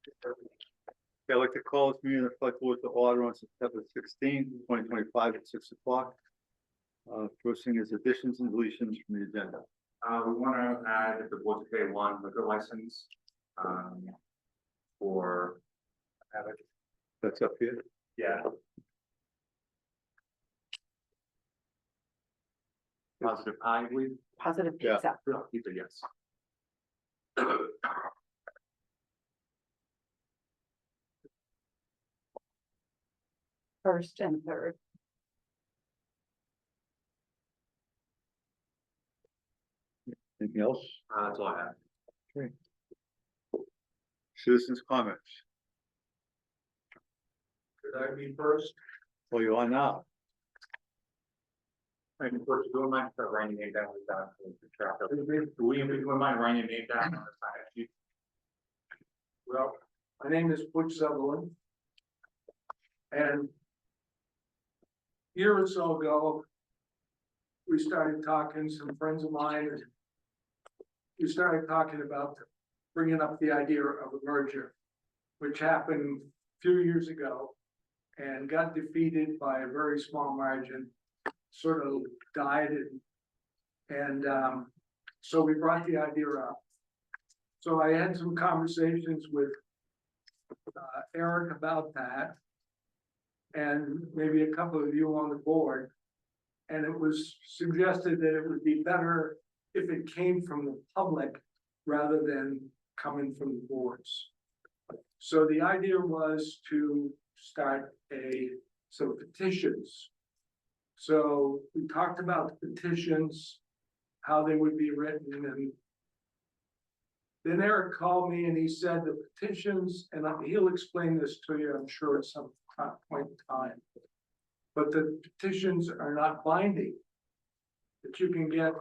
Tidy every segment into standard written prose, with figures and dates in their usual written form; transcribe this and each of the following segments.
I'd like to call this meeting of the select board to order on September 16th, 2025 at 6 o'clock. First thing is additions and deletions from the agenda. We want to add the Board to pay one liquor license, for, That's up here. yeah. Positive Pie, I believe. Positive Yeah. pizza. Pizza, yes. First and third. Anything else? That's all I have. Citizens' comments. Could I be first? Oh, you are now. I mean, first, do you mind writing your name down with that? Do we mind writing your name down on the sign sheet? Well, my name is Butch Sutherland. And a year or so ago, we started talking, some friends of mine, and we started talking about bringing up the idea of a merger, which happened a few years ago and got defeated by a very small margin, sort of died. And so we brought the idea up. So I had some conversations with Eric about that, and maybe a couple of you on the board. And it was suggested that it would be better if it came from the public rather than coming from the boards. So the idea was to start some petitions. So we talked about the petitions, how they would be written, and then Eric called me and he said the petitions, and he'll explain this to you, I'm sure, at some point in time. But the petitions are not binding. That you can get,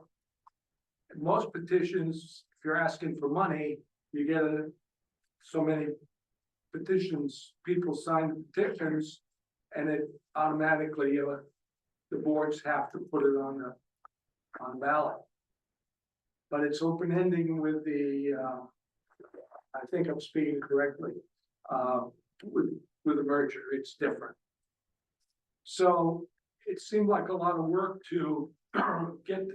most petitions, if you're asking for money, you get so many petitions, people sign petitions, and it automatically, the boards have to put it on ballot. But it's open ending with the, I think I'm speaking correctly, with the merger, it's different. So it seemed like a lot of work to get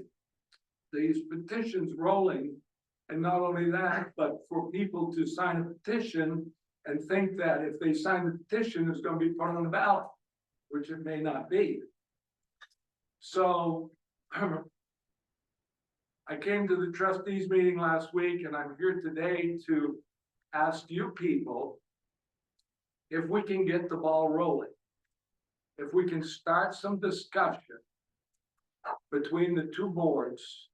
these petitions rolling. And not only that, but for people to sign a petition and think that if they sign the petition, it's going to be put on the ballot, which it may not be. So I came to the trustees meeting last week, and I'm here today to ask you people if we can get the ball rolling, if we can start some discussion between the two boards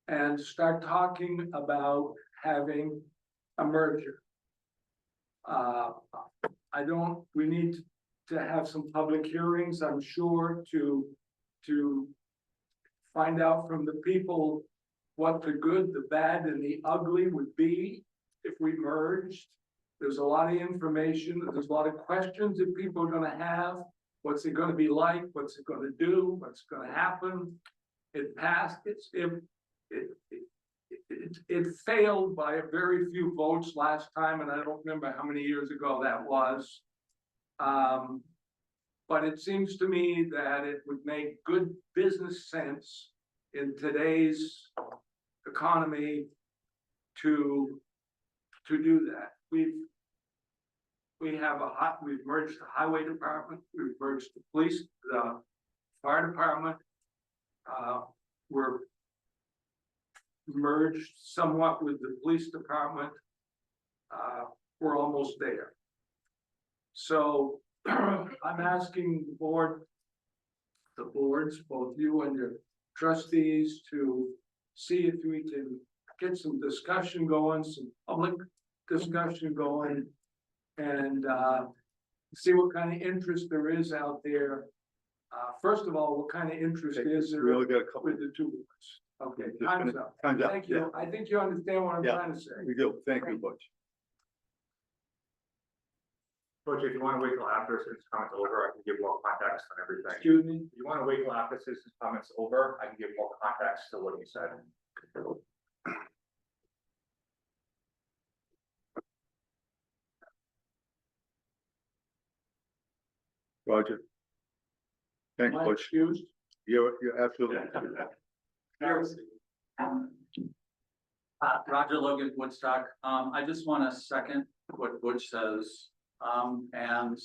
and start talking about having a merger. We need to have some public hearings, I'm sure, to find out from the people what the good, the bad, and the ugly would be if we merged. There's a lot of information, there's a lot of questions that people are gonna have. What's it gonna be like? What's it gonna do? What's gonna happen? It passed, it failed by a very few votes last time, and I don't remember how many years ago that was. But it seems to me that it would make good business sense in today's economy to do that. We've merged the highway department, we've merged the police, the fire department. We're merged somewhat with the police department. We're almost there. So I'm asking the boards, both you and your trustees, to see if we can get some discussion going, some public discussion going, and see what kind of interest there is out there. First of all, what kind of interest is there We only got a couple. with the two boards? Okay, Just time's gonna- up. Time's up. Thank you. I think you understand what I'm Yeah. trying to say. We do. Thank you, Butch. Coach, if you want to wait till after citizens comments over, I can give more context on everything. Excuse me? If you want to wait till after citizens comments over, I can give more context to what you said. Roger. Thanks, Am I Butch. excused? You're absolutely. Roger Logan, Woodstock. I just want to second what Butch says, and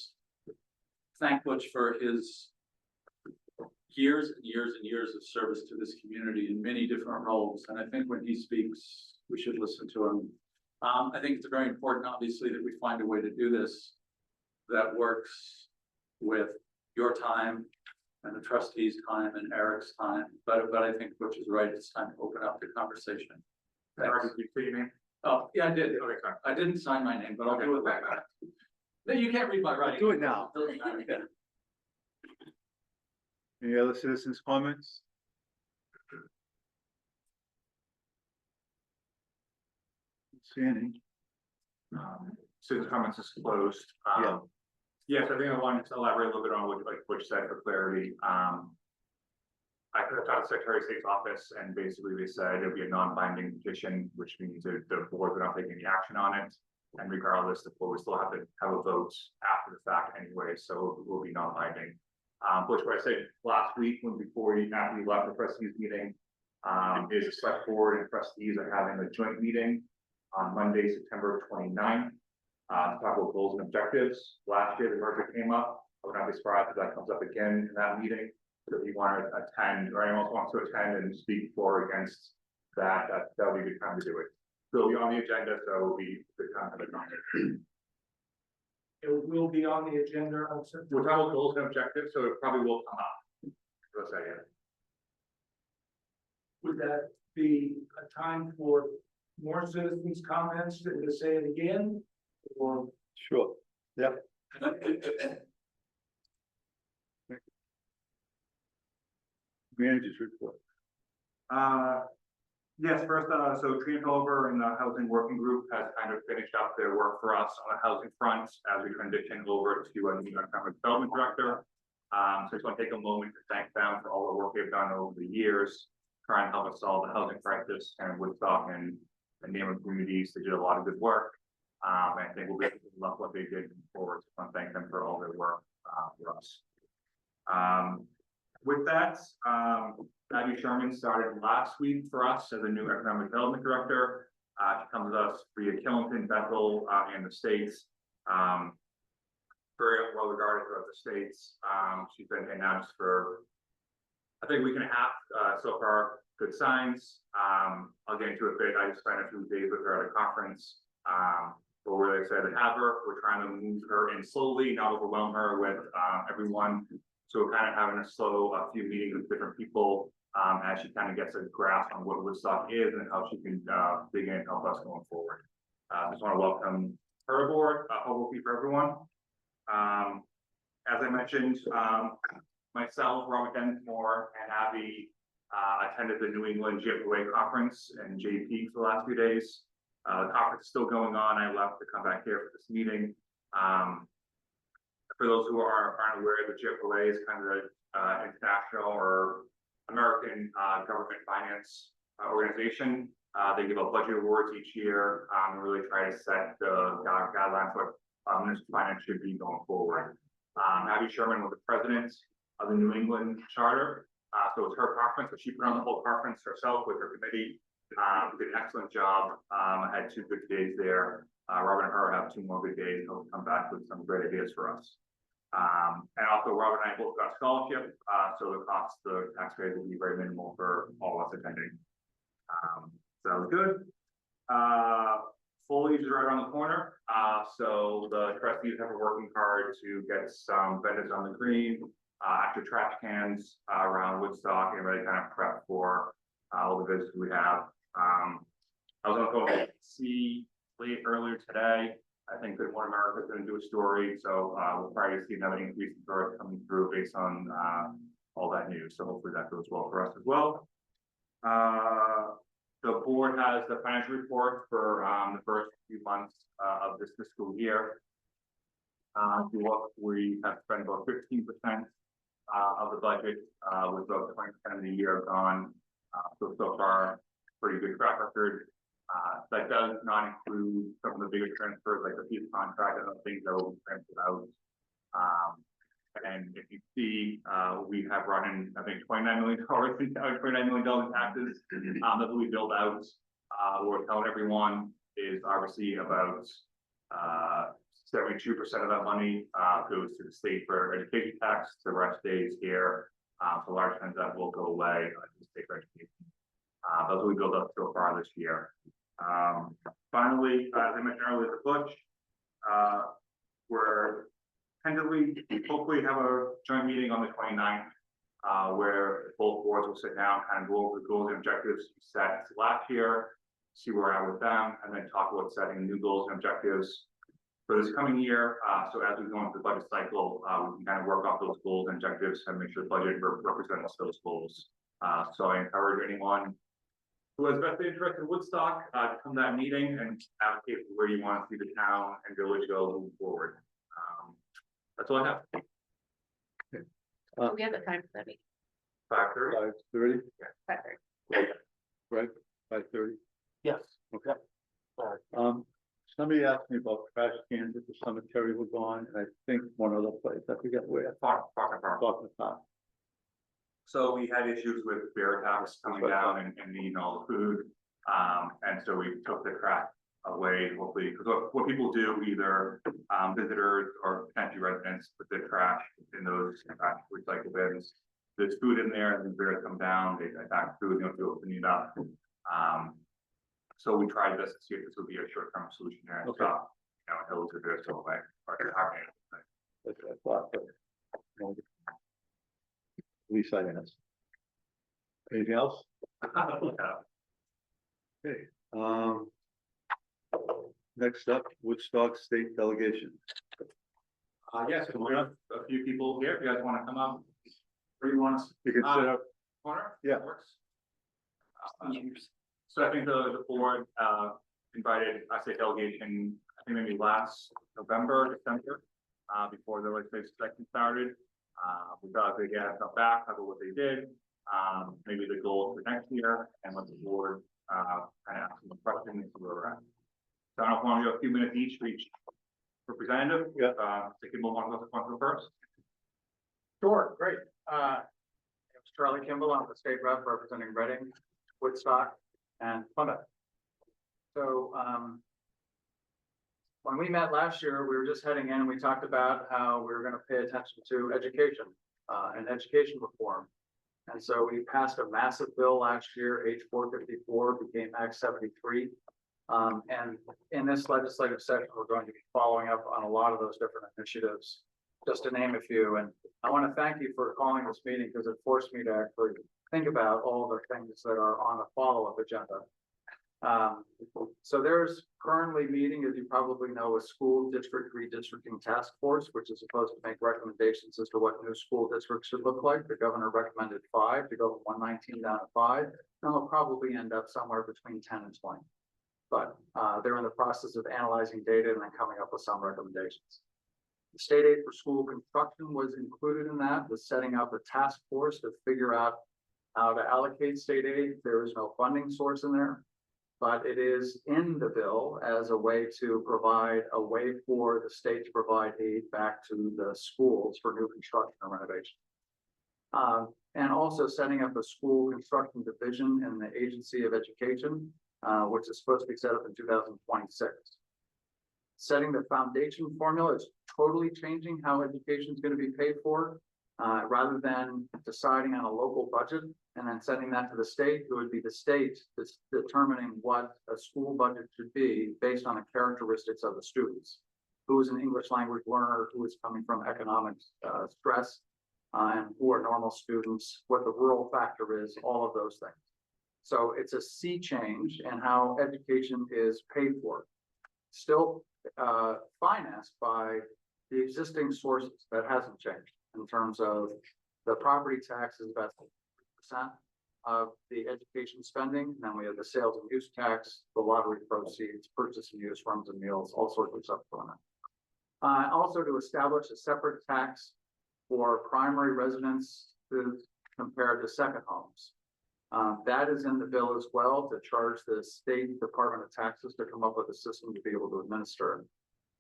thank Butch for his years and years and years of service to this community in many different roles. And I think when he speaks, we should listen to him. I think it's very important, obviously, that we find a way to do this that works with your time and the trustees' time and Eric's time. But I think Butch is right. It's time to open up the conversation. Eric, did you say your name? Oh, yeah, I did. Okay, sorry. I didn't sign my name, but I'll do it back. No, you can't read my writing. Do it now. Doesn't matter. Any other citizens' comments? See any? Citizen comments is closed. Yeah. Yes, I think I wanted to elaborate a little bit on what, like, Butch said for clarity. I could have talked to Secretary of State's office and basically they said it'll be a non-binding petition, which means that the board would not take any action on it. And regardless, the board would still have to have a vote after the fact anyway, so it will be non-binding. Butch, what I said last week after you left the trustees meeting, is the select board and trustees are having a joint meeting on Monday, September 29th. To talk about goals and objectives. Last year, the merger came up. I would not be surprised if that comes up again in that meeting. So if you want to attend, or anyone else wants to attend and speak for or against that, that would be a good time to do it. So it'll be on the agenda, so it'll be a good time to look on it. It will be on the agenda on September. We're talking about goals and objectives, so it probably will come up. Let's say it. Would that be a time for more citizens' comments to say it again? Or Sure. Yeah. Managers report. Yes, first, so Trina Culver and the Housing Working Group has kind of finished up their work for us on the housing front as we transition over to a new economic development director. So I just want to take a moment to thank them for all the work they've done over the years, trying to help us solve the housing crisis and Woodstock and neighboring communities. They did a lot of good work. And I think we'll be able to love what they did forward. So I want to thank them for all their work for us. With that, Abby Sherman started last week for us as a new economic development director. She comes to us via Killington, Bethel, and the States. Very well regarded throughout the States. She's been announced for, I think, a week and a half so far. Good signs. I'll get into it a bit. I just spent a few days with her at a conference. But we're really excited to have her. We're trying to move her in slowly, not overwhelm her with everyone. So we're kind of having a few meetings with different people as she kind of gets a grasp on what Woodstock is and how she can dig in and help us going forward. I just want to welcome her aboard, hopefully for everyone. As I mentioned, myself, Robert Densmore, and Abby attended the New England GFOA conference in JP for the last few days. The conference is still going on. I left to come back here for this meeting. For those who aren't aware, the GFOA is kind of the international or American government finance organization. They give out budget awards each year and really try to set the guidelines for what municipal finance should be going forward. Abby Sherman was the president of the New England Charter. So it was her conference, but she put on the whole conference herself with her committee. Did an excellent job. I had 2 good days there. Robert and her have 2 more good days. They'll come back with some great ideas for us. And also Robert and I both got scholarship. So the cost to the taxpayers will be very minimal for all of us attending. So that was good. Foliage is right around the corner. So the trustees have been working hard to get some vendors on the green, after trash cans around Woodstock and really kind of prep for all the visitors we have. I was on the phone with C late earlier today. I think Good Morning America is going to do a story, so we'll probably see another increase in tourists coming through based on all that news. So hopefully that goes well for us as well. The board has the financial report for the first few months of this fiscal year. If you look, we have spent about 15% of the budget, with about 20% of the year gone. So far, pretty good track record. That does not include some of the bigger transfers like the peace contract and other things that will be transferred out. And and if you see, we have run in, I think, $29 million, $29 million in taxes, that we build out. We're telling everyone is obviously about, 72% of that money, goes to the state for education tax, the rest stays here. So large times that will go away, to state for education. Those we build up so far this year. Finally, as I mentioned earlier, the Butch, we're tentatively, hopefully have a joint meeting on the 29th, where both boards will sit down, kind of go over the goals and objectives set last year, see where we're at with them, and then talk about setting new goals and objectives for this coming year. So as we go into the budget cycle, we can kind of work off those goals and objectives and make sure the budget represents those goals. So I encourage anyone who has best interest in Woodstock, to come to that meeting and advocate for where you want to see the town and village go moving forward. That's all I have. We have a time for that meeting, 5:30. 5:30, 5:30. right, 5:30. Yes. Okay. Somebody asked me about trash cans at the cemetery were gone, and I think one other place, I forget where. Park. Talking about. So we had issues with Veritas coming down and eating all the food. And so we took the trash away, hopefully, because what people do, either visitors or potentially residents, put the trash in those recycle bins. There's food in there, and the bears come down, they attack food, you know, to open it up. So we tried this to see if this would be a short-term solution here. And Okay. stop, you know, until the bears go away. Or That's what I thought, but. No. At least I asked. Anything else? Okay, next up, Woodstock State Delegation. Yes, we have a few people here. If you guys want to come up, where you want us? You can sit up, Corner? Yeah. Works. So I think the board, invited, I say delegation, I think maybe last November, December, before the legislative session started. We thought they'd get stuff back, talk about what they did, maybe the goals for next year, and let the board, kind of ask some questions where we're at. So I don't know if we want to go a few minutes each for each representative. Yeah. So people want to go first. Sure, great. It's Charlie Kimball, I'm the state rep representing Reading, Woodstock, and Plymouth. So, when we met last year, we were just heading in and we talked about how we were gonna pay attention to education, and education reform. And so we passed a massive bill last year, H 454 became Act 73. And in this legislative session, we're going to be following up on a lot of those different initiatives, just to name a few. And I want to thank you for calling this meeting because it forced me to actually think about all the things that are on the follow-up agenda. So there's currently meeting, as you probably know, a school district redistricting task force, which is supposed to make recommendations as to what new school districts should look like. The governor recommended 5 to go from 119 down to 5, and they'll probably end up somewhere between 10 and 20. But they're in the process of analyzing data and then coming up with some recommendations. The state aid for school construction was included in that, was setting up a task force to figure out how to allocate state aid. There is no funding source in there, but it is in the bill as a way to provide a way for the state to provide aid back to the schools for new construction and renovation. And also setting up a school construction division in the Agency of Education, which is supposed to be set up in 2026. Setting the foundation formula is totally changing how education is going to be paid for. Rather than deciding on a local budget and then sending that to the state, it would be the state that's determining what a school budget should be based on the characteristics of the students. Who is an English language learner, who is coming from economic stress, and who are normal students, what the rural factor is, all of those things. So it's a sea change in how education is paid for. Still financed by the existing sources. That hasn't changed in terms of the property tax is about 6% of the education spending. And then we have the sales and use tax, the lottery proceeds, purchase and use, rooms and meals, all sorts of stuff going on. Also to establish a separate tax for primary residents compared to second homes. That is in the bill as well, to charge the state Department of Taxes to come up with a system to be able to administer.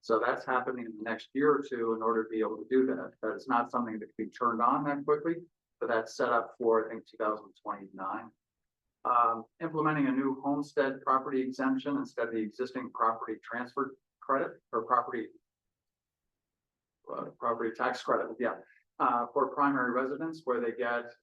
So that's happening in the next year or two in order to be able to do that. That is not something that can be turned on that quickly, but that's set up for, I think, 2029. Implementing a new homestead property exemption instead of the existing property transfer credit or property tax credit, yeah, for primary residents where they get,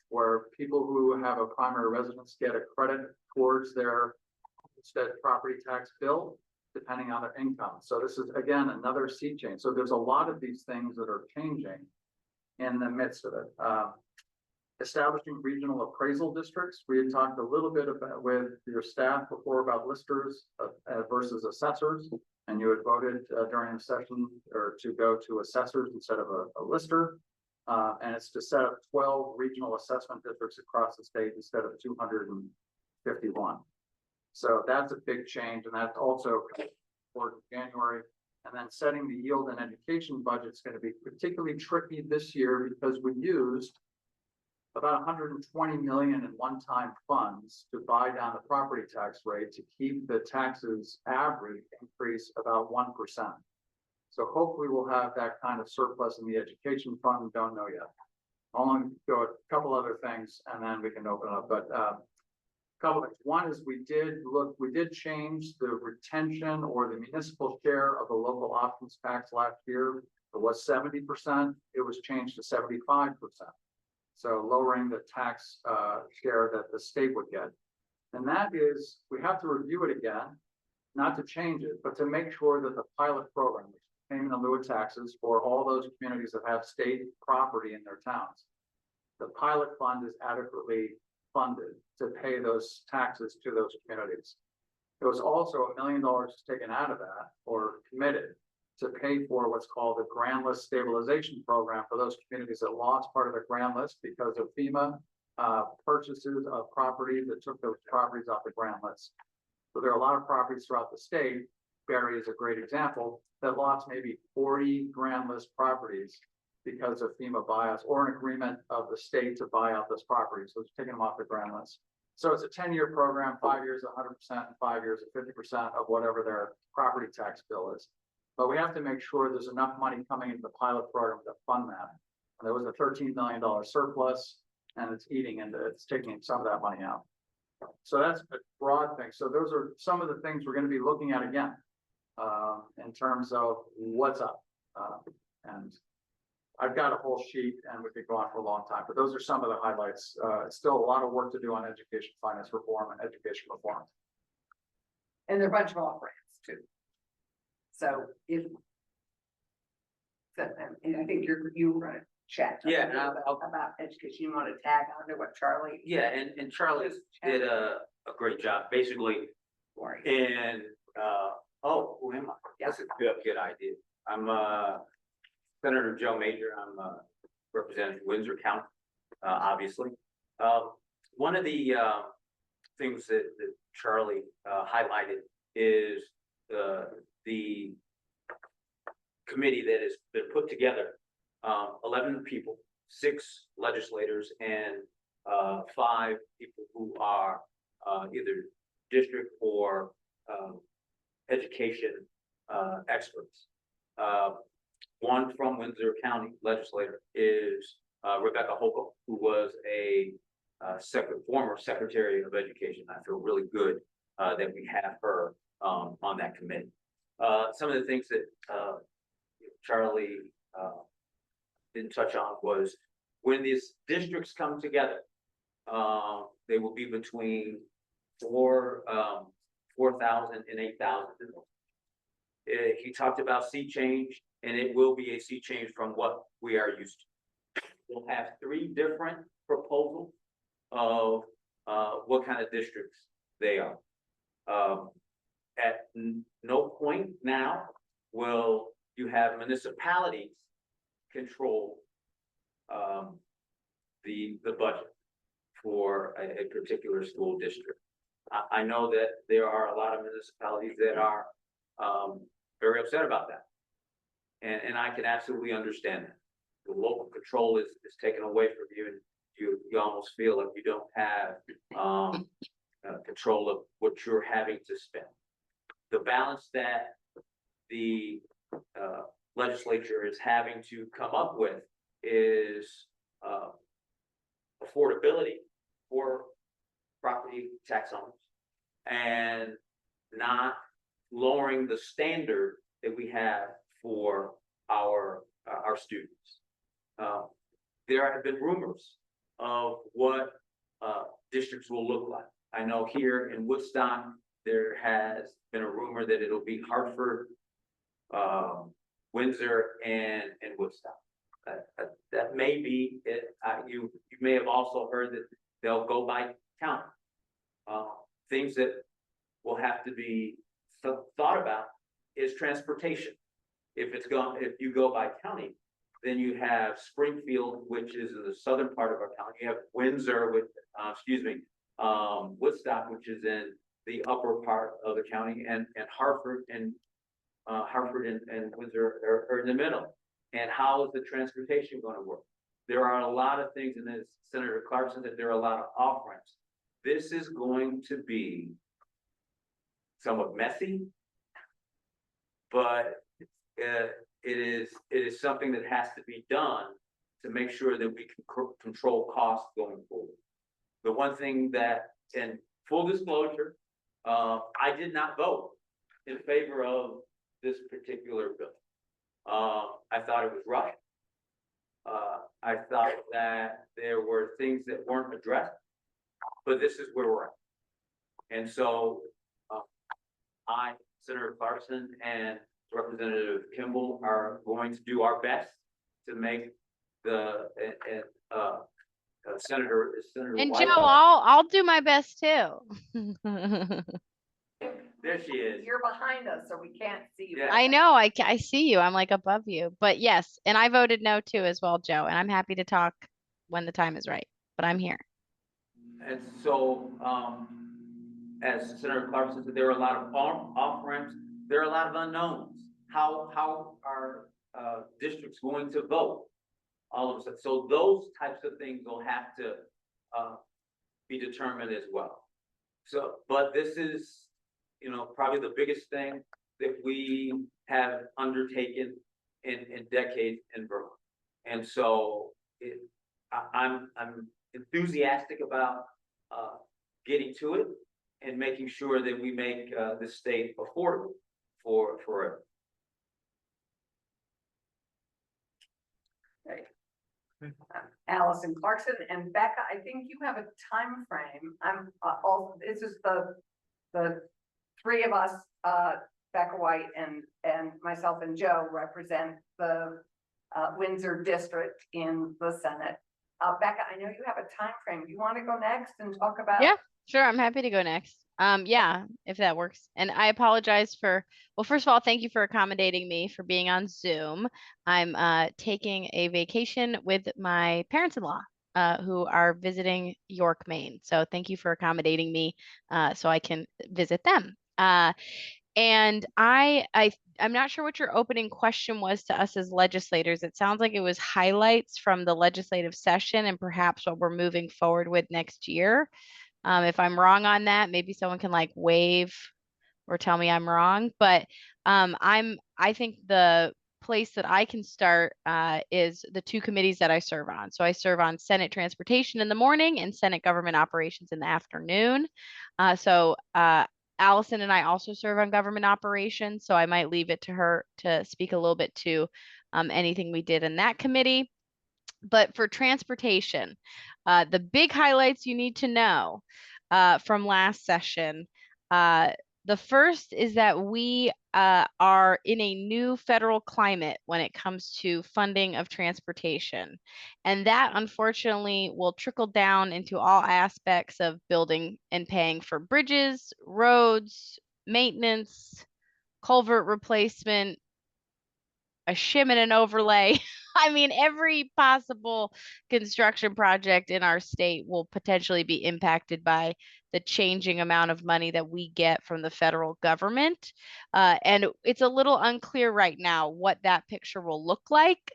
where people who have a primary residence get a credit towards their homestead property tax bill, depending on their income. So this is, again, another sea change. So there's a lot of these things that are changing in the midst of it. Establishing regional appraisal districts. We had talked a little bit about with your staff before about listers versus assessors, and you had voted during the session or to go to assessors instead of a lister. And it's to set up 12 regional assessment districts across the state instead of 251. So that's a big change, and that's also for January. And then setting the yield and education budget is going to be particularly tricky this year because we used about 120 million in one-time funds to buy down the property tax rate to keep the taxes average increase about 1%. So hopefully we'll have that kind of surplus in the education fund. We don't know yet. I'll only go a couple other things and then we can open up. But a couple things. One is we did change the retention or the municipal share of the local options tax last year. It was 70%. It was changed to 75%. So lowering the tax share that the state would get. And that is, we have to review it again, not to change it, but to make sure that the pilot program, which is payment in lieu of taxes for all those communities that have state property in their towns, the pilot fund is adequately funded to pay those taxes to those communities. There was also $1 million taken out of that or committed to pay for what's called the grand list stabilization program for those communities that lost part of their grand list because of FEMA purchases of properties that took those properties off the grand list. So there are a lot of properties throughout the state, Barry is a great example, that lost maybe 40 grand list properties because of FEMA buyouts or an agreement of the state to buy out those properties. So it's taking them off the grand list. So it's a 10-year program, 5 years, 100%, and 5 years at 50% of whatever their property tax bill is. But we have to make sure there's enough money coming into the pilot program to fund that. And there was a $13 million surplus and it's taking some of that money out. So that's a broad thing. So those are some of the things we're going to be looking at again in terms of what's up. And I've got a whole sheet and we could go on for a long time, but those are some of the highlights. Still a lot of work to do on education finance reform and education reform. And there are a bunch of off ramps too. So and I think you were gonna chat. Yeah, about education. You want to tag on to what Charlie? Yeah, and Charlie did a great job, basically, Worry. and, who am I? That's a good idea. I'm, Senator Joe Major, I'm, representing Windsor County, obviously. One of the, things that Charlie, highlighted is, the committee that has been put together, 11 people, 6 legislators and 5 people who are either district or education experts. One from Windsor County legislator is Rebecca Hochul, who was a former Secretary of Education. I feel really good that we have her on that committee. Some of the things that Charlie didn't touch on was when these districts come together, they will be between 4,000 and 8,000. He talked about sea change, and it will be a sea change from what we are used to. We'll have 3 different proposals of what kind of districts they are. At no point now will you have municipalities control the budget for a particular school district. I know that there are a lot of municipalities that are very upset about that. And I can absolutely understand that. The local control is taken away from you, and you almost feel like you don't have control of what you're having to spend. The balance that the legislature is having to come up with is affordability for property tax owners and not lowering the standard that we have for our students. There have been rumors of what districts will look like. I know here in Woodstock, there has been a rumor that it'll be Hartford, Windsor, and Woodstock. That may be it. You may have also heard that they'll go by county. Things that will have to be thought about is transportation. If you go by county, then you have Springfield, which is in the southern part of our county. You have Windsor with, Woodstock, which is in the upper part of the county, and Hartford and Windsor are in the middle. And how is the transportation going to work? There are a lot of things, and as Senator Clarkson said, there are a lot of off ramps. This is going to be somewhat messy, but it is something that has to be done to make sure that we can control costs going forward. The one thing that, in full disclosure, I did not vote in favor of this particular bill. I thought it was rushed. I thought that there were things that weren't addressed, but this is where we're at. And so I, Senator Clarkson, and Representative Kimball are going to do our best to make the Senator And White. Joe, I'll do my best too. There she is. You're behind us, so we can't see you. Yeah. I know, I see you. I'm like above you. But yes, and I voted no too as well, Joe. And I'm happy to talk when the time is right. But I'm here. And so, as Senator Clarkson said, there are a lot of off ramps. There are a lot of unknowns. How are districts going to vote? All of a sudden, so those types of things will have to be determined as well. So, but this is, probably the biggest thing that we have undertaken in decades in Vermont. And so I'm enthusiastic about getting to it and making sure that we make the state affordable for forever. Allison Clarkson and Becca, I think you have a time frame. I'm this is the three of us, Becca White and myself and Joe represent the Windsor district in the Senate. Becca, I know you have a time frame. You want to go next and talk about? Yeah, sure. I'm happy to go next. Yeah, if that works. And I apologize well, first of all, thank you for accommodating me for being on Zoom. I'm taking a vacation with my parents-in-law, who are visiting York, Maine. So thank you for accommodating me so I can visit them. And I'm not sure what your opening question was to us as legislators. It sounds like it was highlights from the legislative session and perhaps what we're moving forward with next year. If I'm wrong on that, maybe someone can like wave or tell me I'm wrong. But I think the place that I can start is the two committees that I serve on. So I serve on Senate Transportation in the morning and Senate Government Operations in the afternoon. Allison and I also serve on government operations, so I might leave it to her to speak a little bit to anything we did in that committee. But for transportation, the big highlights you need to know from last session, the first is that we are in a new federal climate when it comes to funding of transportation. And that unfortunately will trickle down into all aspects of building and paying for bridges, roads, maintenance, culvert replacement, a shim and an overlay. I mean, every possible construction project in our state will potentially be impacted by the changing amount of money that we get from the federal government. And it's a little unclear right now what that picture will look like.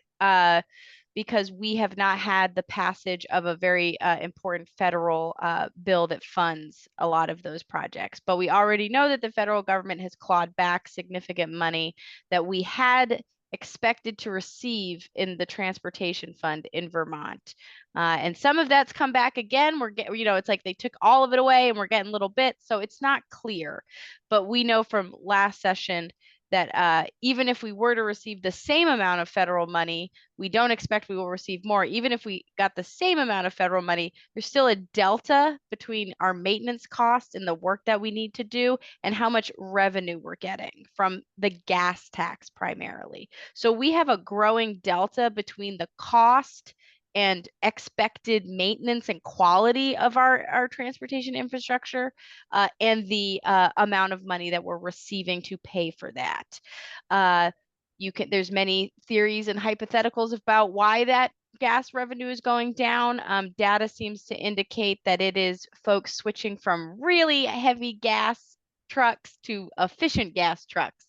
because we have not had the passage of a very important federal bill that funds a lot of those projects. But we already know that the federal government has clawed back significant money that we had expected to receive in the transportation fund in Vermont. And some of that's come back again. We're getting, it's like they took all of it away and we're getting little bits. So it's not clear. But we know from last session that even if we were to receive the same amount of federal money, we don't expect we will receive more. Even if we got the same amount of federal money, there's still a delta between our maintenance cost and the work that we need to do and how much revenue we're getting from the gas tax primarily. So we have a growing delta between the cost and expected maintenance and quality of our transportation infrastructure and the amount of money that we're receiving to pay for that. There's many theories and hypotheticals about why that gas revenue is going down. Data seems to indicate that it is folks switching from really heavy gas trucks to efficient gas trucks.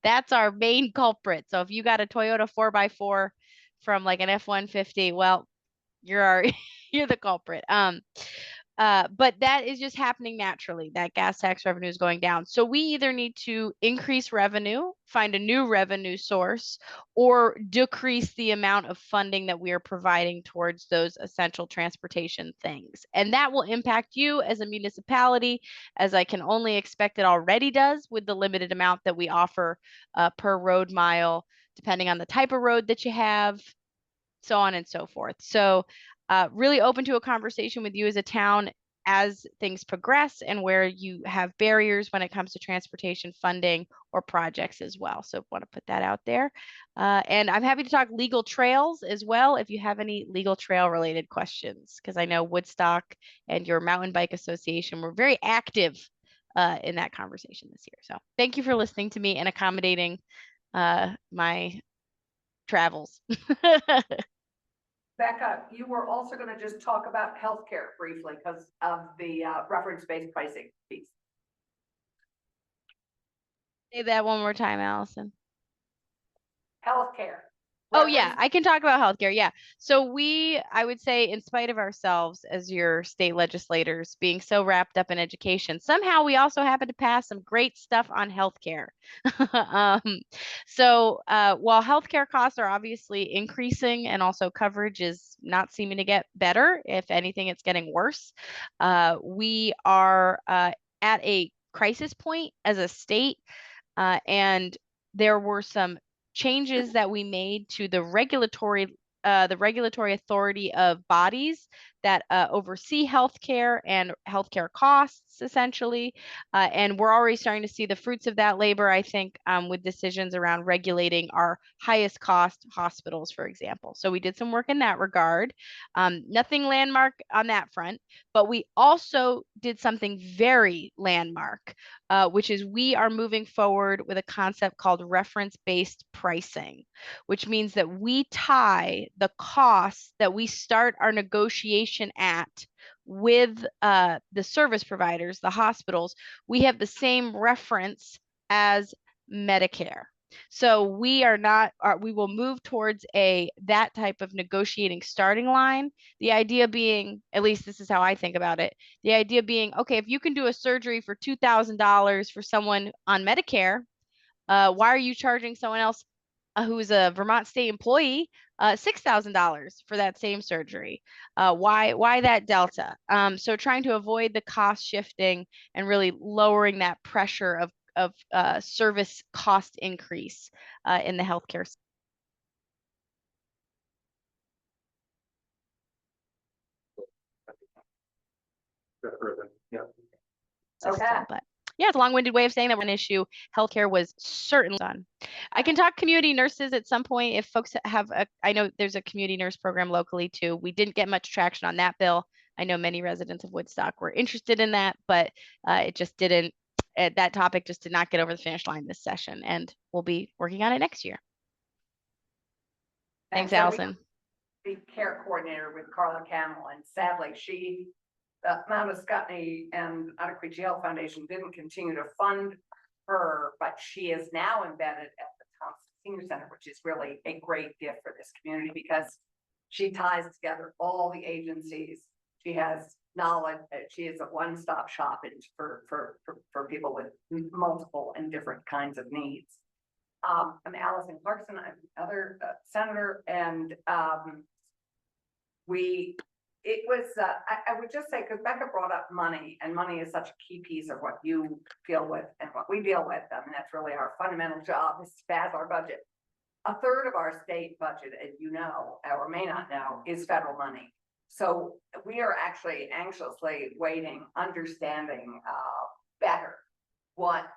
That's our main culprit. So if you got a Toyota 4x4 from like an F-150, well, you're the culprit. But that is just happening naturally. That gas tax revenue is going down. So we either need to increase revenue, find a new revenue source, or decrease the amount of funding that we are providing towards those essential transportation things. And that will impact you as a municipality, as I can only expect it already does with the limited amount that we offer per road mile, depending on the type of road that you have, so on and so forth. So really open to a conversation with you as a town as things progress and where you have barriers when it comes to transportation funding or projects as well. So want to put that out there. And I'm happy to talk legal trails as well if you have any legal trail related questions, because I know Woodstock and your mountain bike association were very active in that conversation this year. So thank you for listening to me and accommodating my travels. Becca, you were also gonna just talk about healthcare briefly because of the reference-based pricing piece. Say that one more time, Allison. Healthcare. Oh yeah, I can talk about healthcare. Yeah. So I would say, in spite of ourselves as your state legislators being so wrapped up in education, somehow we also happen to pass some great stuff on healthcare. So while healthcare costs are obviously increasing and also coverage is not seeming to get better, if anything, it's getting worse. We are at a crisis point as a state, and there were some changes that we made to the regulatory authority of bodies that oversee healthcare and healthcare costs, essentially. And we're already starting to see the fruits of that labor, I think, with decisions around regulating our highest cost hospitals, for example. So we did some work in that regard. Nothing landmark on that front, but we also did something very landmark, which is we are moving forward with a concept called reference-based pricing, which means that we tie the costs that we start our negotiation at with the service providers, the hospitals. We have the same reference as Medicare. So we will move towards that type of negotiating starting line. The idea being, at least this is how I think about it, the idea being, okay, if you can do a surgery for $2,000 for someone on Medicare, why are you charging someone else who's a Vermont state employee $6,000 for that same surgery? Why that delta? So trying to avoid the cost shifting and really lowering that pressure of service cost increase in the healthcare system. Okay. But yeah, it's a long-winded way of saying that one issue. Healthcare was certainly done. I can talk community nurses at some point if folks have I know there's a community nurse program locally too. We didn't get much traction on that bill. I know many residents of Woodstock were interested in that, but it just didn't, that topic just did not get over the finish line this session, and we'll be working on it next year. Thanks, Allison. The care coordinator with Carla Camel, and sadly, the Mount Scottney and Otter Creek Health Foundation didn't continue to fund her, but she is now embedded at the Thompson Senior Center, which is really a great gift for this community because She ties together all the agencies. She has knowledge, she is a one-stop shop for people with multiple and different kinds of needs. I'm Allison Clarkson, I'm another senator, and I would just say, because Becca brought up money, and money is such a key piece of what you deal with and what we deal with. I mean, that's really our fundamental job, is to spaz our budget. A third of our state budget, as you know, or may not know, is federal money. So we are actually anxiously waiting, understanding better what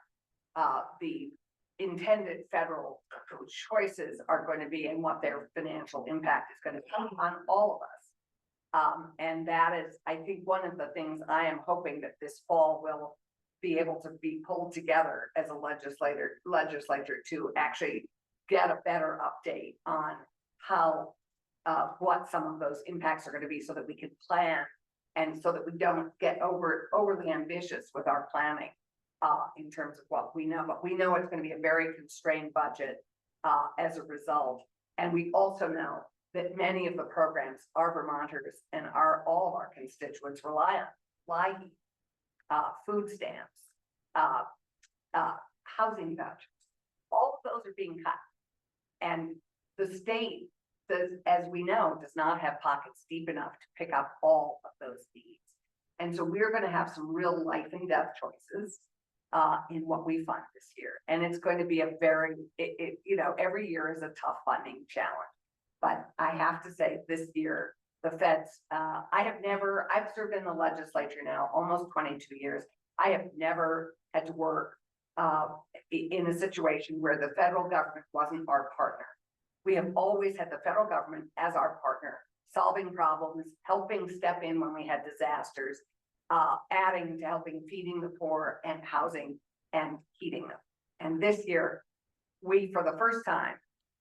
the intended federal choices are going to be and what their financial impact is going to be on all of us. And that is, I think, one of the things I am hoping that this fall will be able to be pulled together as a legislature to actually get a better update on how what some of those impacts are going to be, so that we can plan and so that we don't get overly ambitious with our planning in terms of what we know. But we know it's going to be a very constrained budget as a result. And we also know that many of the programs our Vermonters and all of our constituents rely on, like food stamps, housing vouchers, all of those are being cut. And the state does, as we know, does not have pockets deep enough to pick up all of those needs. And so we're going to have some real life and death choices in what we fund this year. And it's going to be a very, you know, every year is a tough funding challenge. But I have to say, this year, the feds, I've served in the legislature now almost 22 years. I have never had to work in a situation where the federal government wasn't our partner. We have always had the federal government as our partner, solving problems, helping step in when we had disasters, adding to helping feeding the poor and housing and heating them. And this year, we, for the first time,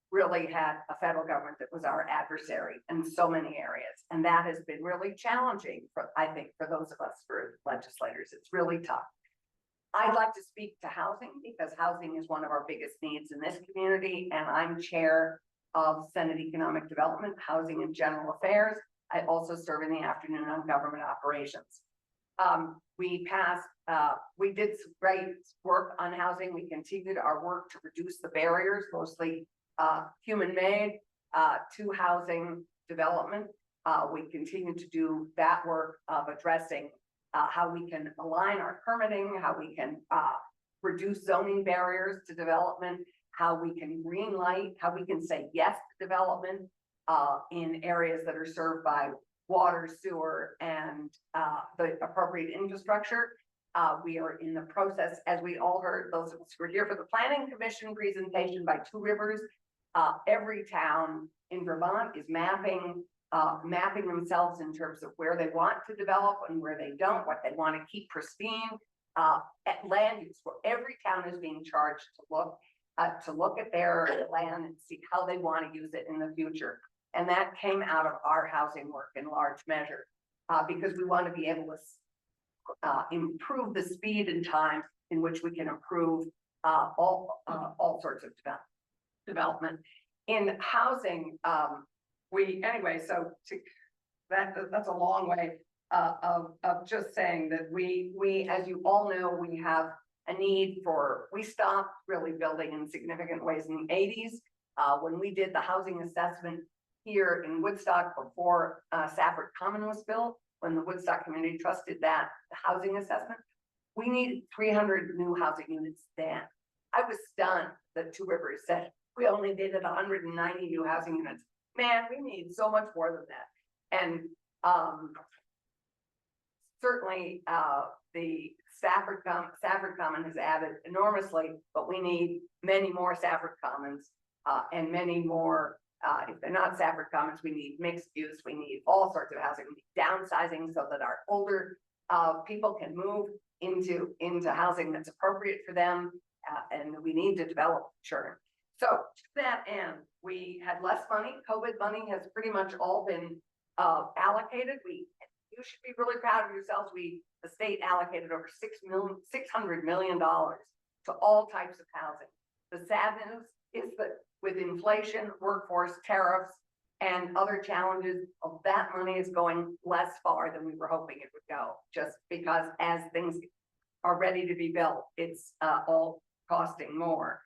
really had a federal government that was our adversary in so many areas. And that has been really challenging for, I think, for those of us, for legislators. It's really tough. I'd like to speak to housing, because housing is one of our biggest needs in this community. And I'm chair of Senate Economic Development, Housing and General Affairs. I also serve in the afternoon on government operations. We did some great work on housing. We continued our work to reduce the barriers, mostly human-made, to housing development. We continue to do that work of addressing how we can align our permitting, how we can reduce zoning barriers to development, how we can green light, how we can say yes to development in areas that are served by water, sewer, and the appropriate infrastructure. We are in the process, as we all heard, those of us who were here for the Planning Commission presentation by Two Rivers. Every town in Vermont is mapping themselves in terms of where they want to develop and where they don't, what they want to keep pristine. At land use, where every town is being charged to look at their land and see how they want to use it in the future. And that came out of our housing work in large measure, because we want to be able to improve the speed and time in which we can improve all sorts of development. In housing, that's a long way of just saying that we, as you all know, we have a need for, we stopped really building in significant ways in the 80s. When we did the housing assessment here in Woodstock before Safford Common was built, when the Woodstock Community Trust did that housing assessment, we needed 300 new housing units then. I was stunned that Two Rivers said we only needed 190 new housing units. Man, we need so much more than that. And certainly the Safford Common has added enormously, but we need many more Safford Commons and many more. If they're not Safford Commons, we need mixed use. We need all sorts of housing. We need downsizing so that our older people can move into housing that's appropriate for them, and we need to develop churn. So to that end, we had less money. COVID money has pretty much all been allocated. You should be really proud of yourselves. The state allocated over $600 million to all types of housing. The sad news is that with inflation, workforce, tariffs, and other challenges of that money is going less far than we were hoping it would go, just because as things are ready to be built, it's all costing more.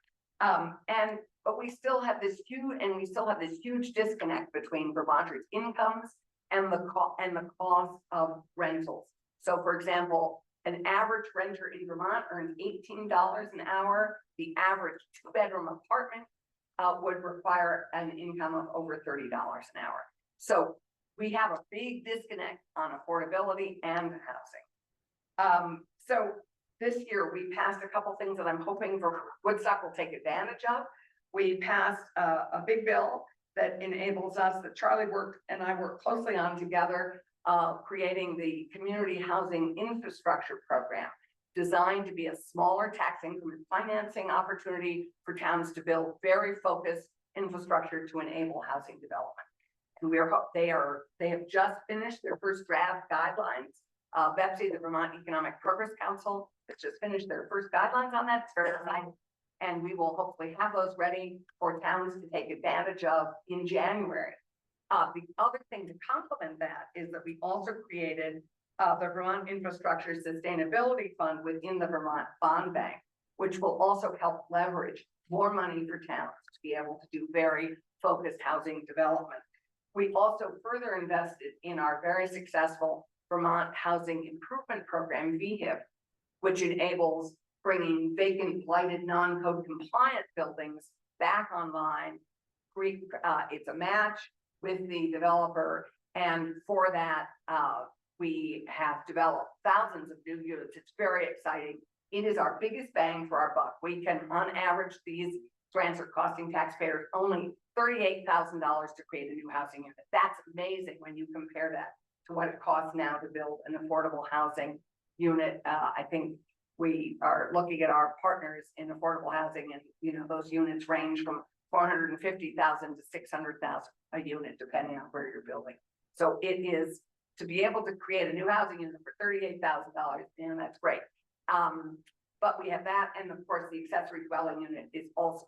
But we still have this huge disconnect between Vermonters' incomes and the cost of rentals. So for example, an average renter in Vermont earns $18 an hour. The average 2-bedroom apartment would require an income of over $30 an hour. So we have a big disconnect on affordability and housing. So this year we passed a couple things that I'm hoping for Woodstock will take advantage of. We passed a big bill that enables us, that Charlie and I worked closely on together, creating the Community Housing Infrastructure Program, designed to be a smaller tax increment financing opportunity for towns to build very focused infrastructure to enable housing development. And they have just finished their first draft guidelines. VEPSI, the Vermont Economic Progress Council, has just finished their first guidelines on that. It's very exciting. And we will hopefully have those ready for towns to take advantage of in January. The other thing to complement that is that we also created the Vermont Infrastructure Sustainability Fund within the Vermont Bond Bank, which will also help leverage more money for towns to be able to do very focused housing development. We also further invested in our very successful Vermont Housing Improvement Program, VHIP, which enables bringing vacant, blighted, non-code compliant buildings back online. It's a match with the developer, and for that, we have developed thousands of new units. It's very exciting. It is our biggest bang for our buck. We can, on average, these grants are costing taxpayers only $38,000 to create a new housing unit. That's amazing when you compare that to what it costs now to build an affordable housing unit. I think we are looking at our partners in affordable housing, and those units range from $450,000 to $600,000 a unit, depending on where you're building. So it is to be able to create a new housing unit for $38,000, and that's great. But we have that, and of course, the accessory dwelling unit is also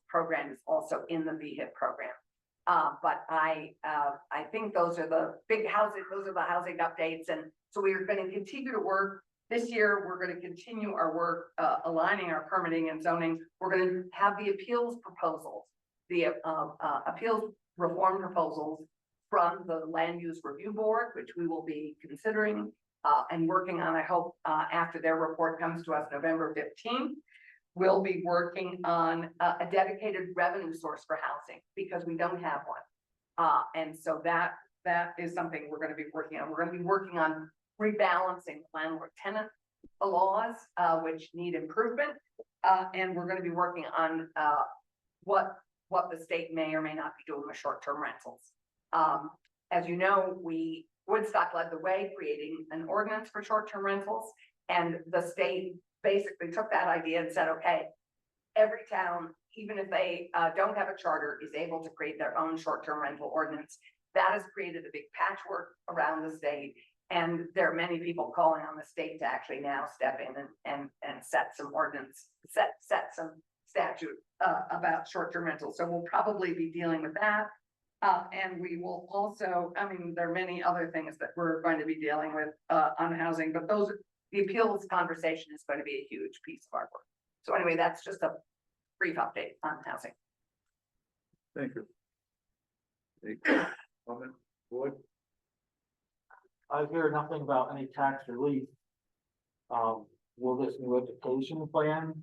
in the VHIP program. But I think those are the big houses. Those are the housing updates, and so we are going to continue to work. This year, we're going to continue our work aligning our permitting and zoning. We're going to have the appeals proposals, the appeals reform proposals from the Land Use Review Board, which we will be considering and working on, I hope, after their report comes to us November 15th. We'll be working on a dedicated revenue source for housing because we don't have one. And so that is something we're going to be working on. We're going to be working on rebalancing landlord-tenant laws, which need improvement. And we're going to be working on what the state may or may not be doing with short-term rentals. As you know, Woodstock led the way creating an ordinance for short-term rentals, and the state basically took that idea and said, okay, every town, even if they don't have a charter, is able to create their own short-term rental ordinance. That has created a big patchwork around the state, and there are many people calling on the state to actually now step in and set some ordinance, set some statute about short-term rentals. So we'll probably be dealing with that. And we will also, there are many other things that we're going to be dealing with on housing, but the appeals conversation is going to be a huge piece of our work. So anyway, that's just a brief update on housing. Thank you. Comment, Boyd? I hear nothing about any tax relief. Will this new education plan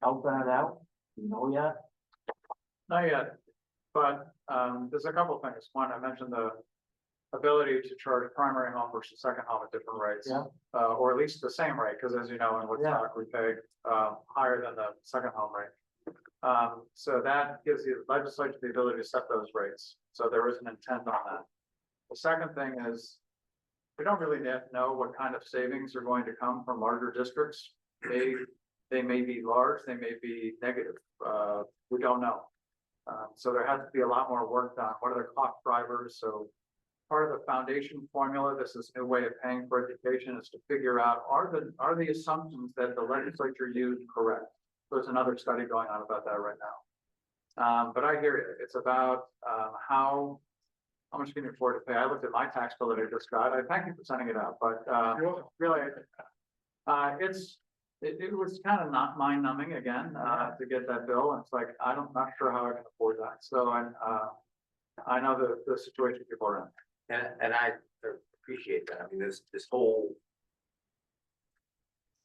help that out? You know yet? Not yet, but there's a couple of things. One, I mentioned the ability to charge primary home versus second home at different rates. Yeah. Or at least the same rate, because as you know, in Woodstock, we pay higher than the second home rate. So that gives the legislature the ability to set those rates. So there is an intent on that. The second thing is, we don't really know what kind of savings are going to come from larger districts. They may be large, they may be negative. We don't know. So there has to be a lot more work done. What are the cost drivers? So part of the foundation formula, this is a new way of paying for education, is to figure out, are the assumptions that the legislature used correct? There's another study going on about that right now. But I hear it. It's about how how much can you afford to pay? I looked at my tax bill that I just got. I thank you for sending it out, but, really, it was kind of not mind numbing again, to get that bill. And it's like, not sure how I can afford that. So I know the situation people are in. And I appreciate that. I mean, this whole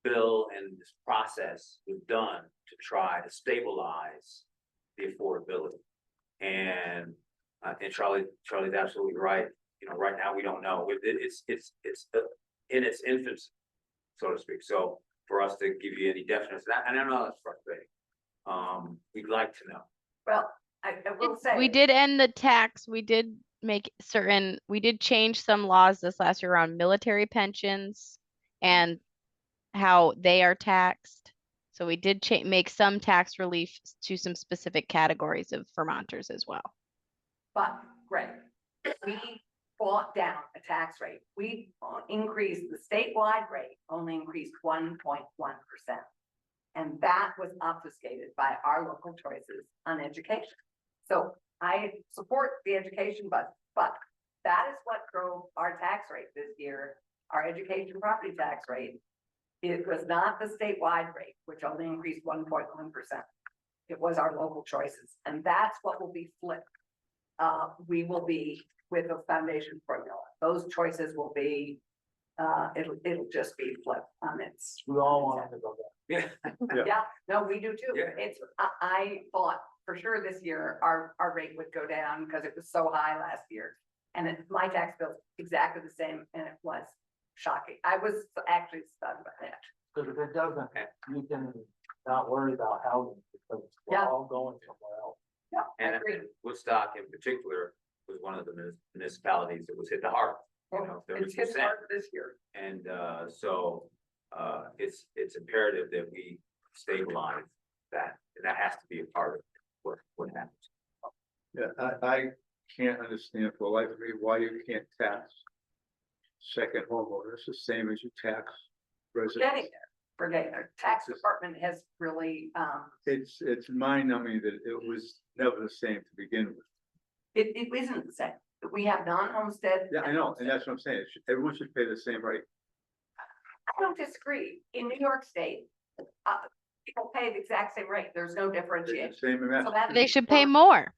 bill and this process was done to try to stabilize the affordability. And I think Charlie's absolutely right. You know, right now we don't know. It's in its infancy, so to speak. So for us to give you any definite, and I know that's frustrating. We'd like to know. Well, I will say. We did end the tax, we did change some laws this last year around military pensions and how they are taxed. So we did make some tax relief to some specific categories of Vermonters as well. But, Greg, we brought down a tax rate. We increased the statewide rate, only increased 1.1%. And that was obfuscated by our local choices on education. So I support the education budget, but that is what drove our tax rate this year, our education property tax rate. It was not the statewide rate, which only increased 1.1%. It was our local choices, and that's what will be flipped. We will be with a foundation formula. Those choices will be, it'll just be flipped on its. We all want to go there. Yeah. Yeah, no, we do too. Yeah. I thought for sure this year, our rate would go down because it was so high last year. And my tax bill's exactly the same, and it was shocking. I was actually stunned by that. Because if it doesn't, you can not worry about housing because we're Yeah. all going somewhere else. Yeah, I And agree. Woodstock in particular was one of the municipalities that was hit the hardest. You know, It's his 30%. part this year. And so it's imperative that we stabilize that, and that has to be a part of what happens. Yeah, I can't understand for the life of me why you can't tax second homeowners the same as you tax residents. Getting there. Tax department has really, It's mind numbing that it was never the same to begin with. it isn't the same. We have non-homestead. Yeah, I know, and that's what I'm saying. Everyone should pay the same rate. I don't disagree. In New York State, people pay the exact same rate. There's no It's differentiation. the same amount. So that They should pay more.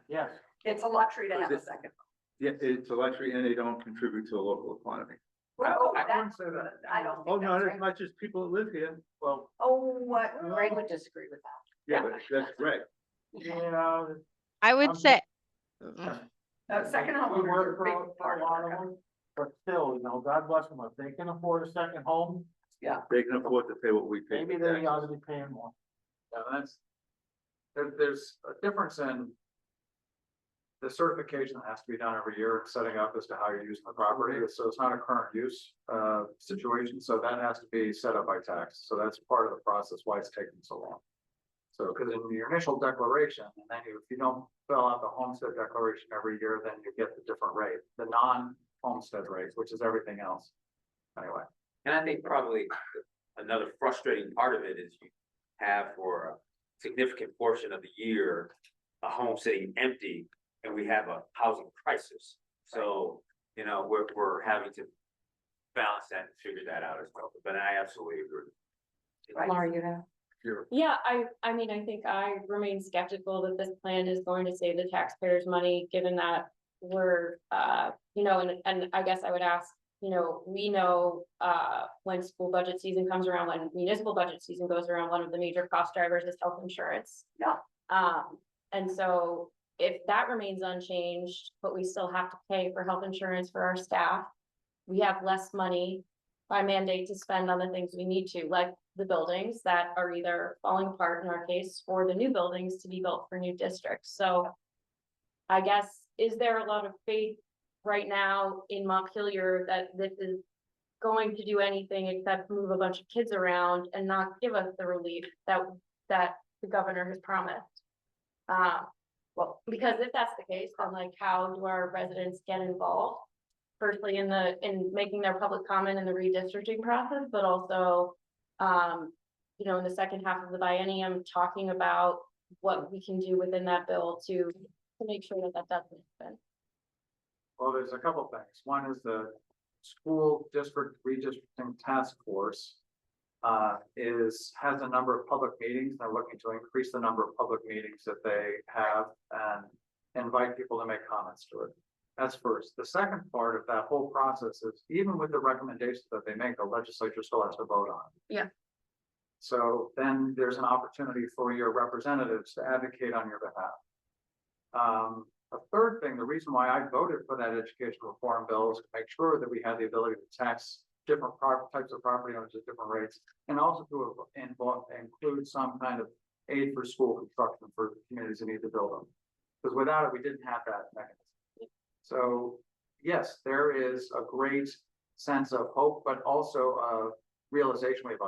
Yes. It's a luxury to have a second. Yeah, it's a luxury and they don't contribute to the local economy. Well, I that's wouldn't say good. that. I don't Oh, think not that's as right. much as people that live here. Well, Oh, what? Greg would disagree with that. Yeah, but that's right. Yeah. I would say, Second We home work is a for big a part lot of of it. them, but still, you know, God bless them, if they can afford a second home, They can afford to pay what we pay. maybe for they ought to taxes. be paying more. there's a difference in the certification that has to be done every year, setting up as to how you're using the property. So it's not a current use situation. So that has to be set up by tax. So that's part of the process, why it's taking so long. So, because in your initial declaration, and then if you don't fill out the homestead declaration every year, then you get the different rate, the non-homestead rate, which is everything else. Anyway. And I think probably another frustrating part of it is you have for a significant portion of the year, a home sitting empty, and we have a housing crisis. So, you know, we're having to balance that and figure that out as well, but I absolutely agree. Laura, you know? Yeah, I mean, I think I remain skeptical that this plan is going to save the taxpayers money, given that we're, you know, and I guess I would ask, you know, we know, when school budget season comes around, when municipal budget season goes around, one of the major cost drivers is health insurance. Yeah. And so if that remains unchanged, but we still have to pay for health insurance for our staff, we have less money by mandate to spend on the things we need to, like the buildings that are either falling apart in our case, or the new buildings to be built for new districts. So I guess, is there a lot of faith right now in Montpelier that this is going to do anything except move a bunch of kids around and not give us the relief that the governor has promised? Well, because if that's the case, then like, how do our residents get involved? Firstly, in making their public comment in the redistricting process, but also, you know, in the second half of the biennium, talking about what we can do within that bill to to make sure that that doesn't happen. Well, there's a couple things. One is the school district redistricting task force. Has a number of public meetings. They're looking to increase the number of public meetings that they have and invite people to make comments to it. That's first. The second part of that whole process is even with the recommendations that they make, the legislature still has to vote on. Yeah. So then there's an opportunity for your representatives to advocate on your behalf. A third thing, the reason why I voted for that education reform bill is to make sure that we had the ability to tax different types of property owners at different rates, and also to include some kind of aid for school construction for communities that need to build them. Because without it, we didn't have that mechanism. So yes, there is a great sense of hope, but also a realization we have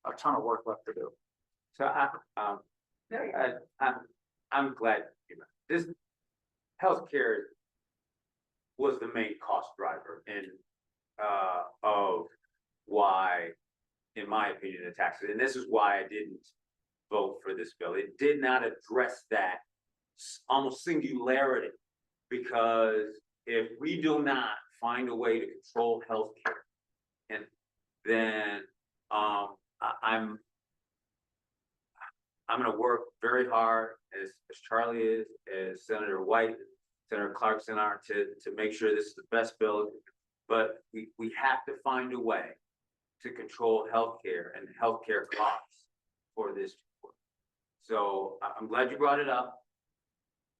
a ton of work left to do. So I'm glad, this healthcare was the main cost driver of why, in my opinion, the taxes, and this is why I didn't vote for this bill. It did not address that almost singularity, because if we do not find a way to control healthcare, and then I'm gonna work very hard as Charlie is, as Senator White, Senator Clarkson are, to make sure this is the best bill. But we have to find a way to control healthcare and healthcare costs for this. So I'm glad you brought it up,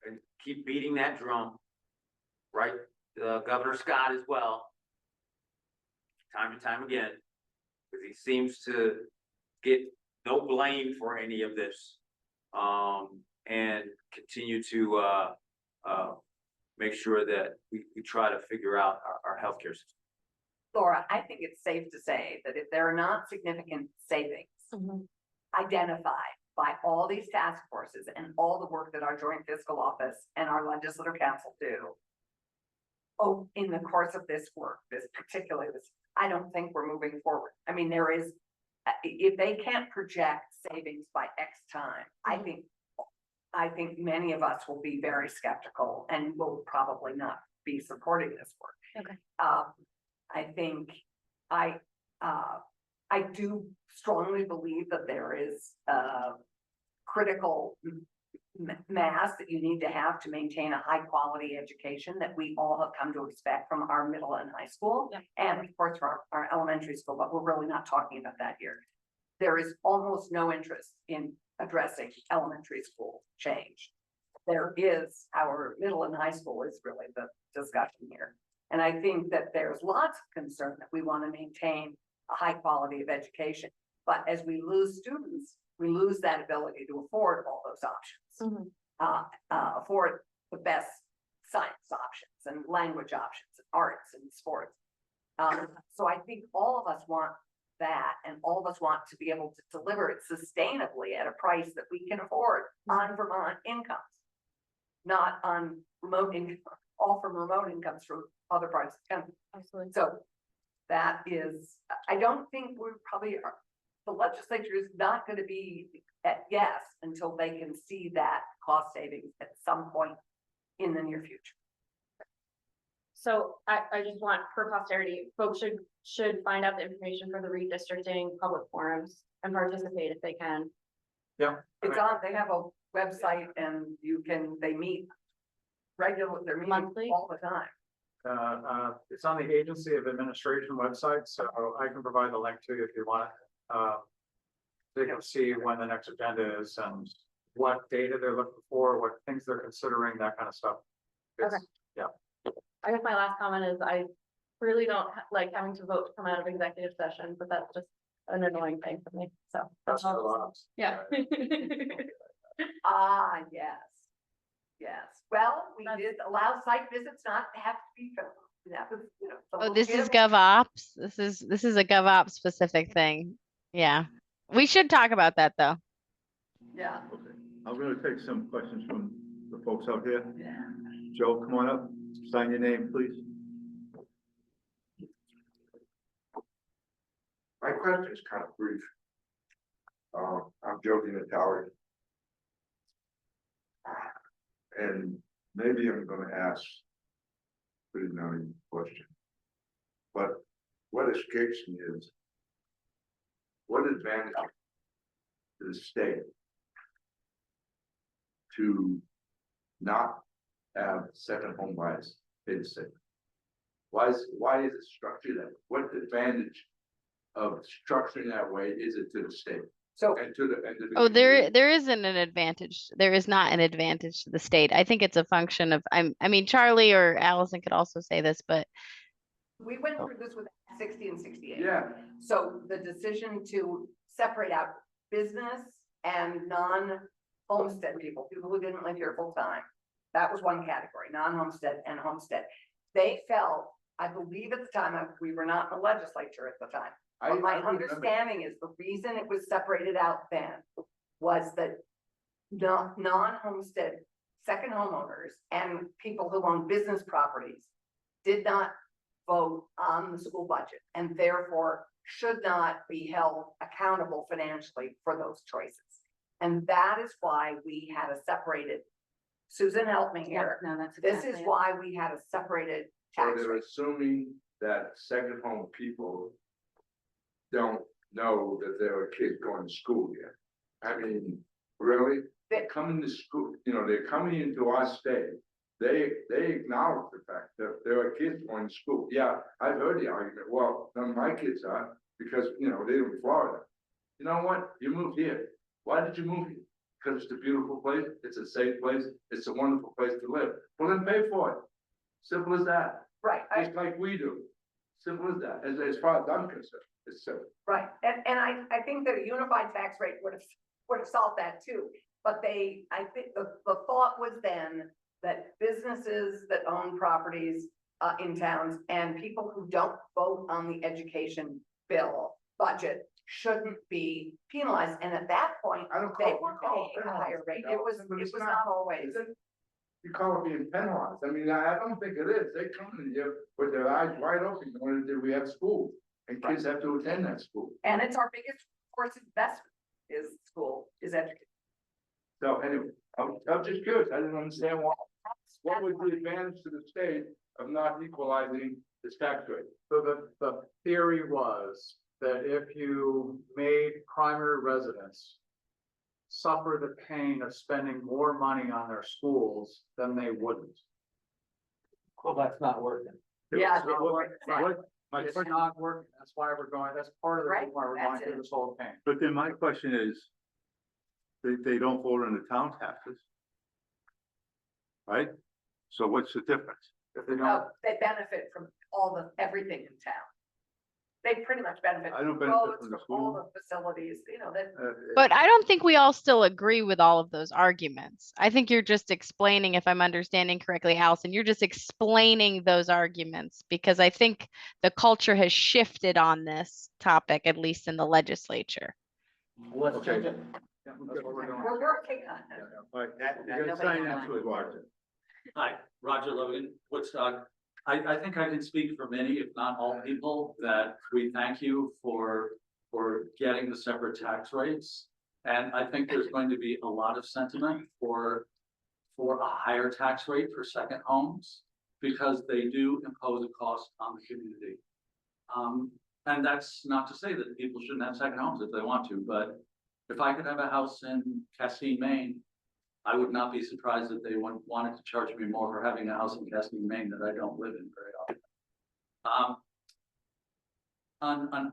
and keep beating that drum, right? Governor Scott as well, time and time again, because he seems to get no blame for any of this, and continue to make sure that we try to figure out our healthcare system. Laura, I think it's safe to say that if there are not significant savings identified by all these task forces and all the work that our joint fiscal office and our legislative council do, in the course of this work, I don't think we're moving forward. I mean, there is, if they can't project savings by X time, I think many of us will be very skeptical and will probably not be supporting this work. Okay. I think I do strongly believe that there is critical mass that you need to have to maintain a high quality education that we all have come to expect from our middle and high school, and of course from our elementary school, but we're really not talking about that here. There is almost no interest in addressing elementary school change. There is, our middle and high school is really the discussion here. And I think that there's lots of concern that we want to maintain a high quality of education. But as we lose students, we lose that ability to afford all those options. Afford the best science options and language options, and arts and sports. So I think all of us want that, and all of us want to be able to deliver it sustainably at a price that we can afford on Vermont incomes, not on remote income, all from remote incomes from other parts of the country. Absolutely. So that is, I don't think we're probably, the legislature is not going to be at yes until they can see that cost savings at some point in the near future. So I just want, for posterity, folks should find out the information for the redistricting public forums and participate if they can. Yeah. It's on, they have a website and they meet regularly, they're meeting Monthly? all the time. It's on the Agency of Administration website, so I can provide the link to you if you want it. So you can see when the next agenda is and what data they're looking for, what things they're considering, that kind of stuff. Okay. Yeah. I guess my last comment is I really don't like having to vote to come out of executive session, but that's just an annoying thing for me, so. That's a lot. Yeah. Yes. Yes. Well, we That's- did allow site visits not to have to be filmed. That was, you know. Oh, this is GovOps. This is a GovOps specific thing. Yeah. We should talk about that though. Yeah. Okay, I'm gonna take some questions from the folks out here. Yeah. Joe, come on up, sign your name, please. My question is kind of brief. I'm Joe DiNatale. And maybe I'm gonna ask. Pretty naive question. But what escapes me is. What advantage to the state? To not have second home buyers pay the same? Why is it structured that? What advantage of structuring that way is it to the state So and to the, and to the? Oh, community? there isn't an advantage. There is not an advantage to the state. I think it's a function of, I mean, Charlie or Allison could also say this, but we went through this with 60 and 68. Yeah, So the decision to separate out business and non-homestead people who didn't live here full time. That was one category, non-homestead and homestead. They felt, I believe at the time, we were not in the legislature at the time. But my understanding is the reason it was separated out then was that non-homestead second homeowners and people who own business properties did not vote on the school budget and therefore should not be held accountable financially for those choices. And that is why we had a separated, Susan helped me here. No, that's This is why we had a separated so tax they're rate. assuming that second home people. Don't know that there are kids going to school yet. I mean, really? They're coming to school, you know, they're coming into our state. They acknowledge the fact that there are kids going to school. Yeah, I've heard the argument, well, none of my kids are, because, you know, they live in Florida. You know what? You moved here. Why did you move here? Because it's a beautiful place, it's a safe place, it's a wonderful place to live. Well, then pay for it. Simple as that. Right, Just like we do. Simple as that, as far as I'm concerned, it's simple. right. And I think that a unified tax rate would have solved that too. But I think the thought was then that businesses that own properties in towns and people who don't vote on the education bill budget shouldn't be penalized. And at that point, I don't they call were it paying a higher rate. It was penalized, not always. You call it being penalized. I mean, I don't think it is. They come in here with their eyes wide open, knowing that we have school and kids have to attend that school. And it's our biggest course investment is school, is education. So anyway, I'm just curious. I didn't understand why. What was the advantage to the state of not equalizing the tax rate? So the theory was that if you made primary residents suffer the pain of spending more money on their schools than they wouldn't. Well, that's not working. Yeah. It's not working. What, my It's question, not working. That's why we're going, that's part of the reason why we're Right, going that's through this whole thing. but then my question is, they don't vote on the town taxes. Right? So what's the difference? If they don't, No, they benefit from everything in town. They pretty much benefit. I don't from benefit roads, from the all school. the facilities, you know, that. But I don't think we all still agree with all of those arguments. I think you're just explaining, if I'm understanding correctly, Allison, you're just explaining those arguments because I think the culture has shifted on this topic, at least in the legislature. Let's Okay. change it. yeah, that's what we're doing. We're working on it. All right, you gotta nobody sign knows. after it, Roger. Hi, Roger Logan, Woodstock. I think I can speak for many, if not all people, that we thank you for getting the separate tax rates. And I think there's going to be a lot of sentiment for a higher tax rate for second homes because they do impose a cost on the community. And that's not to say that people shouldn't have second homes if they want to, but if I could have a house in Castine, Maine, I would not be surprised if they wanted to charge me more for having a house in Castine, Maine that I don't live in very often. On an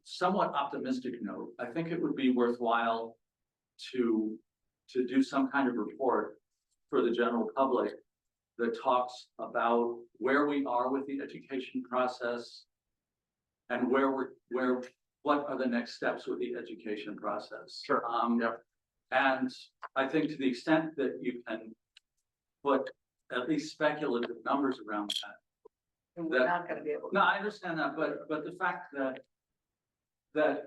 somewhat optimistic note, I think it would be worthwhile to do some kind of report for the general public that talks about where we are with the education process and what are the next steps with the education process. Sure. Yep. And I think to the extent that you can put at least speculative numbers around that. And we're not gonna be able to. No, I understand that, but the fact that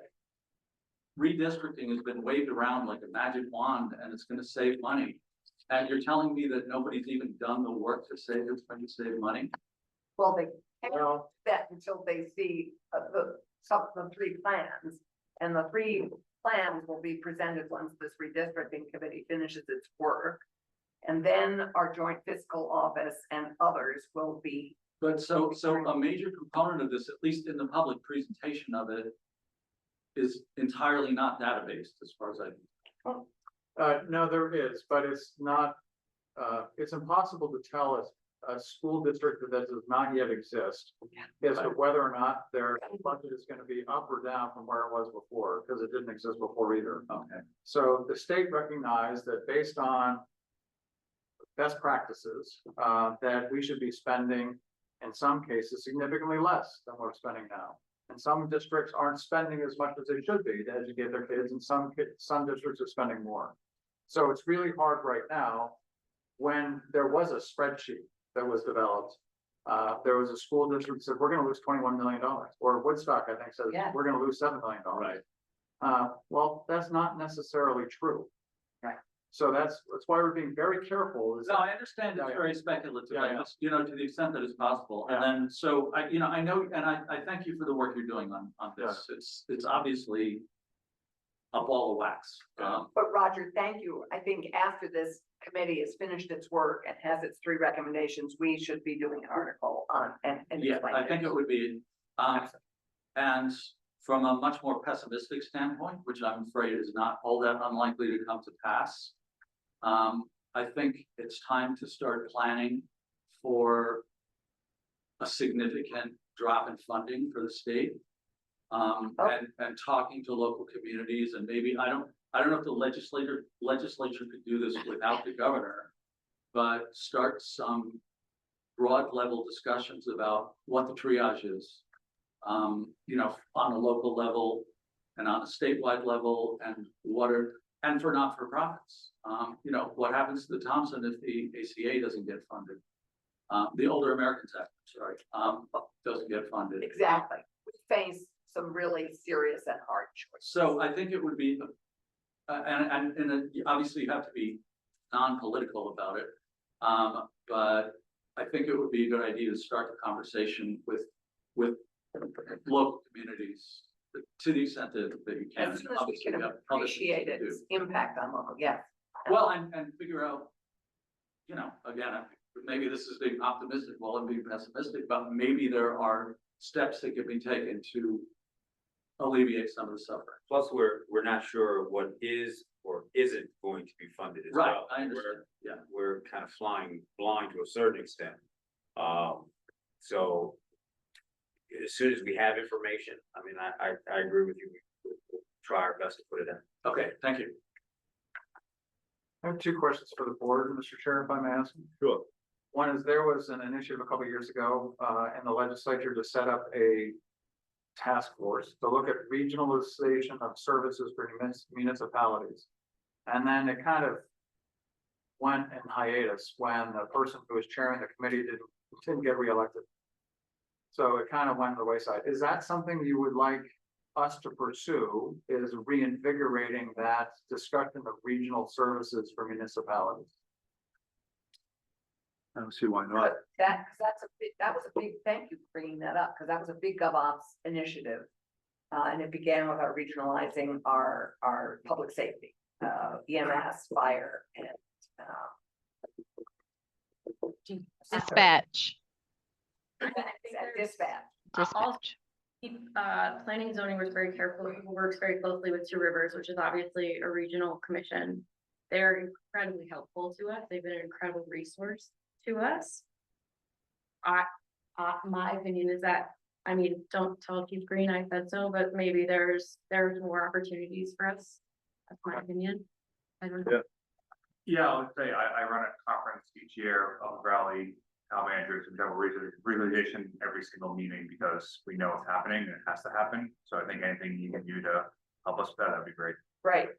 redistricting has been waved around like a magic wand and it's gonna save money. And you're telling me that nobody's even done the work to say it's going to save money? Well, they can't Well- do that until they see some of the three plans. And the three plans will be presented once this redistricting committee finishes its work. And then our joint fiscal office and others will be, But so a major component of this, at least in the public presentation of it, is entirely not databased as far as I. No, there is, but it's not, it's impossible to tell a school district that does not yet exist as to whether or not their budget is gonna be up or down from where it was before, because it didn't exist before either. Okay. So the state recognized that based on best practices, that we should be spending, in some cases, significantly less than we're spending now. And some districts aren't spending as much as they should be to educate their kids, and some districts are spending more. So it's really hard right now, when there was a spreadsheet that was developed. There was a school district that said, we're gonna lose $21 million, or Woodstock, I think, says, Yeah. we're gonna lose $7 million. Right. Well, that's not necessarily true. Right. So that's why we're being very careful. Is No, that- I understand it's Yeah, yeah. very speculative, Yeah, I yeah. just, you know, to the extent that it's possible. And Yeah. then, so I know, and I thank you for the work you're doing on this. It's obviously a ball of wax. but Roger, thank you. I think after this committee has finished its work and has its 3 recommendations, we should be doing an article on and. Yeah, explain I think it would be, and from a much more pessimistic standpoint, which I'm afraid is not all that unlikely to come to pass. I think it's time to start planning for a significant drop in funding for the state. And talking to local communities, and maybe, I don't know if the legislature could do this without the governor, but start some broad level discussions about what the triage is. You know, on a local level and on a statewide level, and for not-for-profits. You know, what happens to the Thompson if the ACA doesn't get funded? The Older Americans Act, sorry, doesn't get funded. Exactly. We face some really serious and hard choices. So I think it would be, obviously you have to be non-political about it. But I think it would be a good idea to start the conversation with local communities to the extent that you can. As soon as we Obviously, can we have other things appreciate to do. its impact on local, yes. Well, and figure out, you know, again, maybe this is being optimistic, well, I'm being pessimistic, but maybe there are steps that can be taken to alleviate some of the suffering. Plus, we're not sure what is or isn't going to be funded as Right, well. I understand, yeah. We're kind of flying blind to a certain extent. So as soon as we have information, I mean, I agree with you. We'll try our best to put it in. Okay, thank you. I have 2 questions for the board, Mr. Chair, if I may ask. Sure. One is, there was an initiative a couple of years ago, in the legislature to set up a task force to look at regionalization of services for municipalities. And then it kind of went in hiatus when the person who was chairing the committee didn't get reelected. So it kind of went to the wayside. Is that something you would like us to pursue, is reinvigorating that discussion of regional services for municipalities? I don't see why not. But that was a big, thank you for bringing that up, because that was a big GovOps initiative. And it began with our regionalizing our public safety, EMS, fire, and Dispatch, dispatch. dispatch. Planning and zoning was very careful, works very closely with 2 Rivers, which is obviously a regional commission. They're incredibly helpful to us. They've been an incredible resource to us. My opinion is that, I mean, don't tell Chief Green I said so, but maybe there's more opportunities for us. That's my opinion. I don't know. Yeah, I would say I run a conference each year of Raleigh, town managers and general regionalization every single meeting, because we know it's happening and it has to happen. So I think anything you can do to help us with that, that'd be great. Right.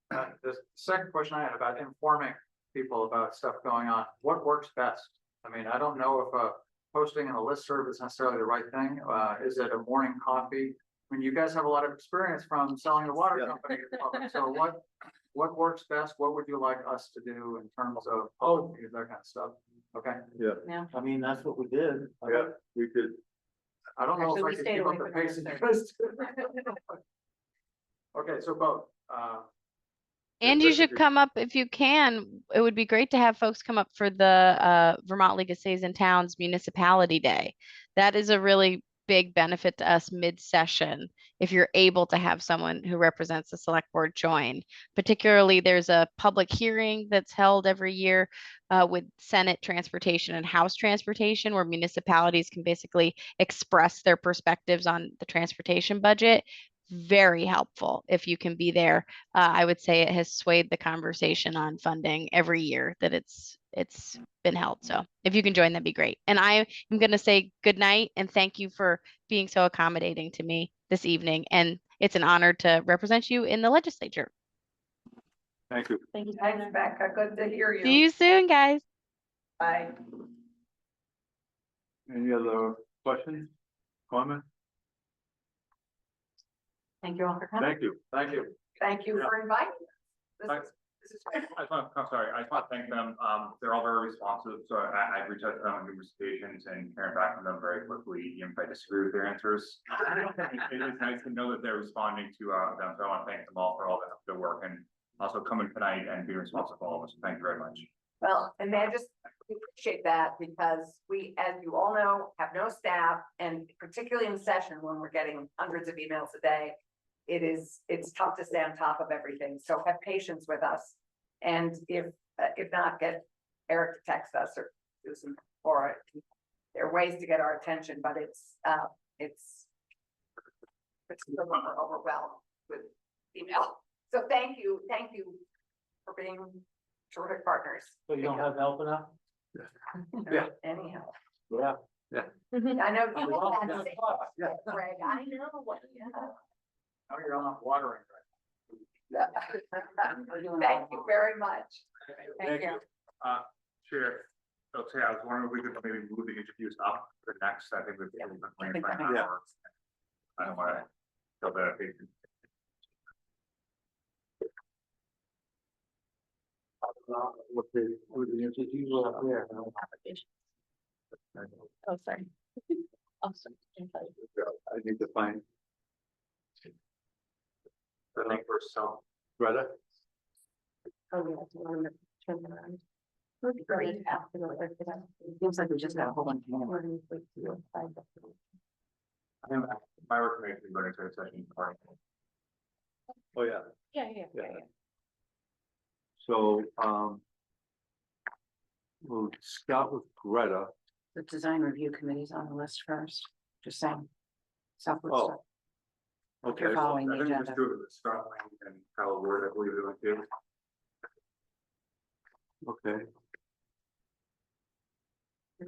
The second question I had about informing people about stuff going on, what works best? I mean, I don't know if posting in a listserv is necessarily the right thing. Is it a morning coffee? I mean, you guys have a lot of experience from selling the water company to the public. So what works best? What would you like us to do in terms of, that kind of stuff? Okay. Yeah, I mean, that's what we did. yeah, we could, I don't know Actually, if I we can stayed keep away up the from pace. that. you guys do. Okay, so both, And you should come up if you can. It would be great to have folks come up for the Vermont League of Cities and Towns Municipality Day. That is a really big benefit to us mid-session if you're able to have someone who represents the select board join. Particularly, there's a public hearing that's held every year with Senate Transportation and House Transportation, where municipalities can basically express their perspectives on the transportation budget. Very helpful if you can be there. I would say it has swayed the conversation on funding every year that it's been held. So if you can join, that'd be great. And I am going to say good night and thank you for being so accommodating to me this evening. And it's an honor to represent you in the legislature. Thank you. Thank you. Thanks, Becca. Good to hear you. See you soon, guys. Bye. Any other questions, comments? Thank you all for coming. Thank you. Thank you. Thank you for inviting us. Thanks. This is great. I'm sorry, I just want to thank them. They're all very responsive, so I reached out to them on numerous occasions and hearing back from them very quickly, even if I disagree with their answers. It is nice to know that they're responding to them, so I want to thank them all for all the work and also coming tonight and being responsive for all of us. Thank you very much. Well, and may I just appreciate that because we, as you all know, have no staff, and particularly in session when we're getting hundreds of emails a day, it's tough to stay on top of everything. So have patience with us. And if not, get Eric to text us or Susan, or there are ways to get our attention, but it's still overwhelmed with email. So thank you for being terrific partners. So you don't have help enough? Yeah. Anyhow. Yeah. I know you Oh, had yeah. six, Greg, I know what, yeah. Now you're on watering. Thank you very much. Thank you. Chair, okay, I was wondering if we could maybe move the interviews up to next. I think we've been playing for an hour. I don't want to kill that patient. Oh, sorry. Oh, sorry. I need to find I think for some. Greta. Oh, yeah, it's one of the turn around. Great. Seems like we just got a whole bunch more. I think my recommendation is going to a session. Oh, yeah. Yeah. So, we'll start with Greta. The design review committee's on the list first, just saying. Southwood Oh. stuff. Okay. You're following I the think we agenda. just do it with Scott Lang and Kyle Ward, I believe they went to. Okay. You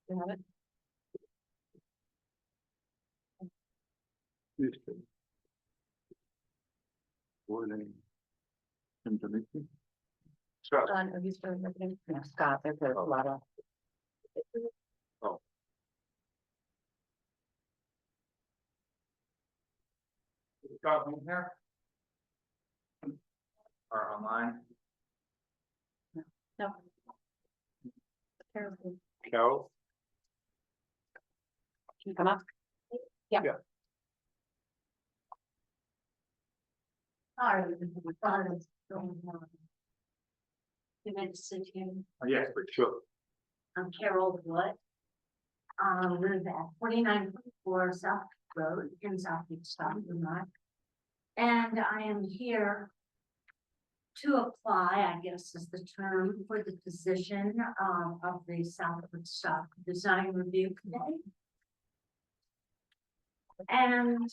have it? Houston. Wording. Information. Scott. Are you still looking? Yeah, Scott, there's a lot of. Scott Lang here? Or online? No. Terrible. Carol. Can you come up? Yeah. Yeah. Sorry. You meant to sit here. Yes, for Sure. I'm Carol Wood. Live at 4944 South Road in Southeast Vermont. And I am here to apply, I guess is the term, for the position of the Southwood Stock Design Review Committee. And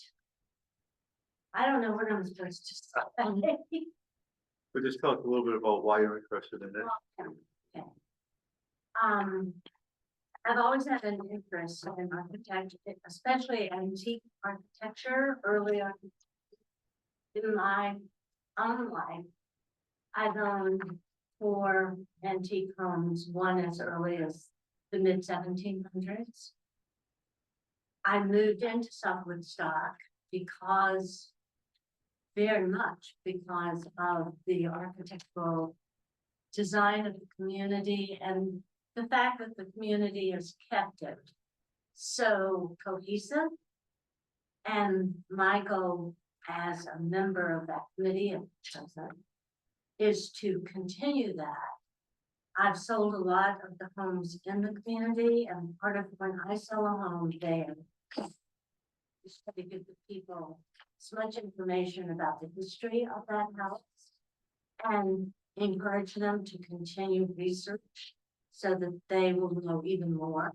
I don't know what I'm supposed to say. But just tell us a little bit about why you're interested in this. Okay. I've always had an interest in architecture, especially antique architecture early on in my own life. I've owned 4 antique homes, one as early as the mid 1700s. I moved into Southwood Stock because, very much because of the architectural design of the community and the fact that the community has kept it so cohesive. And my goal as a member of that committee and chosen is to continue that. I've sold a lot of the homes in the community, and part of when I sell a home there is to give the people as much information about the history of that house and encourage them to continue research so that they will know even more,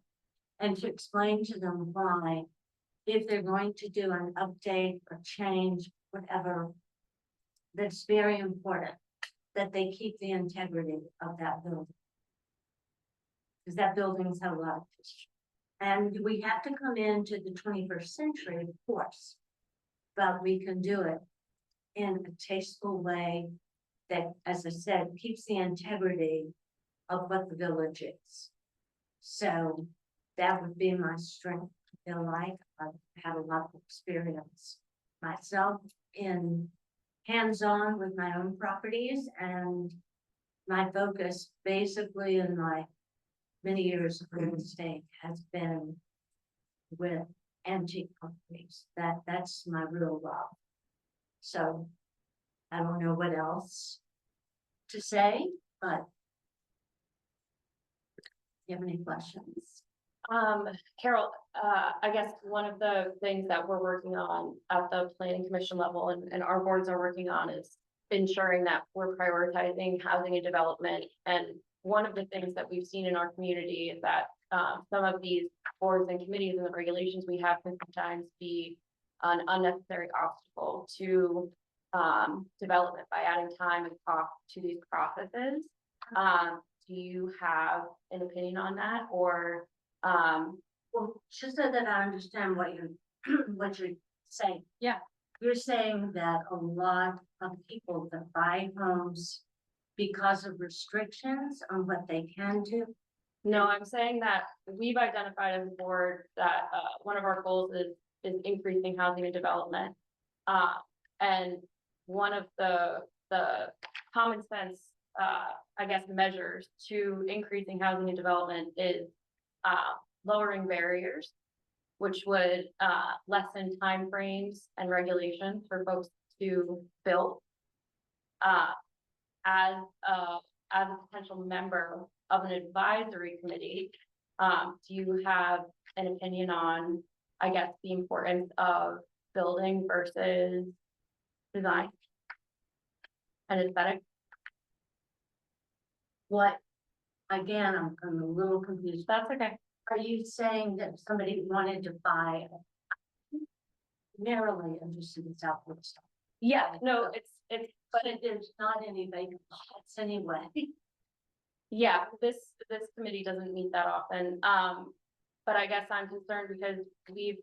and to explain to them why, if they're going to do an update or change, whatever, that's very important that they keep the integrity of that building. Because that building's had a lot of history. And we have to come into the 21st century, of course, but we can do it in a tasteful way that, as I said, keeps the integrity of what the village is. So that would be my strength. I feel like I have a lot of experience myself in hands-on with my own properties, and my focus basically in my many years of real estate has been with antique properties. That's my real love. So I don't know what else to say, but do you have any questions? Carol, I guess one of the things that we're working on at the planning commission level and our boards are working on is ensuring that we're prioritizing housing and development. And one of the things that we've seen in our community is that some of these boards and committees and the regulations we have can sometimes be an unnecessary obstacle to development by adding time and cost to these processes. Do you have an opinion on that, or well, just so that I understand what you're saying. Yeah. You're saying that a lot of people that buy homes because of restrictions on what they can do. No, I'm saying that we've identified as a board that one of our goals is increasing housing and development. And one of the common sense, I guess, measures to increasing housing and development is lowering barriers, which would lessen timeframes and regulations for folks to build. As a potential member of an advisory committee, do you have an opinion on, I guess, the importance of building versus design and aesthetic? What, again, I'm a little confused. That's okay. Are you saying that if somebody wanted to buy narrowly interested in Southwest? Yeah, no, it's, But there's not any vacant lots anyway. yeah, this committee doesn't meet that often. But I guess I'm concerned because we've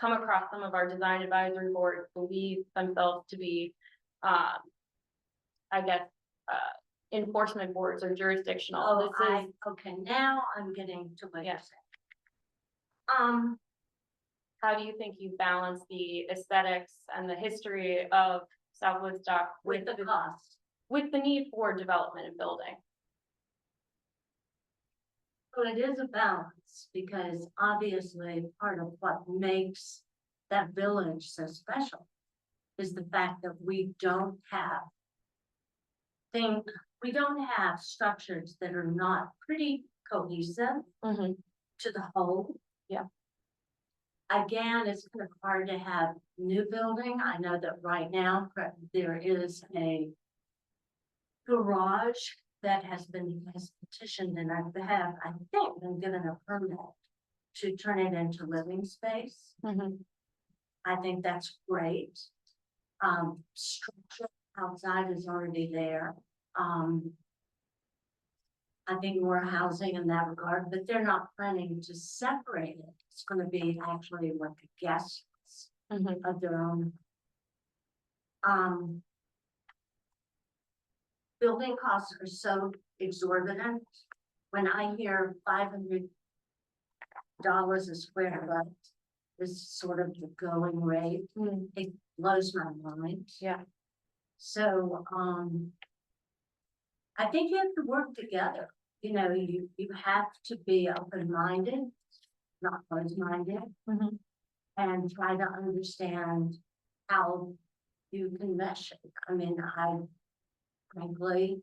come across some of our design advisory boards believe themselves to be, I guess, enforcement boards or jurisdictional. Oh, okay, now I'm getting to what you're saying. How do you think you balance the aesthetics and the history of South Woodstock with the cost? With the need for development and building? Well, it is a balance, because obviously part of what makes that village so special is the fact that we don't have structures that are not pretty cohesive to the whole. Yeah. Again, it's kind of hard to have new building. I know that right now there is a garage that has petitioned, and I think been given a permit to turn it into living space. I think that's great. Structure outside is already there. I think more housing in that regard, but they're not planning to separate it. It's going to be actually like a guest of their own. Building costs are so exorbitant. When I hear $500 a square foot is sort of the going rate, it blows my mind. Yeah. So, I think you have to work together. You know, you have to be open-minded, not closed-minded, and try to understand how you can mesh it. I mean, I frankly,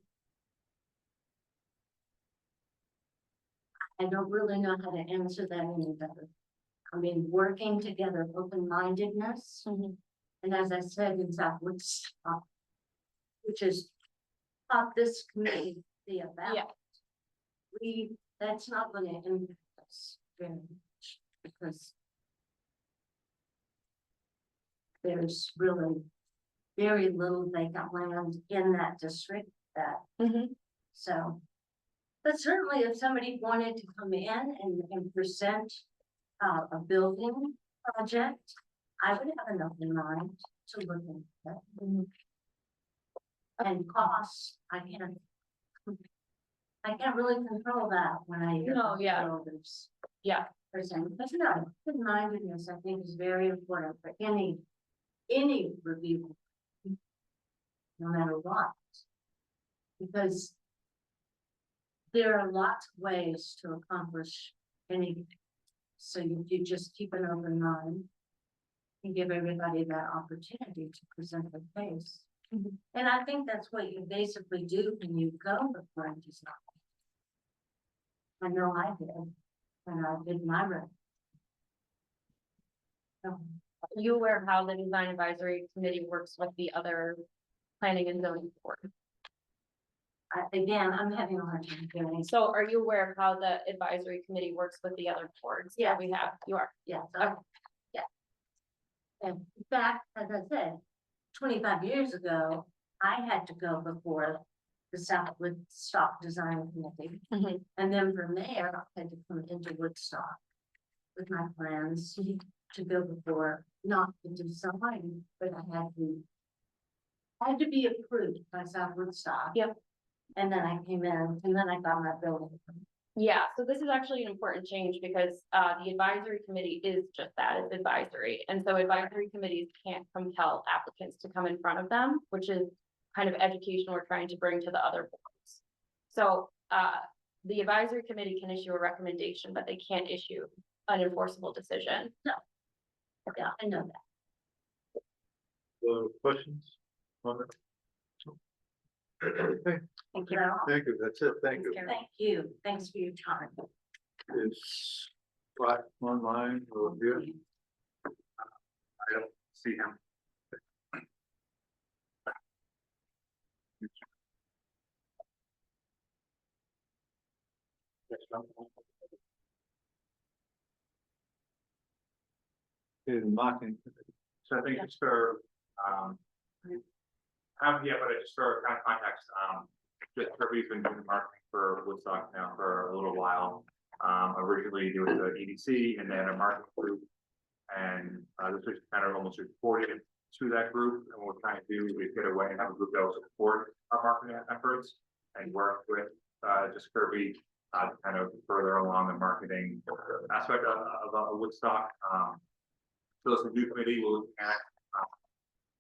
I don't really know how to answer that any better. I mean, working together, open-mindedness, and as I said, in South Woodstock, which is what this committee be about. Yeah. That's not gonna impact us very much, because there's really very little vacant land in that district that, so. But certainly if somebody wanted to come in and present a building project, I would have an open mind to look into that. And costs, I can't really control that when I hear. No, yeah. builders Yeah. present, but no, open-mindedness, I think, is very important for any review. No matter what. Because there are lots of ways to accomplish anything. So you just keep an open mind and give everybody that opportunity to present their case. And I think that's what you basically do when you go before a design. I know I did when I did my rep. So, Are you aware of how the design advisory committee works with the other planning and zoning board? again, I'm having a hard time hearing. So are you aware of how the advisory committee works with the other boards? that Yeah. We have, you are. Yeah. Yeah. And in fact, as I said, 25 years ago, I had to go before the South Woodstock Design Committee. And then from there, I had to come into Woodstock with my plans to go before, not to design, but I had to be approved by South Woodstock. Yep. And then I came in and then I got my building. Yeah, so this is actually an important change because the advisory committee is just that, it's advisory. And so advisory committees can't compel applicants to come in front of them, which is kind of education we're trying to bring to the other boards. So the advisory committee can issue a recommendation, but they can't issue an enforceable decision. No. Yeah, I know that. Questions? Okay. Thank you. Thank you, that's it, thank you. Thank you. Thanks for your time. Is Scott online or here? I don't see him. In marketing. So I think just for, haven't yet, but just for kind of context, just Kirby's been doing marketing for Woodstock now for a little while. Originally it was the EDC and then a marketing group. And this was kind of almost reported to that group. And what we're trying to do is get away and have a group that will support our marketing efforts and work with just Kirby kind of further along the marketing aspect of Woodstock. So this new committee will look at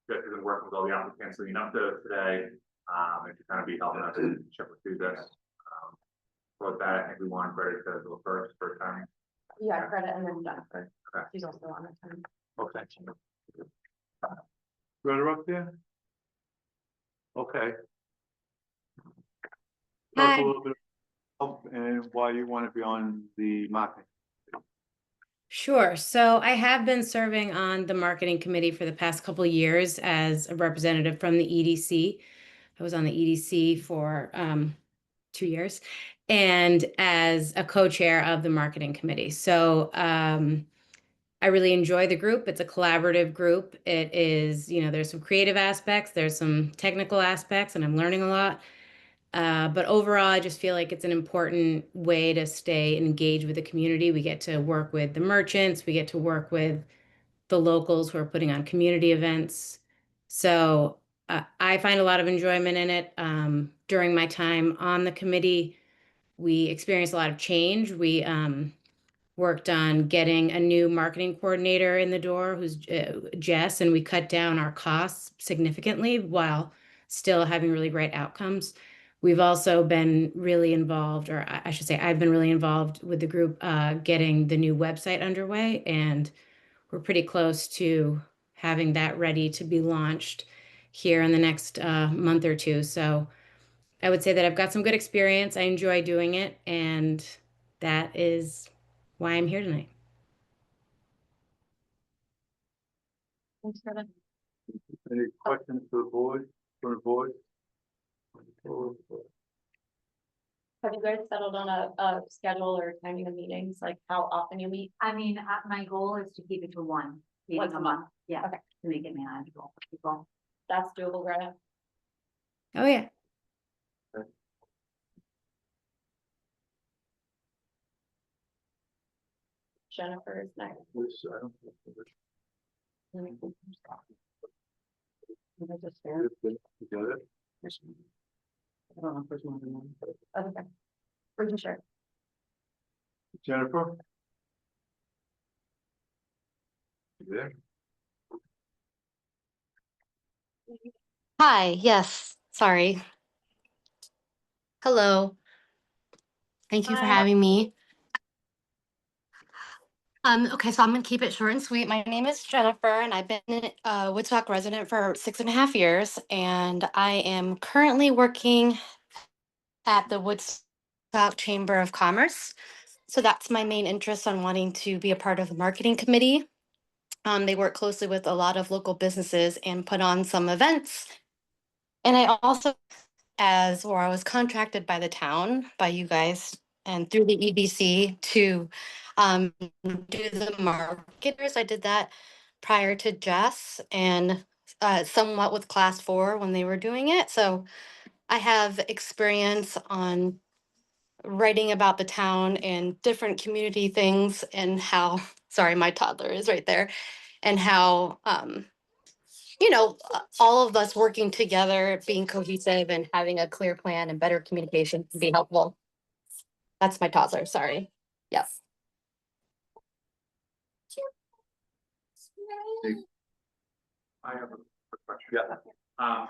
just been working with all the applicants leading up to today, and to kind of be helping us shepherd through this. So with that, I think we want credit to go first for time. Yeah, credit and then Jennifer. Okay. She's also on the time. Okay. Right up there? Okay. Talk a little bit and why you want to be on the marketing. Sure. So I have been serving on the marketing committee for the past couple of years as a representative from the EDC. I was on the EDC for 2 years and as a co-chair of the marketing committee. So I really enjoy the group. It's a collaborative group. It is, there's some creative aspects, there's some technical aspects, and I'm learning a lot. But overall, I just feel like it's an important way to stay engaged with the community. We get to work with the merchants, we get to work with the locals who are putting on community events. So I find a lot of enjoyment in it. During my time on the committee, we experienced a lot of change. We worked on getting a new marketing coordinator in the door, who's Jess, and we cut down our costs significantly while still having really great outcomes. We've also been really involved, or I should say I've been really involved with the group getting the new website underway, and we're pretty close to having that ready to be launched here in the next month or two. So I would say that I've got some good experience. I enjoy doing it, and that is why I'm here tonight. Thanks, Greta. Any questions for the board, for the board? Have you guys settled on a schedule or timing of meetings, like how often you meet? I mean, my goal is to keep it to one. meeting Once a month. Yeah, Okay. to make it manageable for people. That's doable, Greta. Oh, yeah. Jennifer is next. This, I don't think Can I just share? you got it. I don't know if there's more than one. Okay. We can share. Jennifer? You there? Hi, yes, sorry. Hello. Thank you for Hi. having me. Okay, so I'm gonna keep it short and sweet. My name is Jennifer and I've been a Woodstock resident for 6.5 years, and I am currently working at the Woodstock Chamber of Commerce. So that's my main interest on wanting to be a part of the marketing committee. They work closely with a lot of local businesses and put on some events. And I also, I was contracted by the town, by you guys, and through the EBC to do the marketers. I did that prior to Jess, and somewhat with Class 4 when they were doing it. So I have experience on writing about the town and different community things, and how, sorry, my toddler is right there, and how all of us working together, being cohesive and having a clear plan and better communication can be helpful. That's my toddler, sorry. Yes. I have a quick question. Yeah.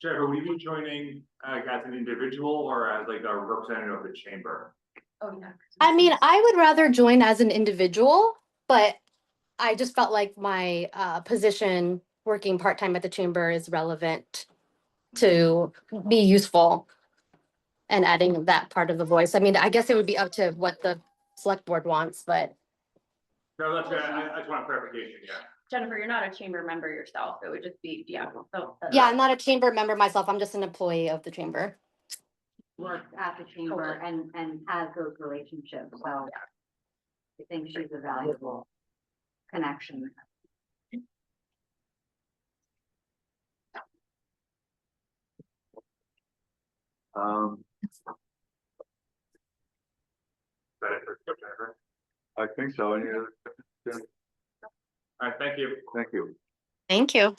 Jennifer, will you be joining as an individual or as like a representative of the chamber? Oh, yeah. I mean, I would rather join as an individual, but I just felt like my position working part-time at the chamber is relevant to be useful and adding that part of the voice. I mean, I guess it would be up to what the select board wants, but No, that's good. I just want clarification, yeah. Jennifer, you're not a chamber member yourself. It would just be, yeah. So, yeah, I'm not a chamber member myself. I'm just an employee of the chamber. Works at the chamber and has those relationships, so. I think she's a valuable connection. Is that it for Jennifer? I think so. Any other questions? All right, thank you. Thank you. Thank you.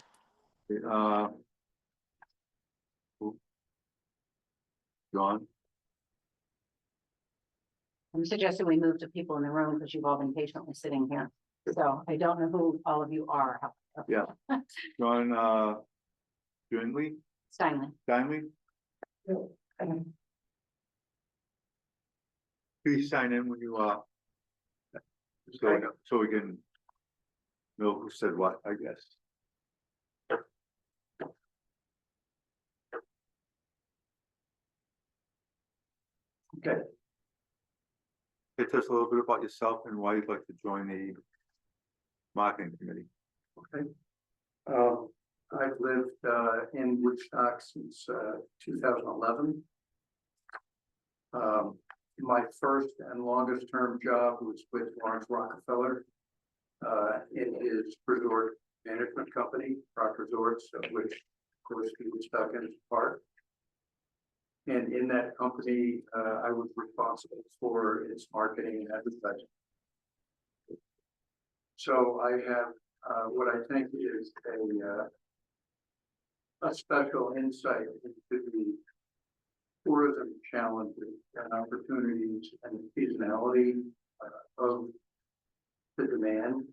John? I'm suggesting we move to people in the room because you've all been patiently sitting here. So I don't know who all of you are. Yeah. John, Steinley? Steinley. Please sign in when you so we can know who said what, I guess. Okay. Tell us a little bit about yourself and why you'd like to join the marketing committee. Okay. I've lived in Woodstock since 2011. My first and longest term job was with Lawrence Rockefeller in his resort management company, Rock Resorts, of which, of course, the Woodstock Inn is part. And in that company, I was responsible for its marketing and advertising. So I have what I think is a special insight into the tourism challenges and opportunities and seasonality of the demand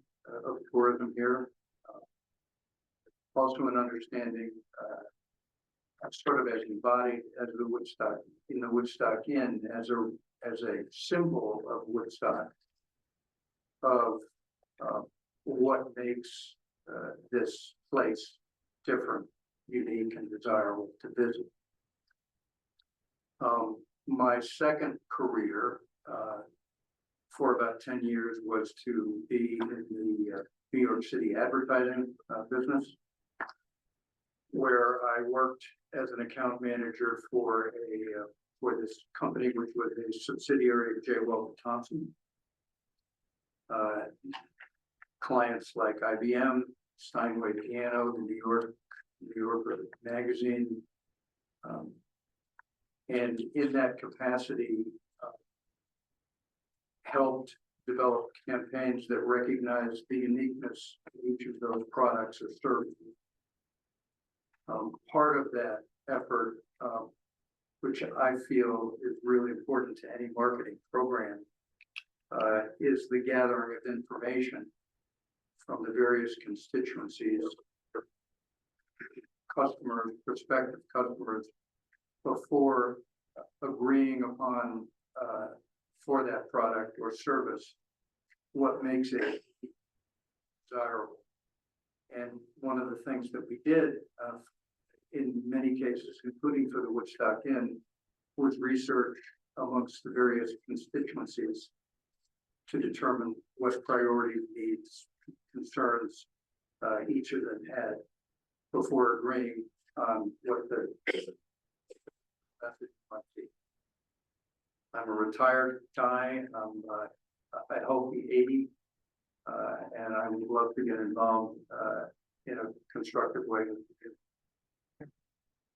of tourism here. Also an understanding sort of as embodied as the Woodstock, in the Woodstock Inn, as a symbol of Woodstock, of what makes this place different, unique and desirable to visit. My second career, for about 10 years was to be in the New York City advertising business, where I worked as an account manager for this company, which was a subsidiary of J. Weldon Thompson. Clients like IBM, Steinway Piano, the New Yorker magazine. And in that capacity, helped develop campaigns that recognize the uniqueness of each of those products or services. Part of that effort, which I feel is really important to any marketing program, is the gathering of information from the various constituencies, customers, prospective customers, before agreeing upon for that product or service, what makes it desirable. And one of the things that we did in many cases, including for the Woodstock Inn, was research amongst the various constituencies to determine what priority needs, concerns each of them had before agreeing on what the method might be. I'm a retired guy. I'm a healthy 80, and I would love to get involved in a constructive way.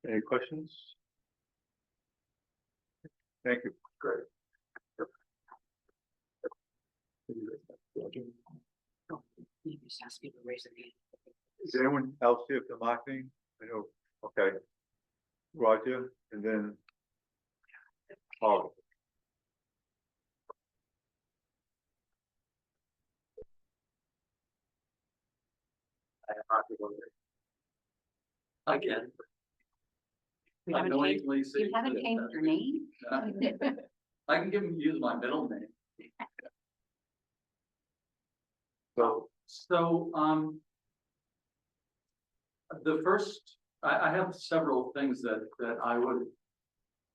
Any questions? Thank you. Great. Is anyone else here for marketing? I know, okay. Roger, and then Paul. Again. We haven't changed, Unknowingly you saying haven't that- changed your name? I can use my middle name. So, the first, I have several things that I would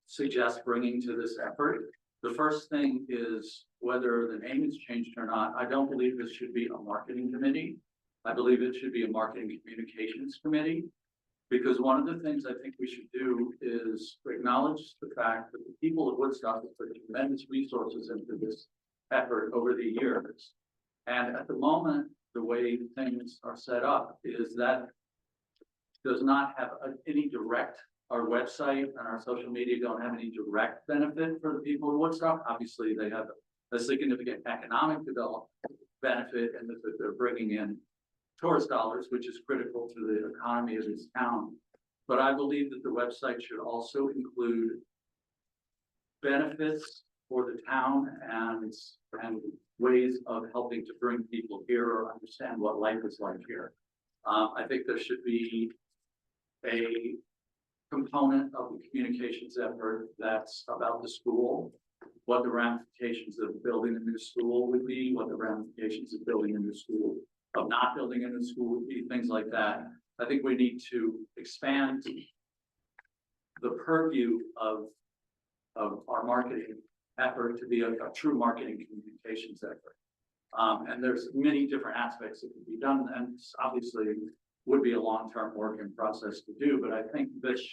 suggest bringing to this effort. The first thing is whether the name is changed or not. I don't believe this should be a marketing committee. I believe it should be a marketing communications committee. Because one of the things I think we should do is acknowledge the fact that the people of Woodstock have put tremendous resources into this effort over the years. And at the moment, the way things are set up is that does not have any direct, our website and our social media don't have any direct benefit for the people of Woodstock. Obviously, they have a significant economic development benefit and that they're bringing in tourist dollars, which is critical to the economy of this town. But I believe that the website should also include benefits for the town and ways of helping to bring people here or understand what life is like here. I think there should be a component of the communications effort that's about the school, what the ramifications of building a new school would be, what the ramifications of building a new school, of not building a new school would be, things like that. I think we need to expand the purview of our marketing effort to be a true marketing communications effort. And there's many different aspects that can be done, and obviously would be a long-term working process to do, but I think this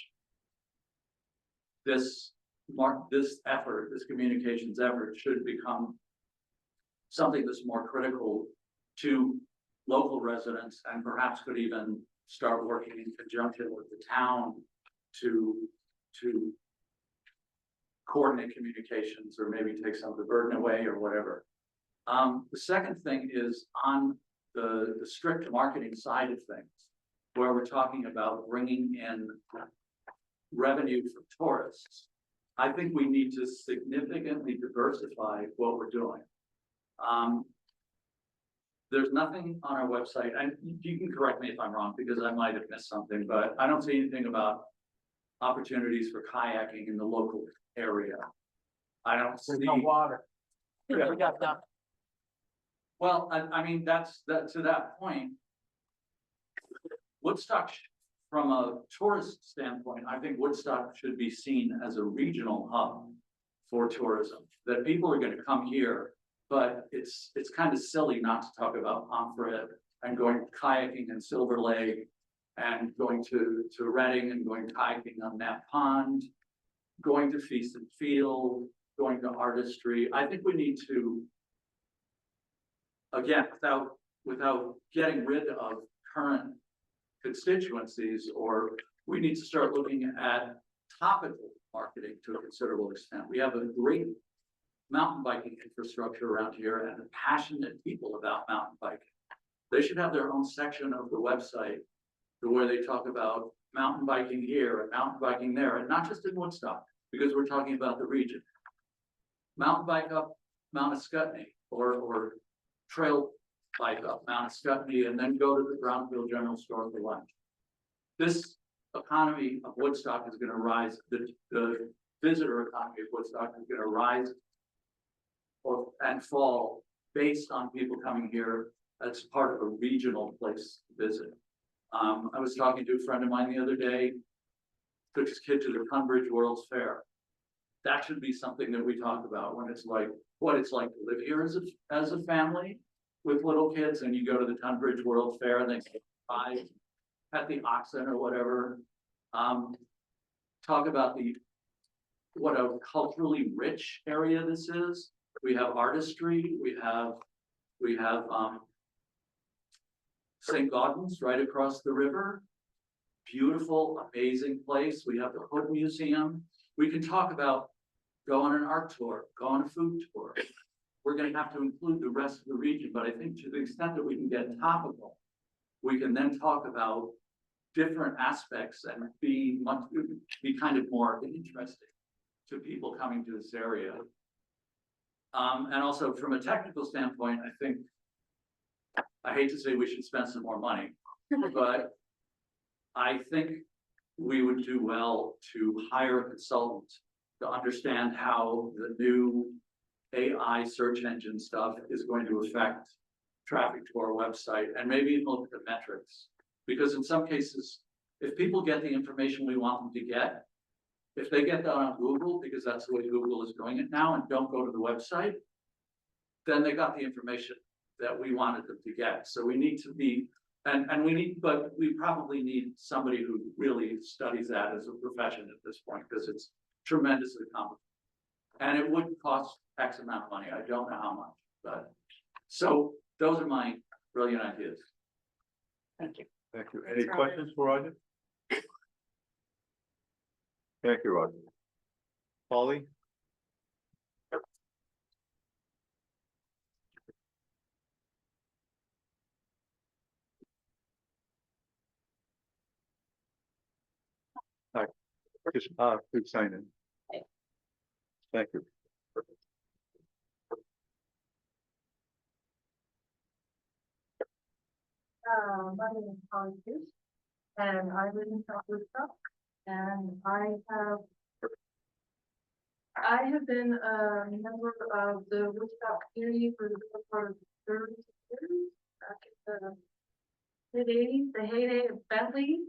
effort, this communications effort should become something that's more critical to local residents and perhaps could even start working in conjunction with the town to coordinate communications or maybe take some of the burden away or whatever. The second thing is on the strict marketing side of things, where we're talking about bringing in revenue from tourists. I think we need to significantly diversify what we're doing. There's nothing on our website, and you can correct me if I'm wrong, because I might have missed something, but I don't see anything about opportunities for kayaking in the local area. I don't see. There's no water. Yeah, we got that. Well, I mean, that's to that point. Woodstock, from a tourist standpoint, I think Woodstock should be seen as a regional hub for tourism, that people are gonna come here, but it's kind of silly not to talk about Pomfret and going kayaking in Silver Lake and going to Reading and going kayaking on that pond, going to Feast and Field, going to Artistry. I think we need to, again, without getting rid of current constituencies, or we need to start looking at topical marketing to a considerable extent. We have a great mountain biking infrastructure around here and passionate people about mountain biking. They should have their own section of the website where they talk about mountain biking here and mountain biking there, and not just in Woodstock, because we're talking about the region. Mountain bike up Mount Escutney, or trail bike up Mount Escutney, and then go to the Brownfield General Store for lunch. This economy of Woodstock is gonna rise, the visitor economy of Woodstock is gonna rise and fall based on people coming here as part of a regional place to visit. I was talking to a friend of mine the other day, took his kid to the Tunbridge World's Fair. That should be something that we talk about when it's like, what it's like to live here as a family with little kids, and you go to the Tunbridge World Fair and they say bye at the Oxen or whatever. Talk about what a culturally rich area this is. We have Artistry, we have St. Gaudens right across the river. Beautiful, amazing place. We have the Hood Museum. We can talk about go on an art tour, go on a food tour. We're gonna have to include the rest of the region, but I think to the extent that we can get topical, we can then talk about different aspects and be kind of more interesting to people coming to this area. And also from a technical standpoint, I think, I hate to say we should spend some more money, but I think we would do well to hire a consultant to understand how the new AI search engine stuff is going to affect traffic to our website, and maybe even look at the metrics. Because in some cases, if people get the information we want them to get, if they get that on Google, because that's the way Google is doing it now, and don't go to the website, then they got the information that we wanted them to get. So we need to be, but we probably need somebody who really studies that as a profession at this point, because it's tremendously complicated. And it would cost X amount of money. I don't know how much, but, so those are my brilliant ideas. Thank you. Thank you. Any questions for Roger? Thank you, Roger. Polly? Hi, just, please sign in. Thank you. My name is Polly Pierce, and I live in South Woodstock, and I have been a member of the Woodstock community for the better part of 30 years, back in the mid-80s, the heyday of Bentley.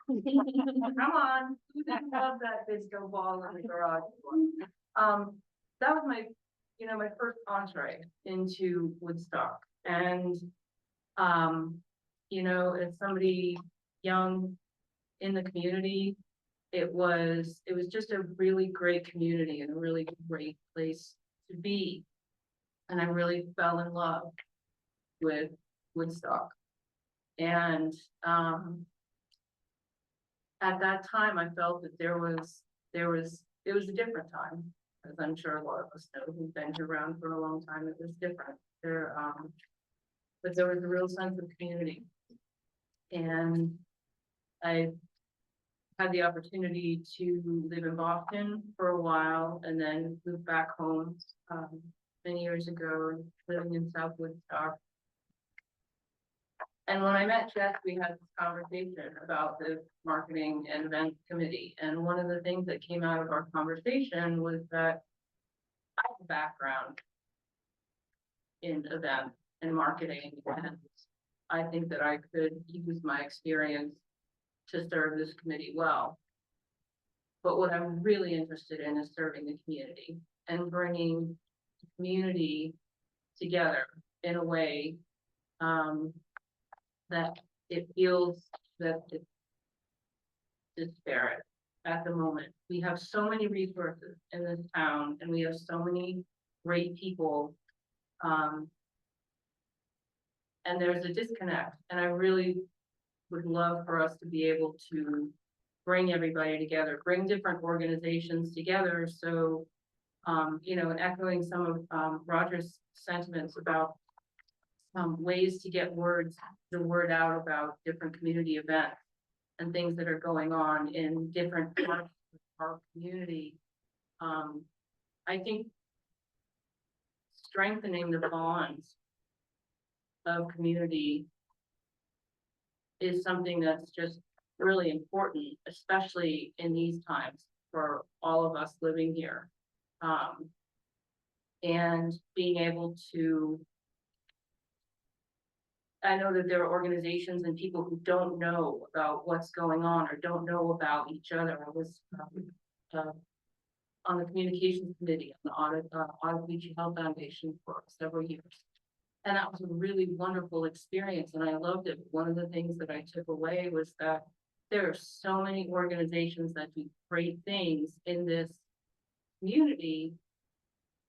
Come on, who didn't love that disco ball in the garage? That was my first entree into Woodstock, and as somebody young in the community, it was just a really great community and a really great place to be. And I really fell in love with Woodstock. And at that time, I felt that it was a different time, as I'm sure a lot of us know who've been around for a long time. It was different there, but there was a real sense of community. And I had the opportunity to live in Boston for a while and then move back home many years ago, living in South Woodstock. And when I met Jess, we had this conversation about the marketing and event committee. And one of the things that came out of our conversation was that I have a background in events and marketing, and I think that I could use my experience to serve this committee well. But what I'm really interested in is serving the community and bringing the community together in a way that it feels that it's disparate at the moment. We have so many resources in this town and we have so many great people. And there's a disconnect, and I really would love for us to be able to bring everybody together, bring different organizations together. So, you know, and echoing some of Roger's sentiments about ways to get the word out about different community events and things that are going on in different parts of our community. I think strengthening the bonds of community is something that's just really important, especially in these times for all of us living here. And being able to, I know that there are organizations and people who don't know about what's going on or don't know about each other. I was on the communications committee on the Ottawa Beach Health Foundation for several years. And that was a really wonderful experience and I loved it. One of the things that I took away was that there are so many organizations that do great things in this community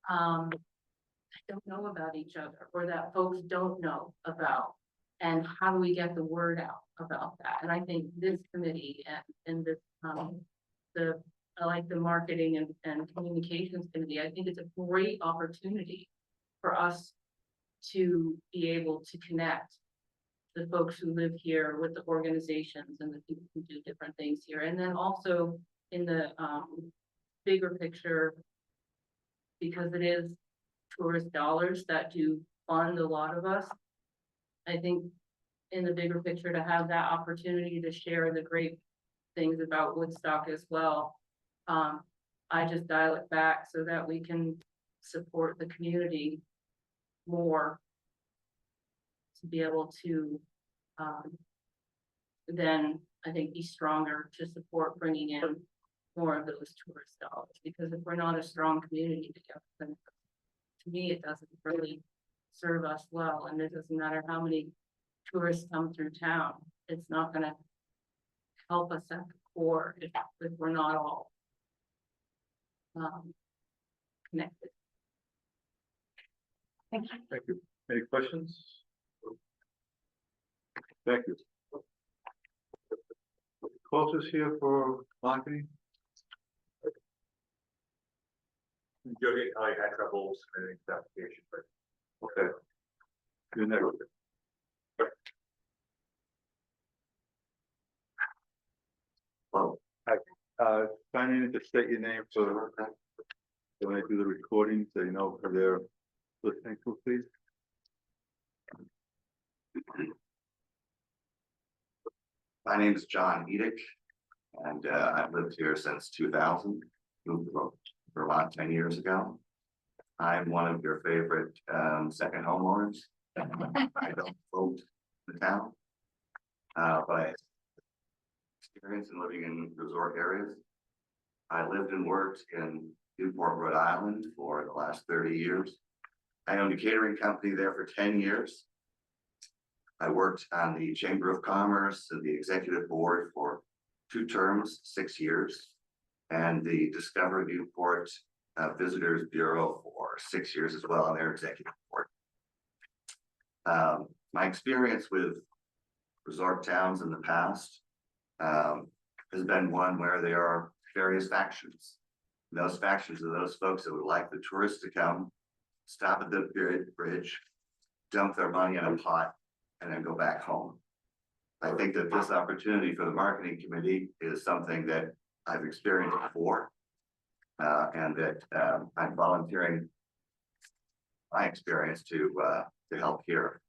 that don't know about each other or that folks don't know about. And how do we get the word out about that? And I think this committee and this, I like the marketing and communications committee. I think it's a great opportunity for us to be able to connect the folks who live here with the organizations and the people who do different things here. And then also in the bigger picture, because it is tourist dollars that do fund a lot of us, I think in the bigger picture to have that opportunity to share the great things about Woodstock as well. I just dial it back so that we can support the community more to be able to then I think be stronger to support bringing in more of those tourist dollars, because if we're not a strong community together, then to me it doesn't really serve us well, and it doesn't matter how many tourists come through town, it's not going to help us at the core if we're not all connected. Thank you. Thank you. Any questions? Thank you. Closest here for marketing? Jody, I had trouble submitting the application, but Okay. You're next. Well, sign in to state your name for when I do the recording, so you know if they're listening to, please. My name is John Edick, and I've lived here since 2000, moved to Vermont 10 years ago. I'm one of your favorite second homeowners. I don't vote in the town, but I have experience in living in resort areas. I lived and worked in Newport, Rhode Island for the last 30 years. I owned a catering company there for 10 years. I worked on the Chamber of Commerce and the executive board for 2 terms, 6 years, and the Discover Newport Visitors Bureau for 6 years as well on their executive board. My experience with resort towns in the past has been one where there are various factions. And those factions are those folks that would like the tourists to come, stop at the bridge, dump their money in a pot, and then go back home. I think that this opportunity for the marketing committee is something that I've experienced before, and that I'm volunteering my experience to help here.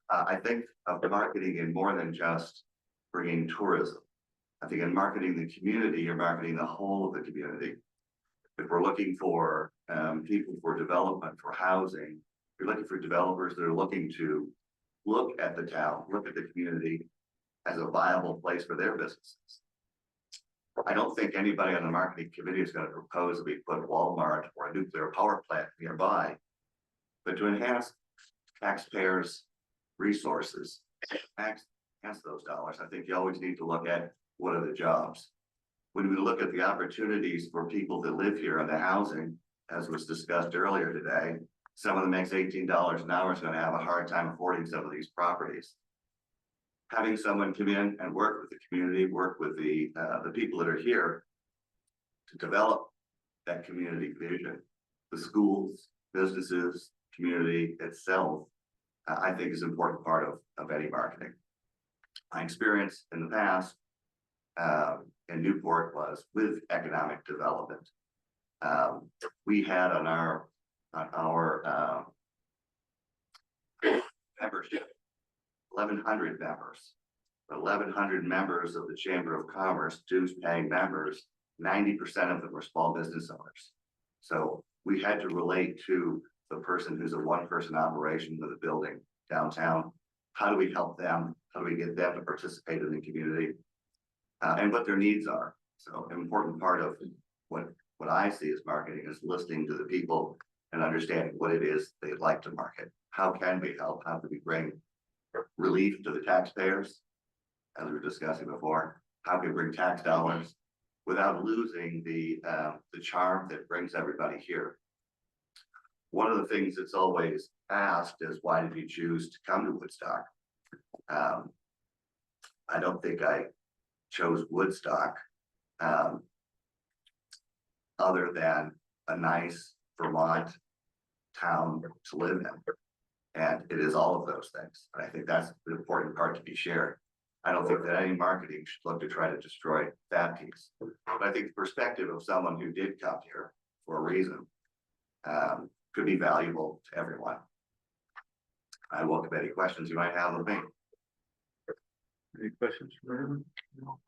I think of marketing in more than just bringing tourism. I think in marketing the community, you're marketing the whole of the community. If we're looking for people for development, for housing, you're looking for developers that are looking to look at the town, look at the community as a viable place for their businesses. I don't think anybody on the marketing committee is gonna propose that we put Walmart or a nuclear power plant nearby. But to enhance taxpayers' resources, enhance those dollars, I think you always need to look at what are the jobs. When we look at the opportunities for people that live here and the housing, as was discussed earlier today, someone that makes $18 an hour is gonna have a hard time affording some of these properties. Having someone come in and work with the community, work with the people that are here to develop that community vision, the schools, businesses, community itself, I think is an important part of any marketing. My experience in the past in Newport was with economic development. We had on our membership 1,100 members. 1,100 members of the Chamber of Commerce, dues paying members, 90% of them were small business owners. So we had to relate to the person who's a one-person operation with a building downtown. How do we help them? How do we get them to participate in the community? And what their needs are. So an important part of what I see as marketing is listening to the people and understanding what it is they'd like to market. How can we help? How can we bring relief to the taxpayers? As we were discussing before, how can we bring tax dollars without losing the charm that brings everybody here? One of the things that's always asked is, why did you choose to come to Woodstock? I don't think I chose Woodstock other than a nice Vermont town to live in. And it is all of those things. And I think that's the important part to be shared. I don't think that any marketing should look to try to destroy that piece. But I think the perspective of someone who did come here for a reason could be valuable to everyone. I welcome any questions you might have of me. Any questions for him? No.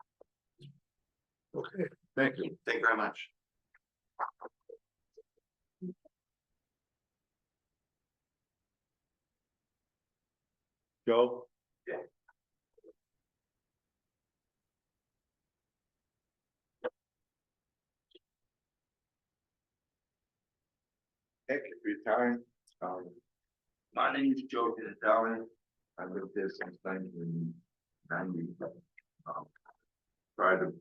Okay, thank you. Thank you very much. Joe? Yeah. Thank you for your time. My name is Joe Dinatelli. I lived there since 1990. Prior to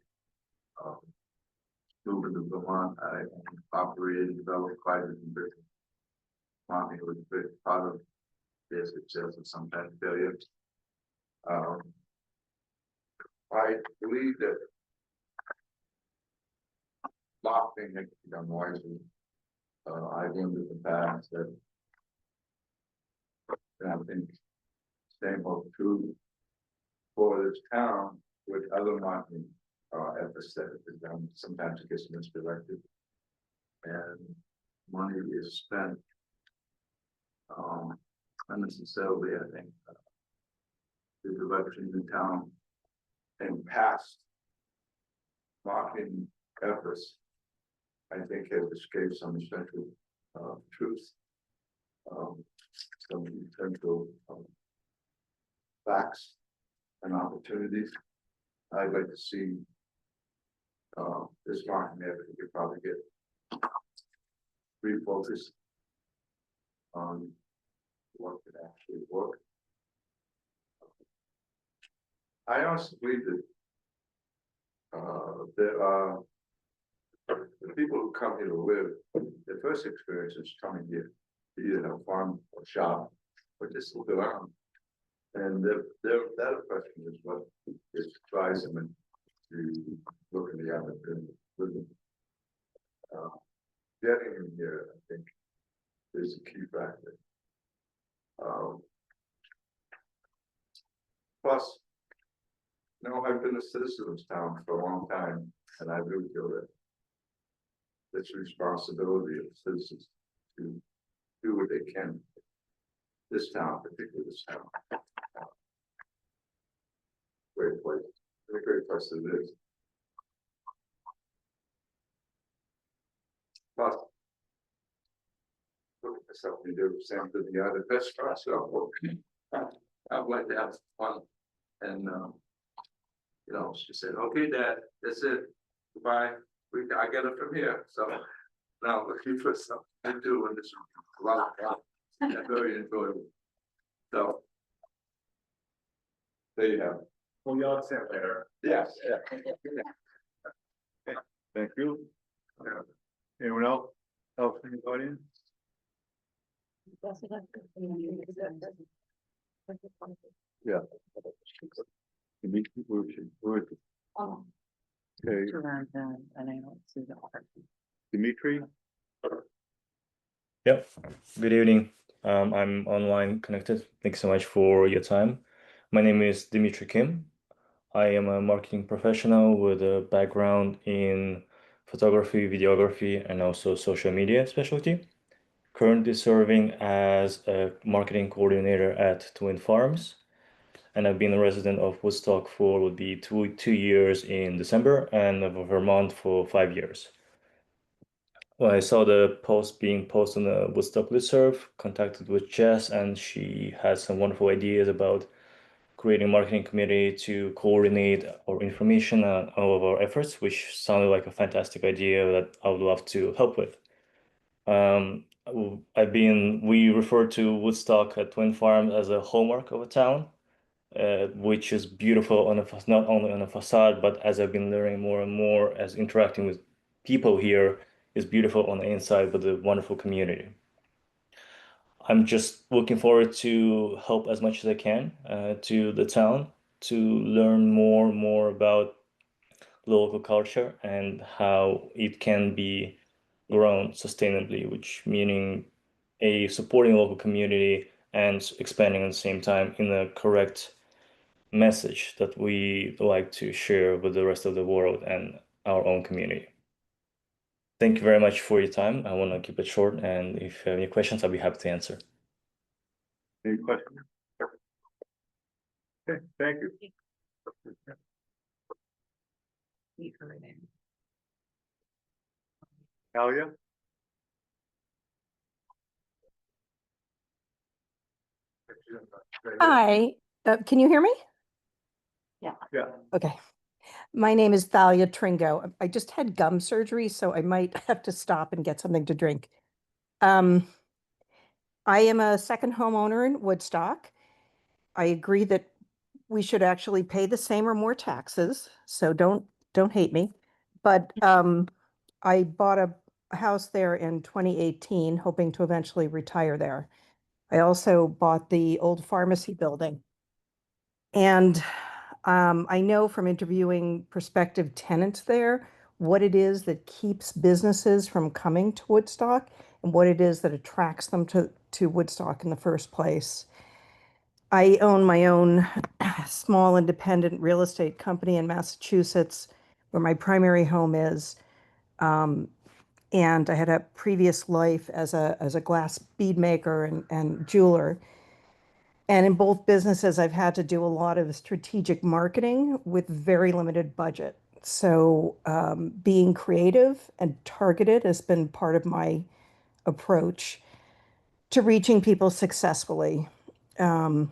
moving to Vermont, I operated and developed quite a business. Marketing was a big part of their success and sometimes failure. I believe that marketing has to be done wisely. I've learned in the past that, and I think same holds true for this town with other marketing efforts that have been done. Sometimes it gets misdirected, and money is spent unnecessarily. I think the direction in the town and past marketing efforts, I think, have escaped some essential truth, some essential facts and opportunities. I'd like to see this marketing effort could probably get refocused on what could actually work. I also believe that there are the people who come here to live, their first experience is coming here to either have fun or shop or just look around. And that question is what drives them to look in the opportunity. Getting in here, I think, is a key factor. Plus, you know, I've been a citizen of this town for a long time, and I do feel that it's responsibility of citizens to do what they can. This town, particularly this town. Great place, a great place it is. Plus, look at myself, you do the same to the other best for ourselves. I'd like to have some fun. And, you know, she said, okay, Dad, that's it. Goodbye. I get it from here, so now looking for something to do and this a lot of fun. Yeah, very enjoyable. So. There you have it. We'll yell at Sam later. Yes, yeah. Thank you. Anyone else in the audience? Yeah. Dimitri, where is it? Okay, Dimitri, Yep. Good evening. I'm online connected. Thanks so much for your time. My name is Dimitri Kim. I am a marketing professional with a background in photography, videography, and also social media specialty. Currently serving as a marketing coordinator at Twin Farms. And I've been a resident of Woodstock for would be two years in December and of Vermont for 5 years. Well, I saw the post being posted on the Woodstock listserv, contacted with Jess, and she had some wonderful ideas about creating a marketing committee to coordinate our information and all of our efforts, which sounded like a fantastic idea that I would love to help with. We refer to Woodstock at Twin Farms as a hallmark of a town, which is beautiful on not only on a facade, but as I've been learning more and more as interacting with people here, is beautiful on the inside with a wonderful community. I'm just looking forward to help as much as I can to the town to learn more about local culture and how it can be grown sustainably, which meaning supporting local community and expanding at the same time in the correct message that we like to share with the rest of the world and our own community. Thank you very much for your time. I want to keep it short, and if you have any questions, I'll be happy to answer. any questions? Okay, thank you. Talia? Hi, can you hear me? Yeah. Okay. My name is Thalia Tringo. I just had gum surgery, so I might have to stop and get something to drink. I am a second homeowner in Woodstock. I agree that we should actually pay the same or more taxes, so don't hate me. But I bought a house there in 2018, hoping to eventually retire there. I also bought the old pharmacy building. And I know from interviewing prospective tenants there what it is that keeps businesses from coming to Woodstock and what it is that attracts them to Woodstock in the first place. I own my own small independent real estate company in Massachusetts, where my primary home is. And I had a previous life as a glass bead maker and jeweler. And in both businesses, I've had to do a lot of strategic marketing with very limited budget. So being creative and targeted has been part of my approach to reaching people successfully. And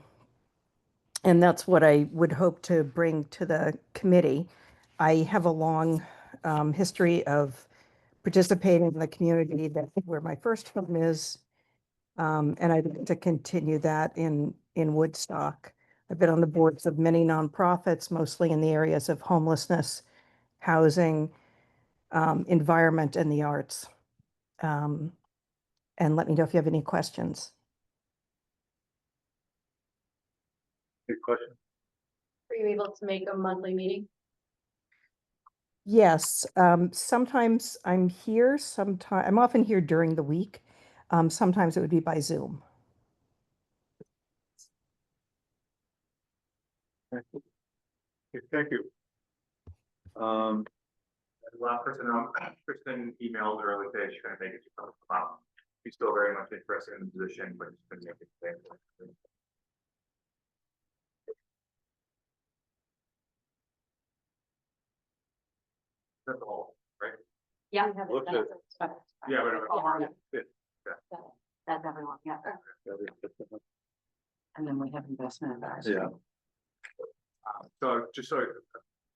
that's what I would hope to bring to the committee. I have a long history of participating in the community where my first home is. And I'd like to continue that in Woodstock. I've been on the boards of many nonprofits, mostly in the areas of homelessness, housing, environment, and the arts. And let me know if you have any questions. Any questions? Were you able to make a monthly meeting? Yes, sometimes I'm here, sometimes I'm often here during the week. Sometimes it would be by Zoom. Thank you. Okay, thank you. Last person, Kristen emailed earlier today, she's gonna make it to come out. She's still very much interested in the position, but she's been making today. That's all, right? Yeah. Looks good. Yeah, but. That's everyone, yeah. And then we have investment advisory. Yeah. So just so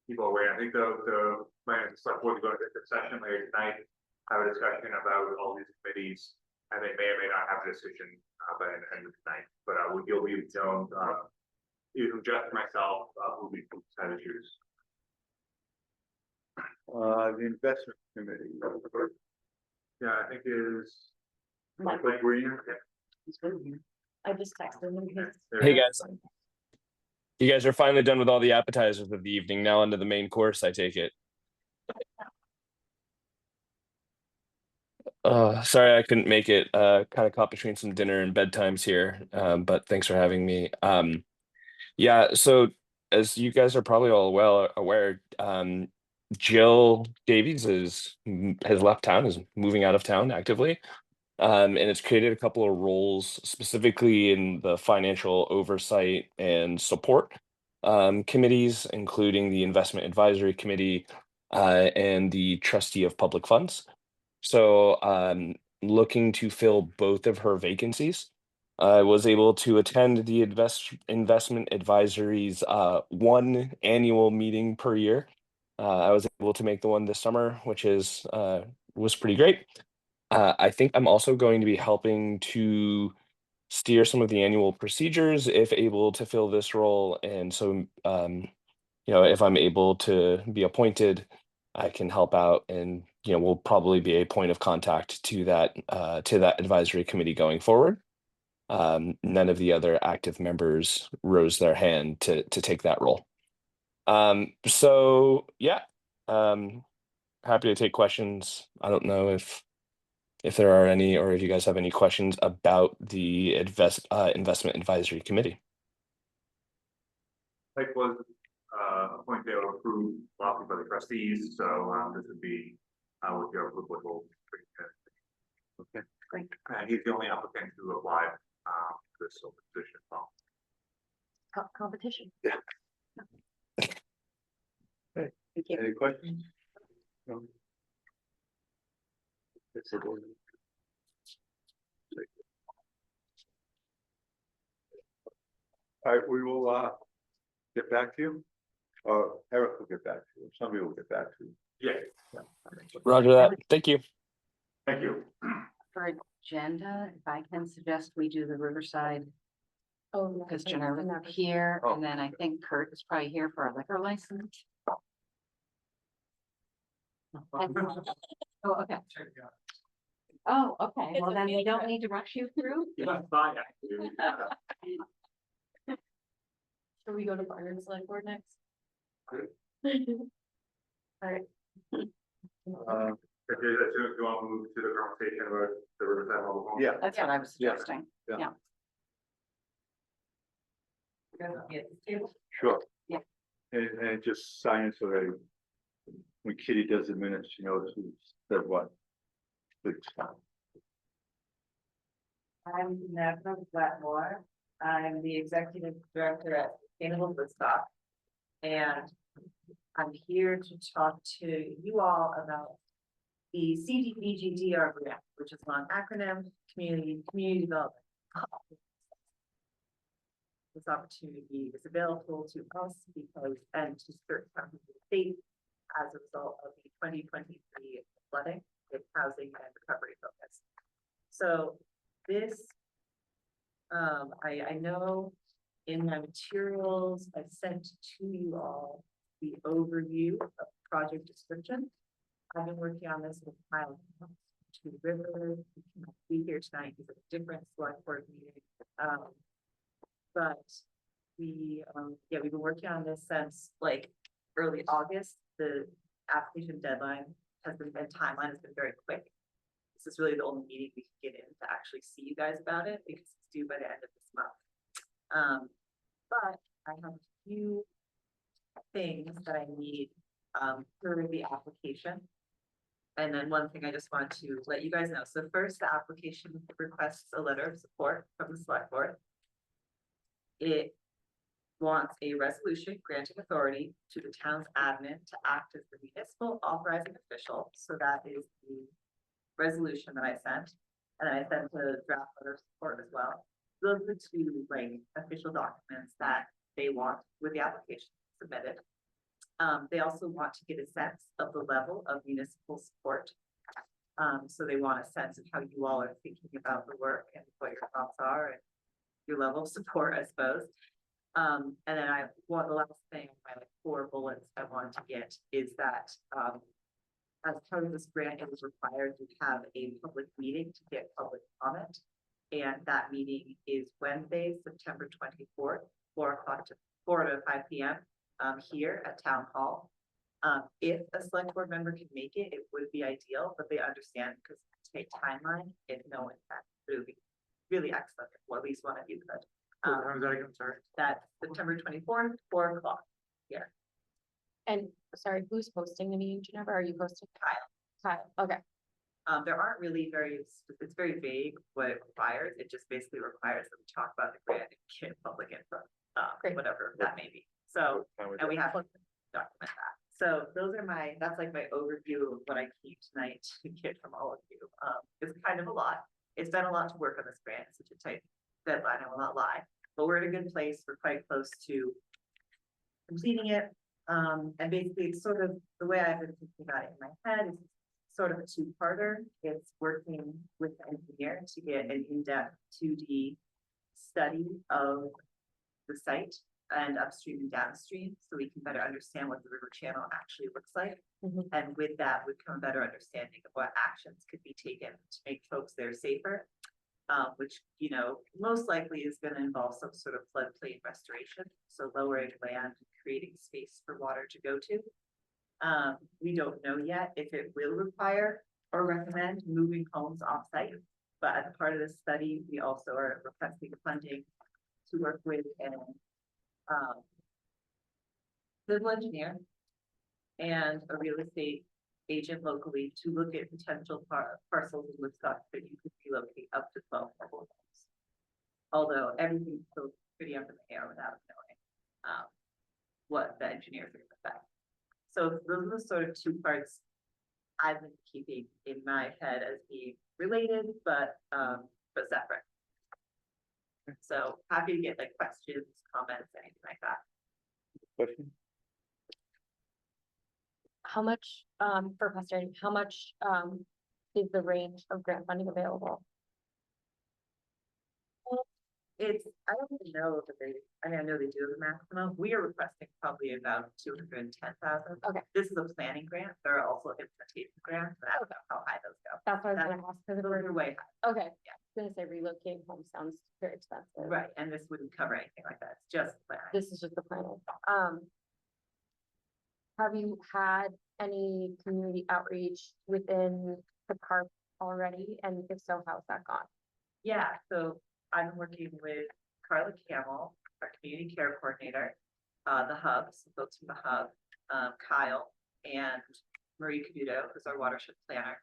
people are aware, I think the plan is select board to go into the session later tonight, have a discussion about all these committees, and they may or may not have a decision by the end of tonight, but you'll be known, either from Jeff or myself, who we decided to choose. The investment committee. Yeah, I think is. Michael Green. I just texted him. Hey guys. You guys are finally done with all the appetizers of the evening. Now onto the main course, I take it. Sorry I couldn't make it. Kind of caught between some dinner and bedtimes here. But thanks for having me. Yeah, so as you guys are probably all well aware, Jill Davies has left town, is moving out of town actively. And it's created a couple of roles specifically in the financial oversight and support committees, including the investment advisory committee and the trustee of public funds. So looking to fill both of her vacancies. I was able to attend the investment advisory's one annual meeting per year. I was able to make the one this summer, which was pretty great. I think I'm also going to be helping to steer some of the annual procedures if able to fill this role. And so, if I'm able to be appointed, I can help out and, will probably be a point of contact to that advisory committee going forward. None of the other active members rose their hand to take that role. So yeah, happy to take questions. I don't know if there are any, or if you guys have any questions about the investment advisory committee. Like was appointed or approved lawfully by the trustees, so this would be with your approval. Okay, great. And he's the only applicant who applied for this open position. Competition. Yeah. Thank you. Any questions? No. All right, we will get back to you, or Eric will get back to you, somebody will get back to you. Yeah. Roger that. Thank you. Thank you. For agenda, if I can suggest we do the Riverside, Oh, because Jennifer's here, and then I think Kurt is probably here for a liquor license. Oh, okay. Oh, okay, well then we don't need to rush you through. Bye. Should we go to Barnard Select Board next? All right. If you want to move to the conversation about the Riverside mobile home. Yeah. That's what I was suggesting, Yeah. yeah. Sure. Yeah. And just sign it so that when Kitty does the minutes, she knows who said what. Please. I'm Navna Blackmore. I'm the executive director at Sustainable Woodstock. And I'm here to talk to you all about the CDBG-DR grant, which is a long acronym, community development. This opportunity is available to us because, and to certain parts of the state as a result of the 2023 flooding with housing and recovery focus. So this, I know in my materials I've sent to you all the overview of the project description. I've been working on this with Kyle to River. We can't be here tonight because of a different select board meeting. But we've been working on this since like early August. The application deadline has been, and timeline has been very quick. This is really the only meeting we can get in to actually see you guys about it because it's due by the end of this month. But I have a few things that I need for the application. And then one thing I just want to let you guys know. So first, the application requests a letter of support from the select board. It wants a resolution granting authority to the town's admin to act as the municipal authorizing official. So that is the resolution that I sent. And I sent a draft letter of support as well. those are the two like official documents that they want with the application submitted. They also want to get a sense of the level of municipal support. So they want a sense of how you all are thinking about the work and what your thoughts are and your level of support, I suppose. And then the last thing, my like 4 bullets I wanted to get is that, as part of this grant, it was required to have a public meeting to get public comment. And that meeting is Wednesday, September 24th, 4 to 5 p.m. Here at Town Hall. If a select board member can make it, it would be ideal, but they understand because it's a tight timeline, if no one can, it would be really excellent, or at least one of you could. That's September 24th, 4 o'clock here. And sorry, who's hosting the meeting, Jennifer? Are you hosting? Kyle, okay. There aren't really it's very vague what it requires. It just basically requires that we talk about the grant and get public input, whatever that may be. So, and we have to document that. So those are that's like my overview of what I came tonight to get from all of you. It's kind of a lot. It's been a lot to work on this grant. It's such a tight deadline, I will not lie, but we're in a good place. We're quite close to completing it. And basically it's sort of the way I've been thinking about it in my head is sort of a 2-parter. It's working with the engineer to get an in-depth 2D study of the site and upstream and downstream, so we can better understand what the river channel actually looks like. And with that would come a better understanding of what actions could be taken to make folks there safer, which, you know, most likely is going to involve some sort of floodplain restoration, so lowering land, creating space for water to go to. We don't know yet if it will require or recommend moving homes off-site, but as part of this study, we also are requesting funding to work with an civil engineer and a real estate agent locally to look at potential parcels in Woodstock that you could relocate up to 12 mobile homes. Although everything's still pretty up in the air without knowing what the engineers are going to affect. So those are the sort of 2 parts I've been keeping in my head as being related, but separate. So happy to get like questions, comments, anything like that. Question? How much, for posterity, how much, is the range of grant funding available? I don't even know that I know they do the maximum. We are requesting probably about 210,000. Okay. This is a planning grant. There are also implementation grants, but I don't know how high those go. That's what I was gonna ask, because Those are way high. okay, yeah, I was gonna say relocating home sounds very expensive. Right, and this wouldn't cover anything like that. It's just planning. This is just the planning. Have you had any community outreach within the park already? And if so, how's that gone? Yeah, so I've been working with Carla Camel, our community care coordinator, the hub, some folks from the hub, Kyle, and Marie Canuto, who's our watershed planner.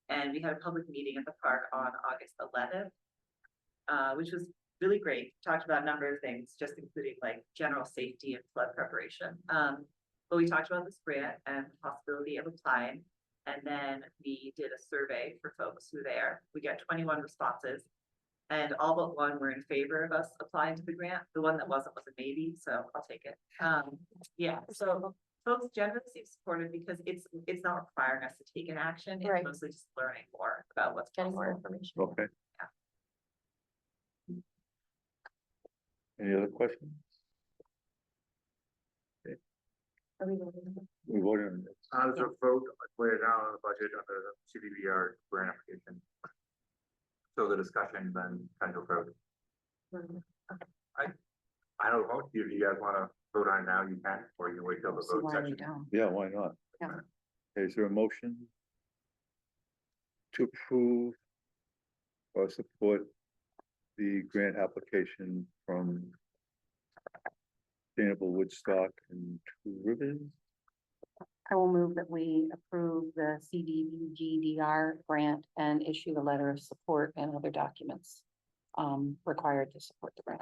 And we had a public meeting at the park on August 11th, which was really great. Talked about a number of things, just including like general safety and flood preparation. But we talked about this grant and the possibility of applying. And then we did a survey for folks who were there. We got 21 responses and all but 1 were in favor of us applying to the grant. The one that wasn't was a maybe, so I'll take it. Yeah, so folks generally seem supportive because it's not requiring us to take an action. It's mostly just learning more about what's getting more possible. information. Okay. Any other questions? Are we voting? We voted on this. There's a vote later down on the budget under the CDBR grant application. So the discussion then potential vote. I don't know, if you guys wanna vote on it now, you can, or you can wait till the vote section. Yeah, why not? Yeah. Is there a motion to approve or support the grant application from Sustainable Woodstock and Two Rivers? I will move that we approve the CDBGDR grant and issue the letter of support and other documents required to support the grant.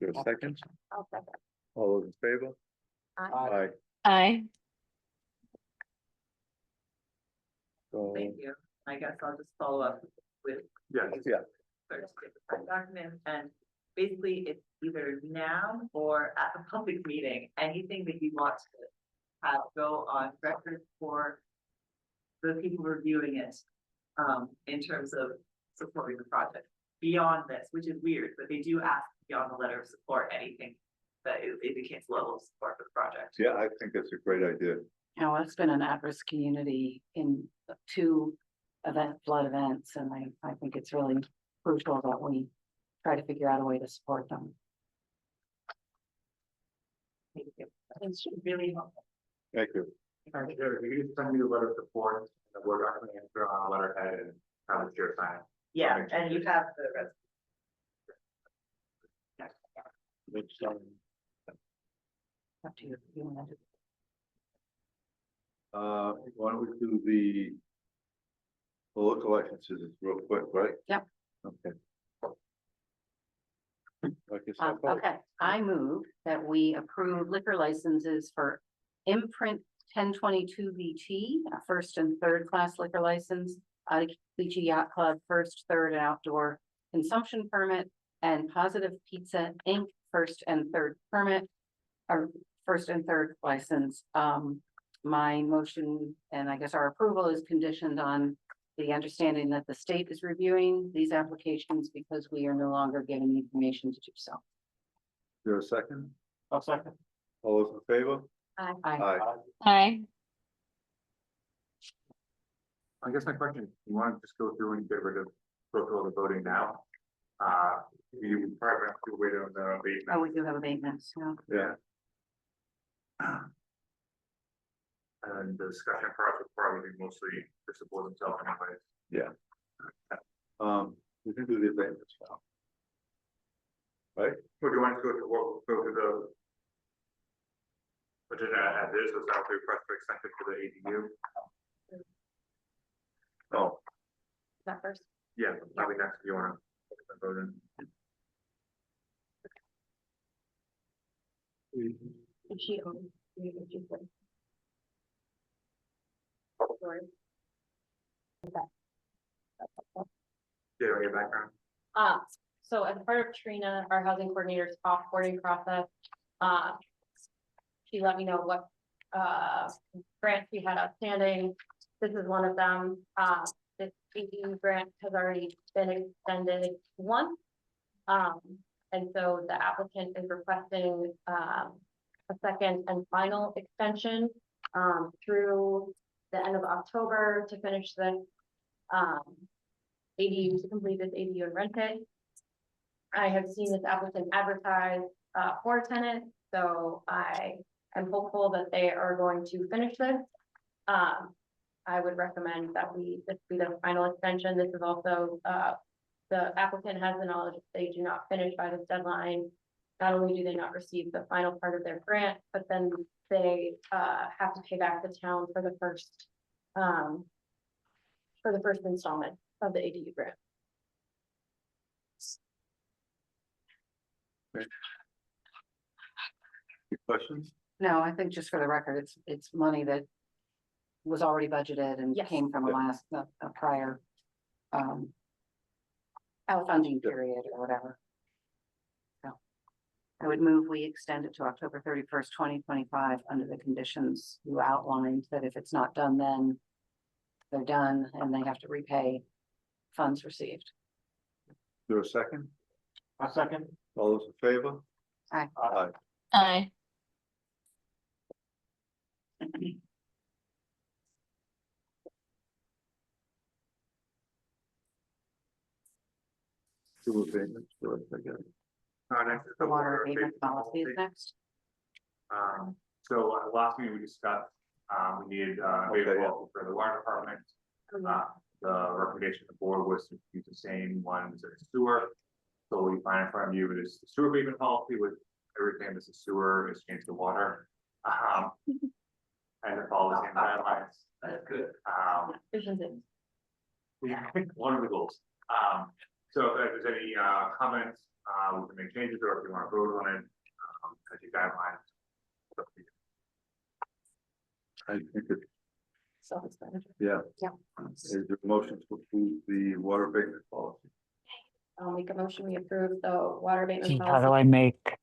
Is there a second? I'll second. All those in favor? Aye. Aye. So, Thank you. I guess I'll just follow up with Yes. yeah, there's a different document, and basically it's either now or at the public meeting, anything that you want to have go on record for the people reviewing it, in terms of supporting the project. Beyond this, which is weird, but they do ask beyond the letter of support, anything that indicates level of support for the project. Yeah, I think that's a great idea. You know, it's been an at-risk community in 2 flood events, and I think it's really crucial that we try to figure out a way to support them. Thank you. It's really helpful. Thank you. Thank you. You can send me the letter of support, the word document, and throw on a letterhead and have the chair sign it. Yeah, and you have the rest. Up to you. If you want to do- Why don't we do the local licenses real quick, right? Yep. Okay. I guess I'll vote. Okay, I move that we approve liquor licenses for Imprint 1022 VT, a first and third class liquor license, Beachy Yacht Club, first, third, and outdoor consumption permit, and Positive Pizza Inc., first and third permit, or first and third license. My motion, and I guess our approval, is conditioned on the understanding that the state is reviewing these applications because we are no longer given the information to do so. Is there a second? I'll second. All those in favor? Aye. Aye. Aye. I guess my question, you want to just go through and get rid of, go through all the voting now? You probably have to wait on the abatement. Oh, we do have abatements, yeah. Yeah. And the discussion part would probably be mostly to support themselves anyways. Yeah. We can do the abatements now. Right? Would you want to go to the budget as is, without the request for extension for the ADU? Oh, That first. Yeah, probably next, if you wanna vote in. If she owns, if she could. Sorry. Yeah, your background. So as part of Trina, our housing coordinator's offboarding process, she let me know what, grants we had outstanding. This is one of them. This ADU grant has already been extended once. And so the applicant is requesting, a second and final extension, through the end of October to finish this, ADU, to complete this ADU and rent it. I have seen this applicant advertise, for a tenant, so I am hopeful that they are going to finish this. I would recommend that this be the final extension. This is also, the applicant has the knowledge if they do not finish by this deadline. Not only do they not receive the final part of their grant, but then they, have to pay back the town for the first installment of the ADU grant. any questions? No, I think just for the record, it's money that was already budgeted and Yes. came from a prior funding period or whatever. So I would move we extend it to October 31st, 2025, under the conditions you outlined, that if it's not done then, they're done and they have to repay funds received. Is there a second? I'll second. All those in favor? Aye. Aye. Aye. Two abatements for us, I guess. Next is The the water abatement policy is next. So last meeting we discussed, we needed, abatement yeah. policy for the water department. The recommendation of the board was to use the same ones as sewer. So what we find in front of you is the sewer abatement policy with everything that's a sewer is changed to water. And it follows the same guidelines. That's good. Efficiency. One of the goals. So if there's any, comments, we can make changes, or if you want to vote on it, as you guidelines. it's up to you. I think it, Self-explanatory. yeah. Yeah. Is there a motion to approve the water abatement policy? I'll make a motion, we approve the water abatement How do policy I make,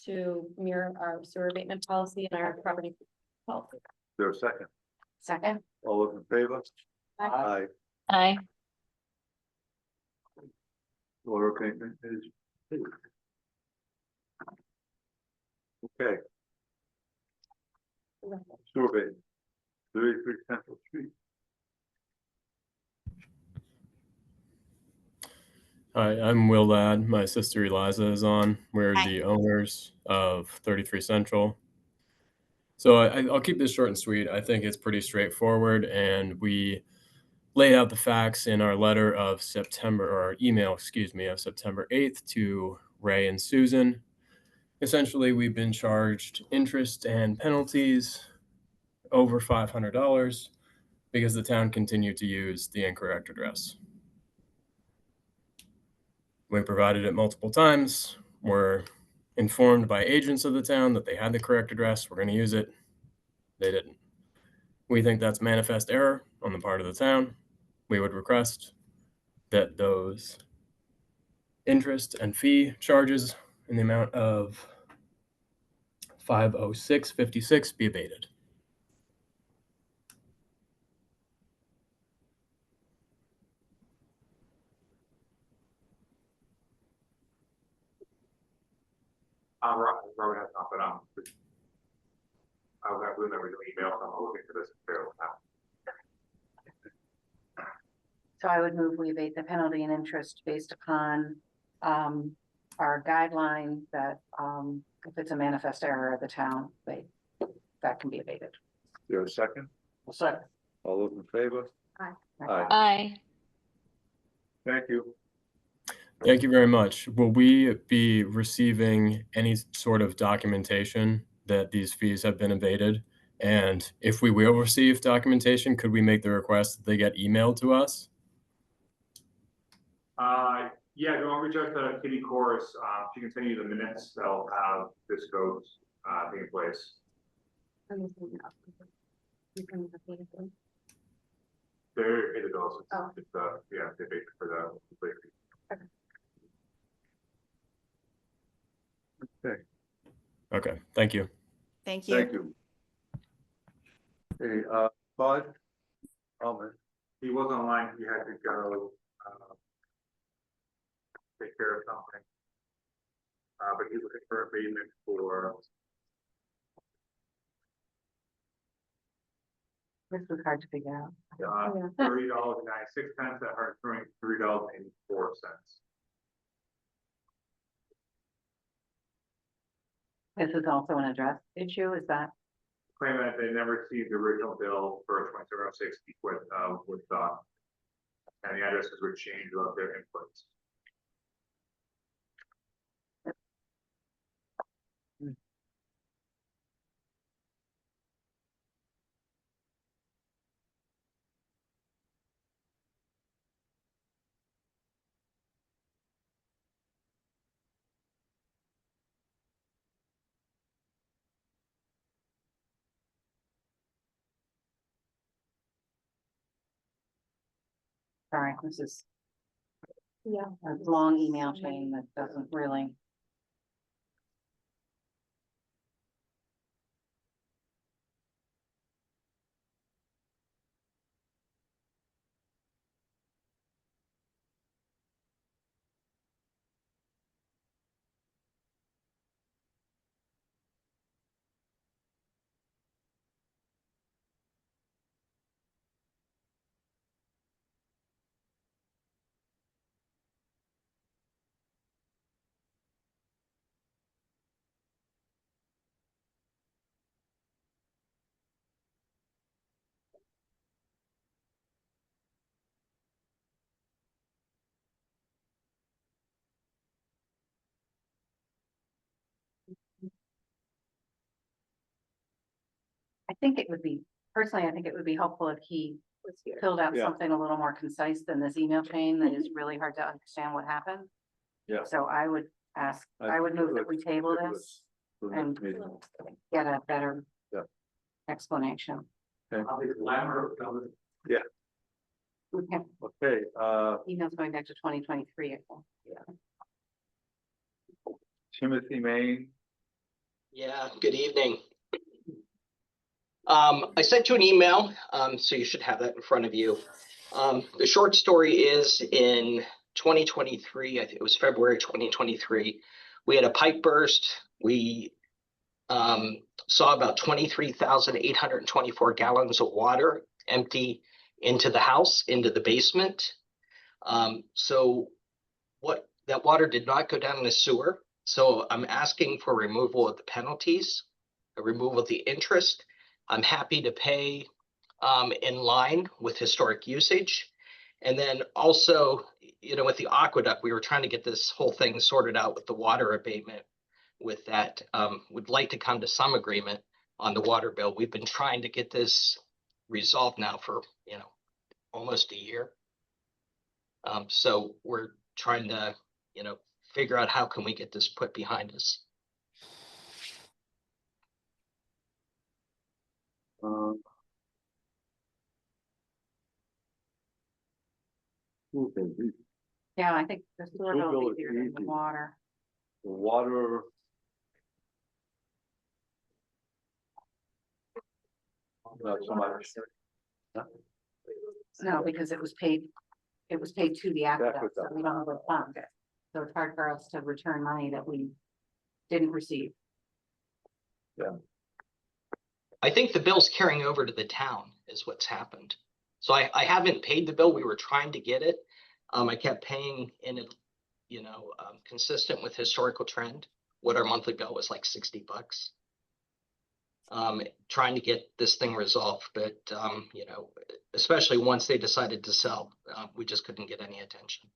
to mirror our sewer abatement policy and our property policy. Is there a second? Second? All those in favor? Aye. Aye. Aye. Water abatement is. Okay. Sewer abatement, 33 Central Street. Hi, I'm Will Ladd. My sister Eliza is on. We're the owners of 33 Central. So I'll keep this short and sweet. I think it's pretty straightforward, and we laid out the facts in our letter of September, or our email, excuse me, of September 8th to Ray and Susan. Essentially, we've been charged interest and penalties over $500 because the town continued to use the incorrect address. We provided it multiple times. We're informed by agents of the town that they had the correct address. We're going to use it. They didn't. We think that's manifest error on the part of the town. We would request that those interest and fee charges in the amount of $506.56 be abated. Robert has not been on. I was at the original email, so I'm looking for this material now. So I would move we abate the penalty and interest based upon, our guideline that, if it's a manifest error of the town, that can be abated. Is there a second? a second? All those in favor? Aye. Aye. Aye. Thank you. Thank you very much. Will we be receiving any sort of documentation that these fees have been abated? And if we will receive documentation, could we make the request that they get emailed to us? Yeah, go reach out to Kitty Corus. She can send you the minutes. They'll have this goes taking place. There it goes. Oh. It's yeah, they bake for the. Okay. Okay, thank you. Thank Thank you. Hey, Bud? He was online. He had to go take care of something. But he's looking for abatement for This was hard to figure out. $30.96 at Hart Spring, $3.84. This is also an address issue, is that? Claiming that they never received the original bill for 2706 with and the addresses were changed without their inputs. Sorry, this is Yeah. a long email chain that doesn't really. I think it would be, personally, I think it would be helpful if he filled out Yeah. something a little more concise than this email chain that is really hard to understand what happened. Yeah. So I would ask, I would move that we table this and get a better Yeah. explanation. Okay. I'll be glamour. Yeah. Okay. Okay. Okay, Email's going back to 2023. I think. Timothy Main, Yeah, good evening. I sent you an email, so you should have that in front of you. The short story is in 2023, I think it was February 2023, we had a pipe burst. We saw about 23,824 gallons of water empty into the house, into the basement. So what that water did not go down in the sewer. So I'm asking for removal of the penalties, a removal of the interest. I'm happy to pay in line with historic usage. And then also, you know, with the aqueduct, we were trying to get this whole thing sorted out with the water abatement. With that, would like to come to some agreement on the water bill. We've been trying to get this resolved now for, you know, almost a year. So we're trying to, you know, figure out how can we get this put behind us. Yeah, I think the sewer bill will be easier than the water. the water. Not so much. No, because it was paid to the aqueduct, so we don't have a fund. So it's hard for us to return money that we didn't receive. Yeah. I think the bill's carrying over to the town is what's happened. So I haven't paid the bill. We were trying to get it. I kept paying in it, you know, consistent with historical trend. What our monthly bill was like $60. Trying to get this thing resolved, but you know, especially once they decided to sell, we just couldn't get any attention.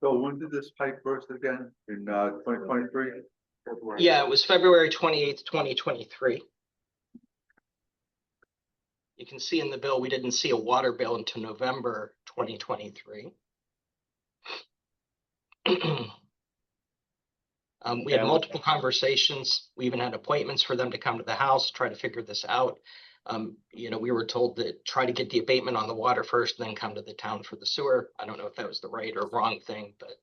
So when did this pipe burst again? In 2023? Yeah, it was February 28th, 2023. You can see in the bill, we didn't see a water bill until November 2023. We had multiple conversations. We even had appointments for them to come to the house, try to figure this out. You know, we were told that try to get the abatement on the water first, then come to the town for the sewer. I don't know if that was the right or wrong thing, but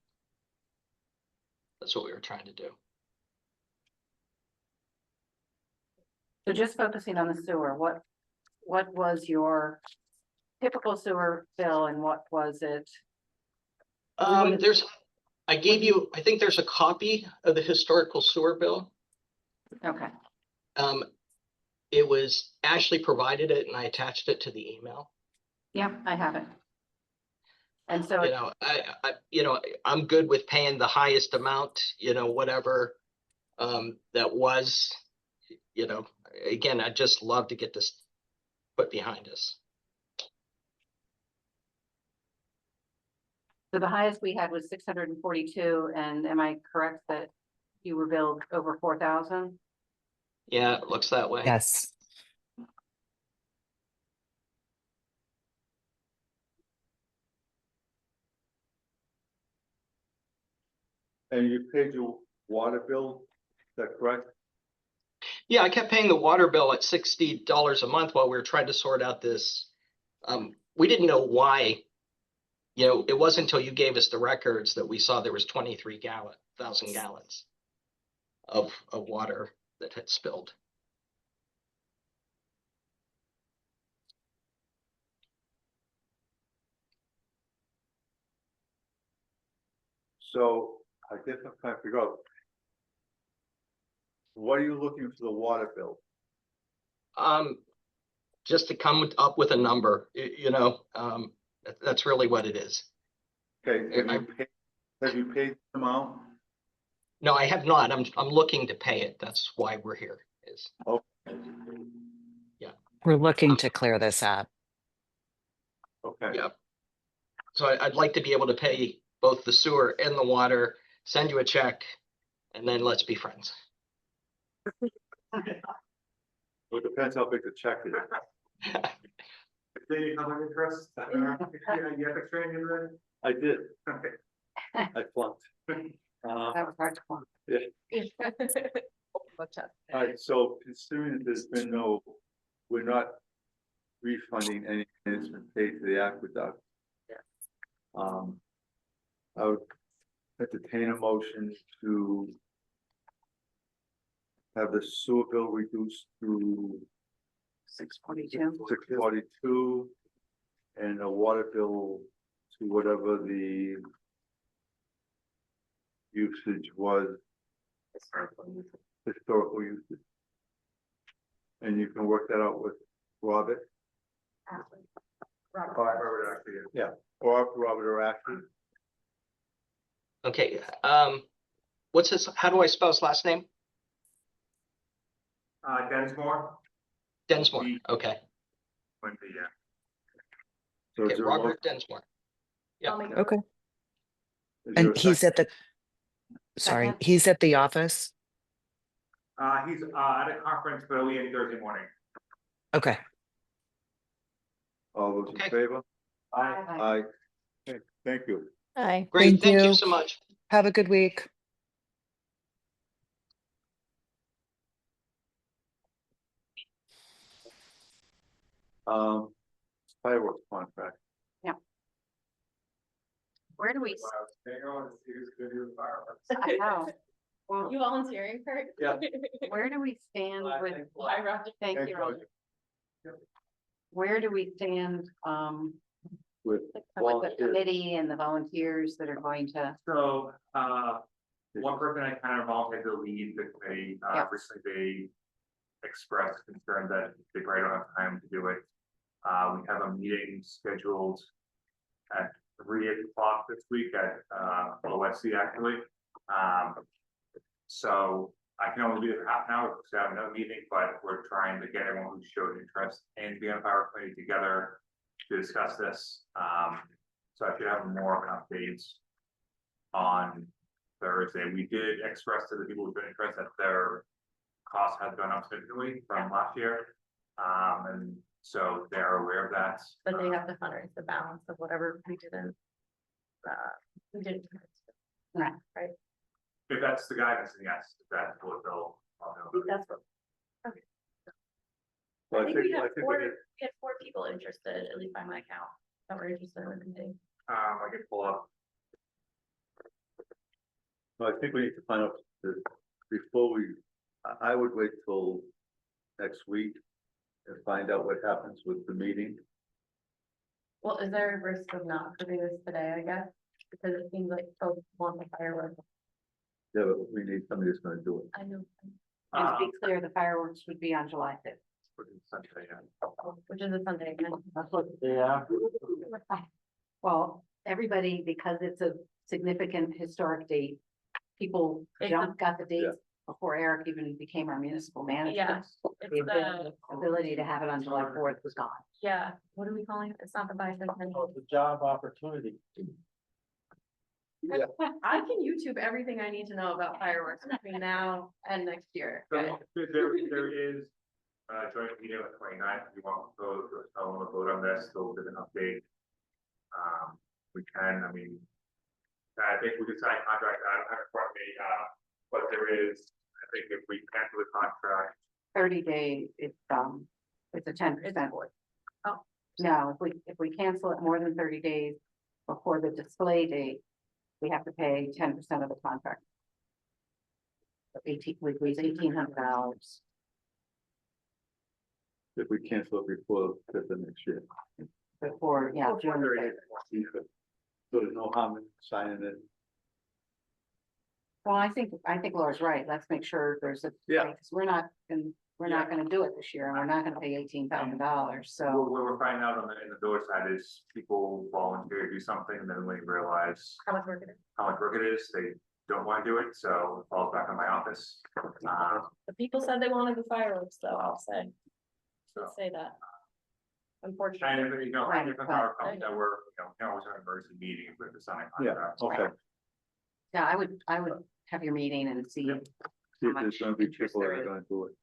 that's what we were trying to do. So just focusing on the sewer, what was your typical sewer bill and what was it? I gave you, I think there's a copy of the historical sewer bill. Okay. It was Ashley provided it and I attached it to the email. Yeah, I have it. And so, You know, you know, I'm good with paying the highest amount, you know, whatever that was, you know, again, I'd just love to get this put behind us. so the highest we had was 642, and am I correct that you were billed over 4,000? Yeah, it looks that way. Yes. And you paid your water bill, is that correct? Yeah, I kept paying the water bill at $60 a month while we were trying to sort out this. We didn't know why. You know, it wasn't until you gave us the records that we saw there was 23,000 gallons of water that had spilled. So I guess I'm trying to figure out. What are you looking for the water bill? Just to come up with a number, you know, that's really what it is. Okay, have you paid the amount? No, I have not. I'm looking to pay it. That's why we're here is. Okay. Yeah. We're looking to clear this up. Okay. Yep. So I'd like to be able to pay both the sewer and the water, send you a check, and then let's be friends. Well, it depends how big the check is. Any other interests? You have a training in it? I did, Okay. I flunked. That was hard to find. Yeah. All right, so considering that there's been we're not refunding any management paid to the aqueduct. I would entertain a motion to have the sewer bill reduced to 642, and the water bill to whatever the usage was. Historical usage. And you can work that out with Robert. Robert actually is. Yeah, or Robert or Ashley. Okay, what's his, how do I spell his last name? Densmore. Densmore, okay. Went to, yeah. So Okay, is there a Robert Densmore. Yeah. Okay. is there And a he's second? at the, sorry, he's at the office? He's at a conference, but only in Thursday morning. Okay. All those in favor? Aye. Okay, thank you. Aye. Great, thank you so much. Have a good week. Fireworks contract. Where do we? Hang on, see who's gonna do the fireworks. I know. Well, You volunteering, Kurt? Yeah. where do we stand with? Bye, Roger. Thank you, Roger. Where do we stand, With with the volunteers. committee and the volunteers that are going to? So, one person I kind of volunteered to lead the committee, Yeah. recently they expressed concern that they probably don't have time to do it. We have a meeting scheduled at 3 o'clock this week at, OSC actually. So I can only be there for half an hour because I have another meeting, but we're trying to get everyone who showed interest in being on power committee together to discuss this. So I should have more of an update on Thursday. We did express to the people who've been interested that their cost has gone up significantly from last year. And so they're aware of that. But they have to fundraise the balance of whatever we didn't. We didn't. Right. Right, If that's the guidance, then yes, if that's what they'll. I'll know. that's what. Okay. Well, I think we I have think four, we we need- had 4 people interested, at least by my count, that were interested in the committee. I can pull up. I think we need to find out before I would wait till next week and find out what happens with the meeting. Well, is there a risk of not approving this today, I guess? Because it seems like folks want the fireworks. Yeah, but we need somebody who's gonna do it. I know. And to be clear, the fireworks would be on July 5th. Which is a Sunday again. That's what, yeah. Well, everybody, because it's a significant historic date, people It's got the Yeah. dates before Eric even became our municipal manager. Yeah, The ability to have it on July 4th was gone. yeah, what are we calling it? It's not the bicentennial. The job opportunity. Yeah. I can YouTube everything I need to know about fireworks between now and next year. So but- there is a joint meeting on the 29th. If you want to vote, or I want to vote on this, so there's an update. We can, I mean, I think we could sign a contract, I don't have it in front of me, but there is, I think if we cancel the contract. 30 days, it's a 10% void. Oh. No, if we cancel it more than 30 days before the display date, we have to pay 10% of the contract. So we lose $1,800. If we cancel it before the 5th of next year. Before, yeah, Before June 30 fifth. days. So there's no harm in signing it. Well, I think Laura's right. Let's make sure there's a. Yeah. Because we're not gonna do it this year and we're not gonna pay $18,000, so. What we're finding out on in the village side is people volunteer to do something, and then when they realize How much work it is? how much work it is, they don't want to do it, so it falls back on my office. The people said they wanted the fireworks, though, I'll say. So- I'll say that. And Unfortunately. if, you know, Right, different right. power companies that were, you know, always have emergency meetings with the signing Yeah, contract. okay. Yeah, I would have your meeting and see. See how if there's much gonna be interest people that there are is. gonna do it.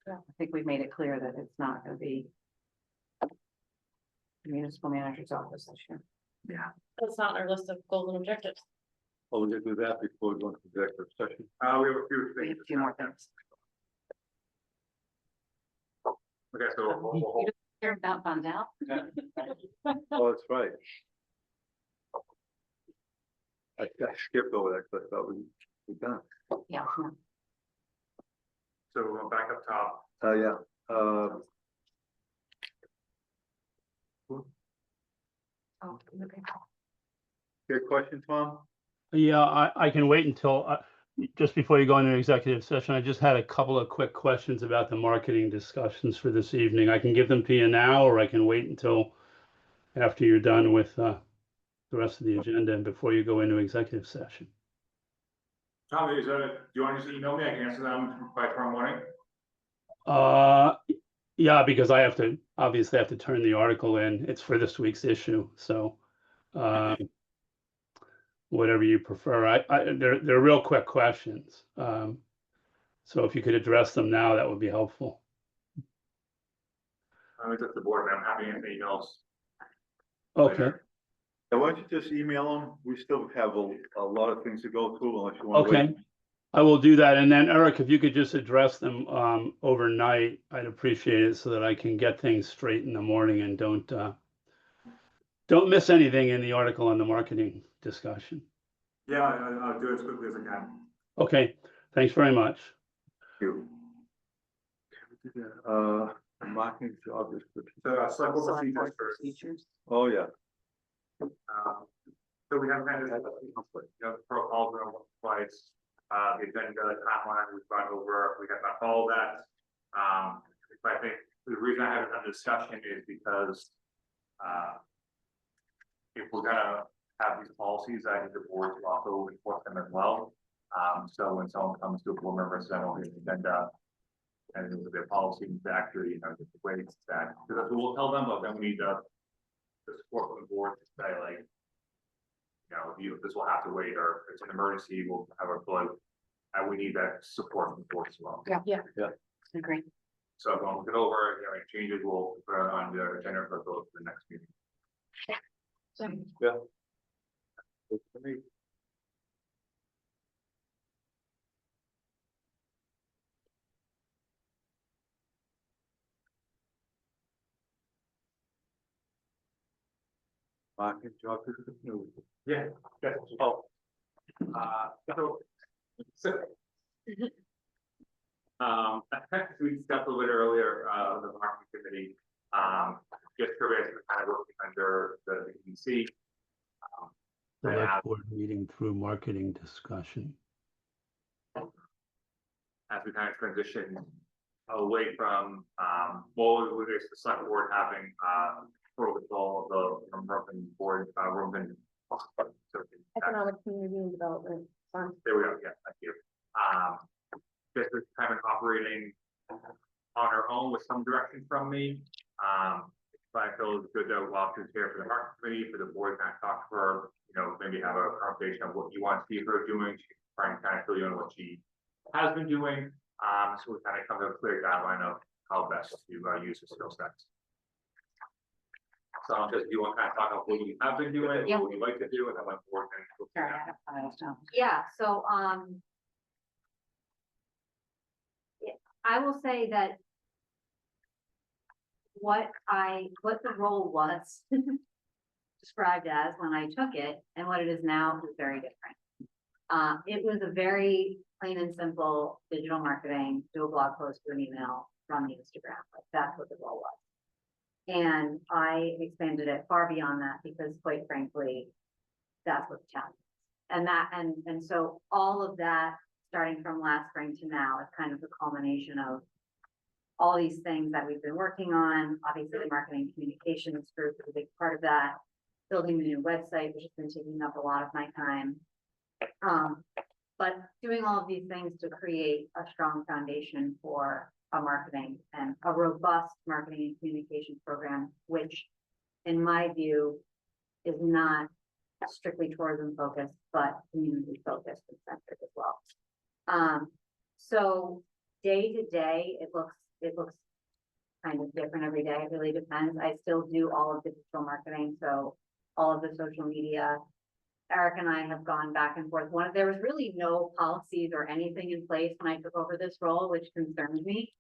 I think we've made it clear that it's not gonna be the municipal manager's office this year. Yeah. That's not on our list of goals and objectives. Oh, we do that before we go into executive session. We have a few We things. have a few more things. Okay, so You don't care about Bondell? Oh, that's right. I skipped over that, because I thought we done. Yeah. So we're going back up top. Yeah, Oh, okay. good question, Tom? Yeah, I can wait until, just before you go into executive session, I just had a couple of quick questions about the marketing discussions for this evening. I can give them to you now, or I can wait until after you're done with the rest of the agenda and before you go into executive session. Tommy, do you want to just email me? I can answer them by tomorrow morning. Yeah, because I obviously have to turn the article in. It's for this week's issue, so whatever you prefer. They're real quick questions. So if you could address them now, that would be helpful. It's at the board, and I'm happy to answer emails. Okay, And why don't you just email them? We still have a lot of things to go through unless you want to okay. wait. I will do that. And then Eric, if you could just address them overnight, I'd appreciate it so that I can get things straight in the morning and don't miss anything in the article on the marketing discussion. Yeah, I'll do it as quickly as I can. Okay, thanks very much. Thank you. Marketing job description. So, select board Select board procedures first. Oh, yeah. So we have kind of, protocols are twice, the agenda, the timeline we've gone over, we have not followed that. But I think the reason I haven't done the discussion is because, if we're gonna have these policies, I think the board to also enforce them as well. So when someone comes to a board member, says, I don't have an agenda, and there's a bit of policy to actually, the way it's that, because that's what we'll tell them, but then we need the support from the board to say like, this will have to wait, or if it's an emergency, we'll have a float. And we need that support from the board as well. Yeah. Yeah. Agree. So when we look it over, any changes, we'll put it on the agenda for the next meeting. Yeah. Good for me. Marketing job description. Yeah. Oh. So. We discussed a little bit earlier, the marketing committee, just curious, kind of working under the EDC. Select board meeting through marketing discussion. As we kind of transition away from, with the select board having, protocol of the Roman board, Roman. Economic community and development fund. There we go, yeah, thank you. This is kind of operating on our own with some direction from me. But I feel it's good to walk through here for the market committee, for the board, kind of talk to her, maybe have a conversation of what you want to see her doing. She can try and kind of fill you in what she has been doing. So we kind of come to a clear guideline of how best to use the skill sets. So just, you want to kind of talk about what you have been doing, Yeah. what you like to do, and then what board can. Sure, I have files down. Yeah, so, I will say that what the role was described as when I took it and what it is now is very different. It was a very plain and simple digital marketing, do a blog post, do an email, run the Instagram, like that's what the role was. And I expanded it far beyond that because quite frankly, that's what the town is. And so all of that, starting from last spring to now, is kind of the culmination of all these things that we've been working on. Obviously, the marketing communications group is a big part of that. Building the new website, which has been taking up a lot of my time. But doing all of these things to create a strong foundation for a marketing and a robust marketing and communications program, which in my view is not strictly tourism focused, but community focused and centered as well. So day to day, it looks kind of different every day. It really depends. I still do all of the digital marketing, so all of the social media. Eric and I have gone back and forth. There was really no policies or anything in place when I took over this role, which concerns me,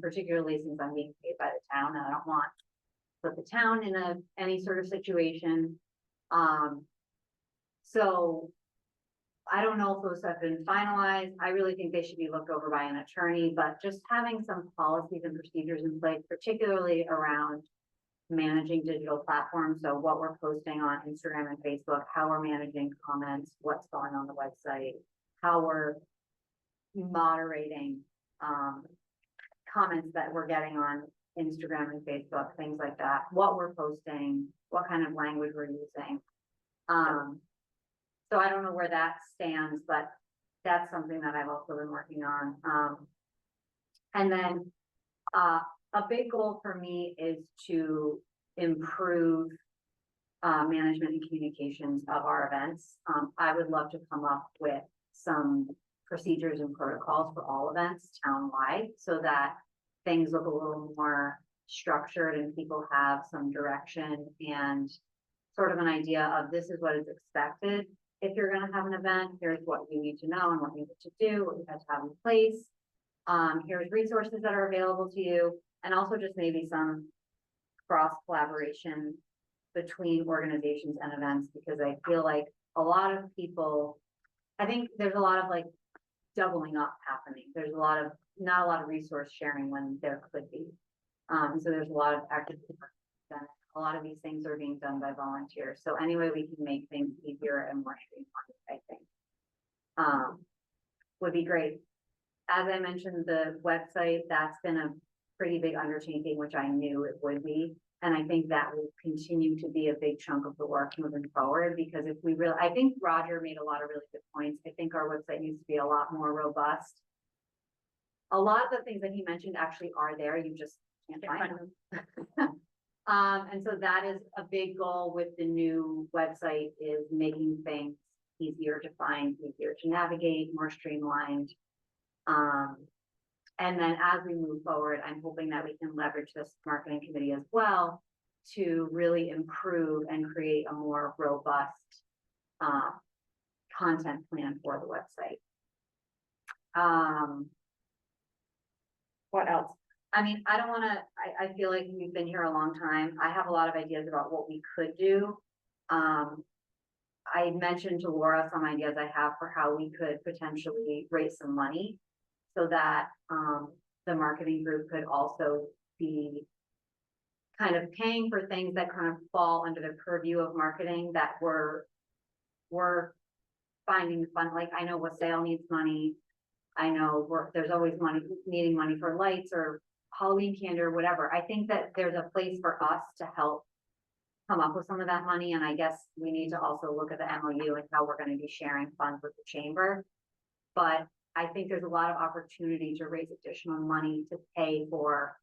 particularly since I'm being paid by the town and I don't want to put the town in any sort of situation. So I don't know if those have been finalized. I really think they should be looked over by an attorney, but just having some policies and procedures in place, particularly around managing digital platforms. So what we're posting on Instagram and Facebook, how we're managing comments, what's going on the website, how we're moderating comments that we're getting on Instagram and Facebook, things like that, what we're posting, what kind of language we're using. So I don't know where that stands, but that's something that I've also been working on. And then a big goal for me is to improve management and communications of our events. I would love to come up with some procedures and protocols for all events townwide so that things look a little more structured and people have some direction and sort of an idea of this is what is expected. If you're going to have an event, here's what you need to know and what you need to do, what you have to have in place. Here's resources that are available to you, and also just maybe some cross collaboration between organizations and events, because I feel like a lot of people, I think there's a lot of like doubling up happening. There's not a lot of resource sharing when there could be. So there's a lot of activity done. A lot of these things are being done by volunteers. So any way we can make things easier and more streamlined, I think, would be great. As I mentioned, the website, that's been a pretty big undertaking, which I knew it would be. And I think that will continue to be a big chunk of the work moving forward, because if we really, I think Roger made a lot of really good points. I think our website needs to be a lot more robust. A lot of the things that he mentioned actually are there. You just can't find them. And so that is a big goal with the new website, is making things easier to find, easier to navigate, more streamlined. And then as we move forward, I'm hoping that we can leverage this marketing committee as well to really improve and create a more robust content plan for the website. What else? I mean, I don't want to, I feel like we've been here a long time. I have a lot of ideas about what we could do. I mentioned to Laura some ideas I have for how we could potentially raise some money so that the marketing group could also be kind of paying for things that kind of fall under the purview of marketing that we're finding fun. Like, I know Wassail needs money. I know there's always needing money for lights or Halloween candy or whatever. I think that there's a place for us to help come up with some of that money. And I guess we need to also look at the MOU and how we're going to be sharing funds with the chamber. But I think there's a lot of opportunity to raise additional money to pay for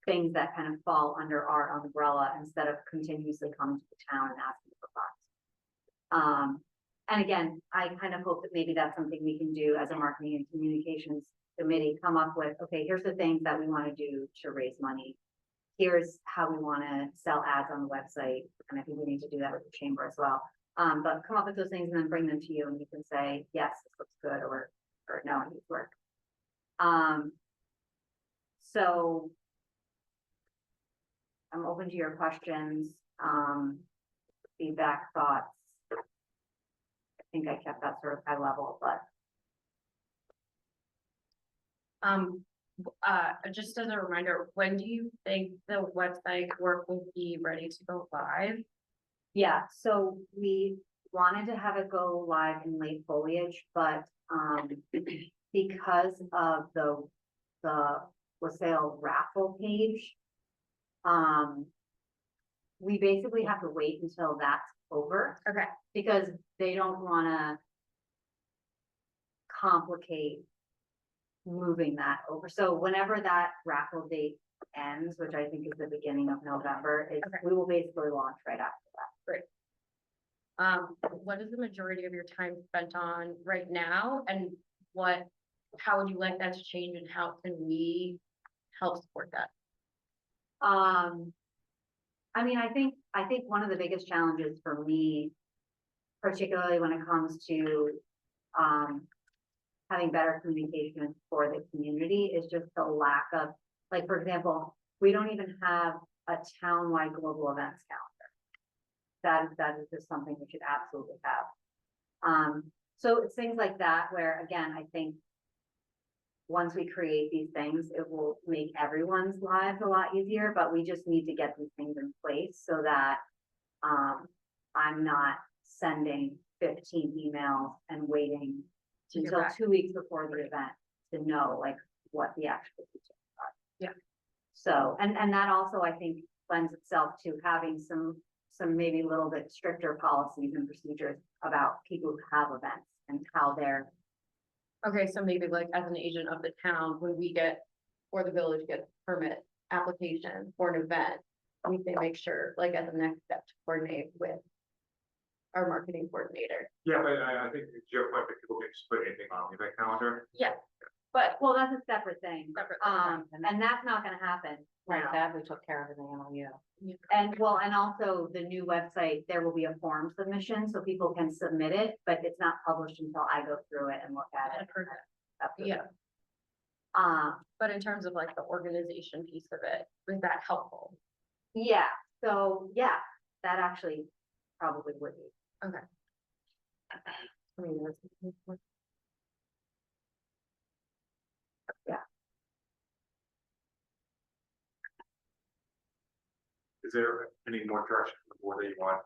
things that kind of fall under our umbrella instead of continuously coming to the town and asking for funds. And again, I kind of hope that maybe that's something we can do as a marketing and communications committee, come up with, okay, here's the things that we want to do to raise money. Here's how we want to sell ads on the website. And I think we need to do that with the chamber as well. But come up with those things and then bring them to you and you can say, yes, this looks good, or no, it needs work. So I'm open to your questions, feedback, thoughts. I think I kept that sort of high level, but. Just as a reminder, when do you think the website work will be ready to go live? Yeah, so we wanted to have it go live in late foliage, but because of the Wassail raffle page, we basically have to wait until that's over. Okay. Because they don't want to complicate moving that over. So whenever that raffle date ends, which I think is the beginning of November, we will basically launch right after that. Great. What is the majority of your time spent on right now, and how would you like that to change, and how can we help support that? I mean, I think one of the biggest challenges for me, particularly when it comes to, having better communication for the community, is just the lack of, like, for example, we don't even have a town-wide global events calendar. That is just something we should absolutely have. So it's things like that where, again, I think once we create these things, it will make everyone's lives a lot easier, but we just need to get these things in place so that I'm not sending 15 emails and waiting until 2 weeks before the event to know like what the actual details are. Yeah. So, and that also, I think, lends itself to having some maybe a little bit stricter policies and procedures about people who have events and how they're. Okay, so maybe like as an agent of the town, when we get, or the village gets permit application for an event, we can make sure, like as a next step, to coordinate with our marketing coordinator. Yeah, but I think to your point, that people can just put anything on the event calendar. Yeah, but Well, that's a separate thing. And that's not gonna happen. Right, now. that we took care of in the MOU. And well, and also the new website, there will be a form submission, so people can submit it, but it's not published until I go through it and look at it. yeah, but in terms of like the organization piece of it, was that helpful? Yeah, so, yeah, that actually probably would be. Okay. I mean, that's. Yeah. Is there any more direction from the board that you want?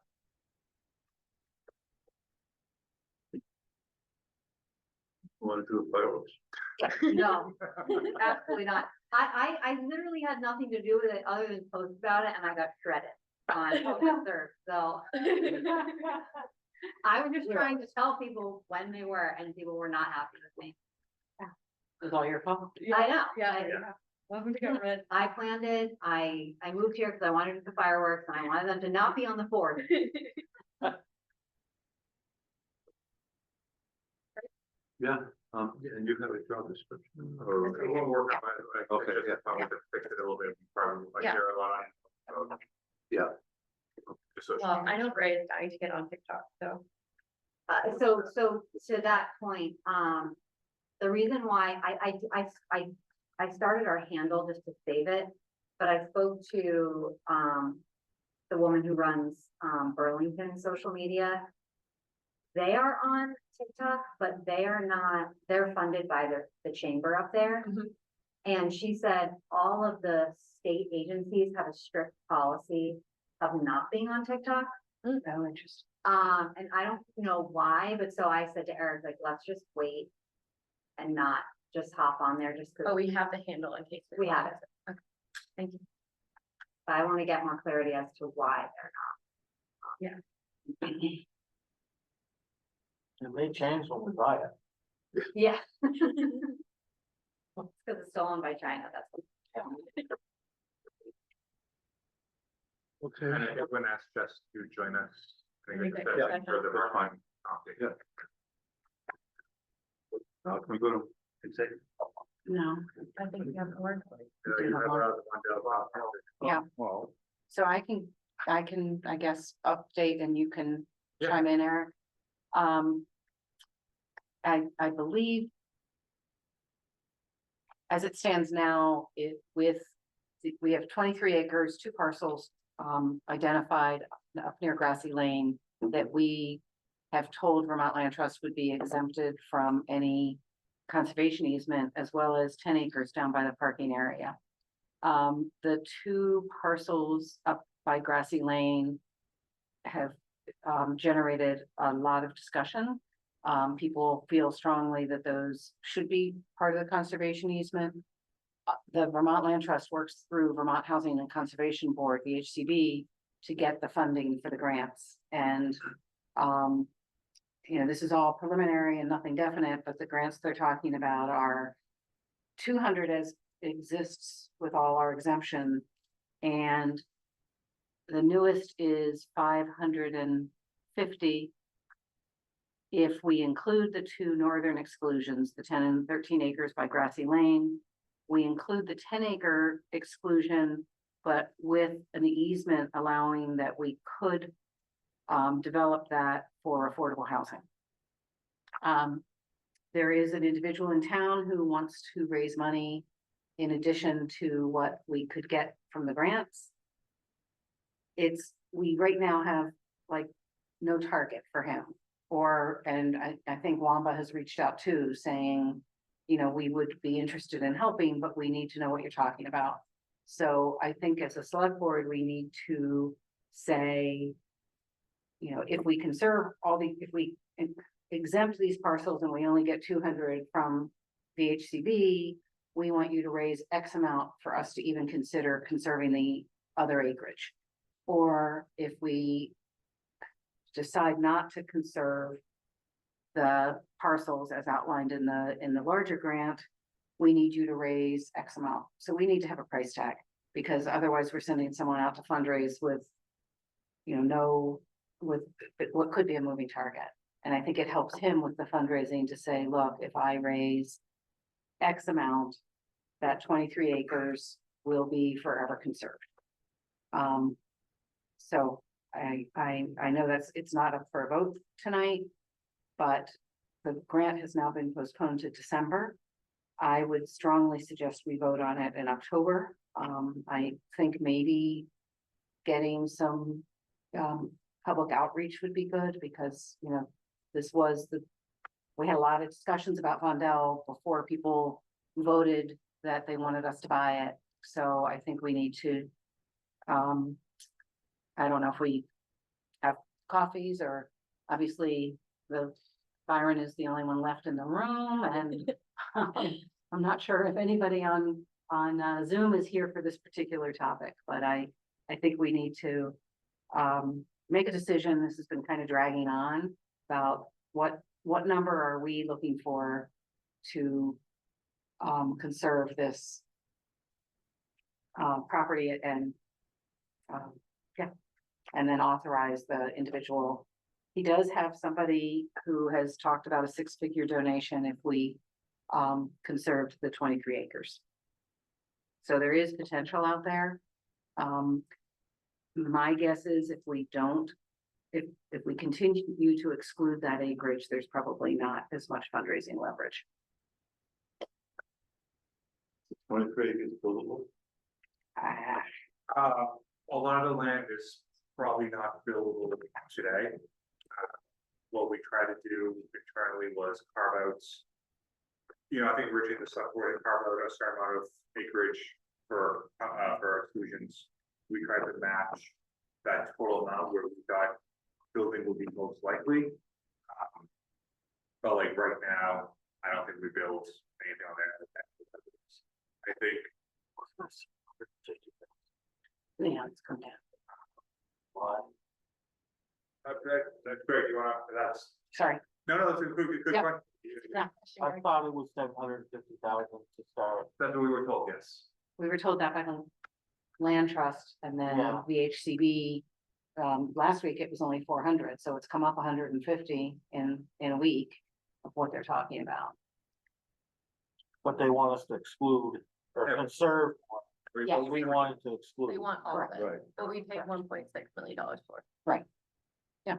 Want to do fireworks? No, absolutely not. I literally had nothing to do with it other than post about it, and I got shredded on August 3rd, so. I was just trying to tell people when they were, and people were not happy with me. It was all your fault. I know. Yeah. Welcome to government. I planned it, I moved here because I wanted to do the fireworks, and I wanted them to not be on the 4th. Yeah, and you have a job description or? We'll work on it. Okay, yeah. Probably to fix it a little bit, probably like Yeah. here a lot. Yeah. Just so. Well, I know Ray is dying to get on TikTok, so. So to that point, the reason why I started our handle just to save it, but I spoke to, the woman who runs, Burlington social media. They are on TikTok, but they are not, they're funded by the chamber up there. And she said all of the state agencies have a strict policy of not being on TikTok. Oh, interesting. And I don't know why, but so I said to Eric, like, let's just wait and not just hop on there just because. Oh, we have the handle in case. We have it. Okay, thank you. But I want to get more clarity as to why they're not. Yeah. It may change when we buy it. Yeah. It's because it's stolen by China, that's. Okay. And everyone asked Jess to join us. I think Okay. that's Yeah. for the fun. Yeah. Now, can we go to executive? No, I think we have more. You have one down. yeah, Well, so I can, I guess, update and you can Yeah. chime in, Eric. I believe as it stands now, we have 23 acres, 2 parcels, identified up near Grassy Lane that we have told Vermont Land Trust would be exempted from any conservation easement, as well as 10 acres down by the parking area. The 2 parcels up by Grassy Lane have generated a lot of discussion. People feel strongly that those should be part of the conservation easement. The Vermont Land Trust works through Vermont Housing and Conservation Board, VHCB, to get the funding for the grants. And, you know, this is all preliminary and nothing definite, but the grants they're talking about are 200 as exists with all our exemption. And the newest is 50. If we include the two northern exclusions, the 10 and 13 acres by Grassy Lane, we include the 10-acre exclusion, but with an easement allowing that we could develop that for affordable housing. There is an individual in town who wants to raise money in addition to what we could get from the grants. We right now have like no target for him. And I think Wamba has reached out too, saying, you know, we would be interested in helping, but we need to know what you're talking about. So I think as a select board, we need to say, you know, if we conserve if we exempt these parcels and we only get 200 from VHCB, we want you to raise X amount for us to even consider conserving the other acreage. Or if we decide not to conserve the parcels as outlined in the larger grant, we need you to raise X amount. So we need to have a price tag, because otherwise we're sending someone out to fundraise with, you know, with what could be a moving target. And I think it helps him with the fundraising to say, look, if I raise X amount, that 23 acres will be forever conserved. So I know it's not up for a vote tonight, but the grant has now been postponed to December. I would strongly suggest we vote on it in October. I think maybe getting some public outreach would be good, because, you know, we had a lot of discussions about Vondel before people voted that they wanted us to buy it. So I think we need to, I don't know if we have coffees, or obviously Byron is the only one left in the room, and I'm not sure if anybody on Zoom is here for this particular topic, but I think we need to make a decision. This has been kind of dragging on about what number are we looking for to conserve this property, and and then authorize the individual. He does have somebody who has talked about a 6-figure donation if we conserved the 23 acres. So there is potential out there. My guess is if we continue to exclude that acreage, there's probably not as much fundraising leverage. 23 acres buildable. A lot of the land is probably not buildable today. What we tried to do internally was carve outs. You know, I think originally the select board carved out a certain amount of acreage for exclusions. We tried to match that total amount where we thought building would be most likely. But like right now, I don't think we built anything on there. I think. Yeah, it's come down. That's great. You want to, that's. Sorry. No, that's a good Yep. point. Yeah. I thought it was 750,000 to start. That's what we were told, yes. We were told that by the land trust, and then Yeah. VHCB, last week it was only 400, so it's come up 150 in a week of what they're talking about. But they want us to exclude or Yeah. conserve. Yes. We wanted to exclude. We want all of it, Right. but we paid $1.6 million for it. Right. Yeah.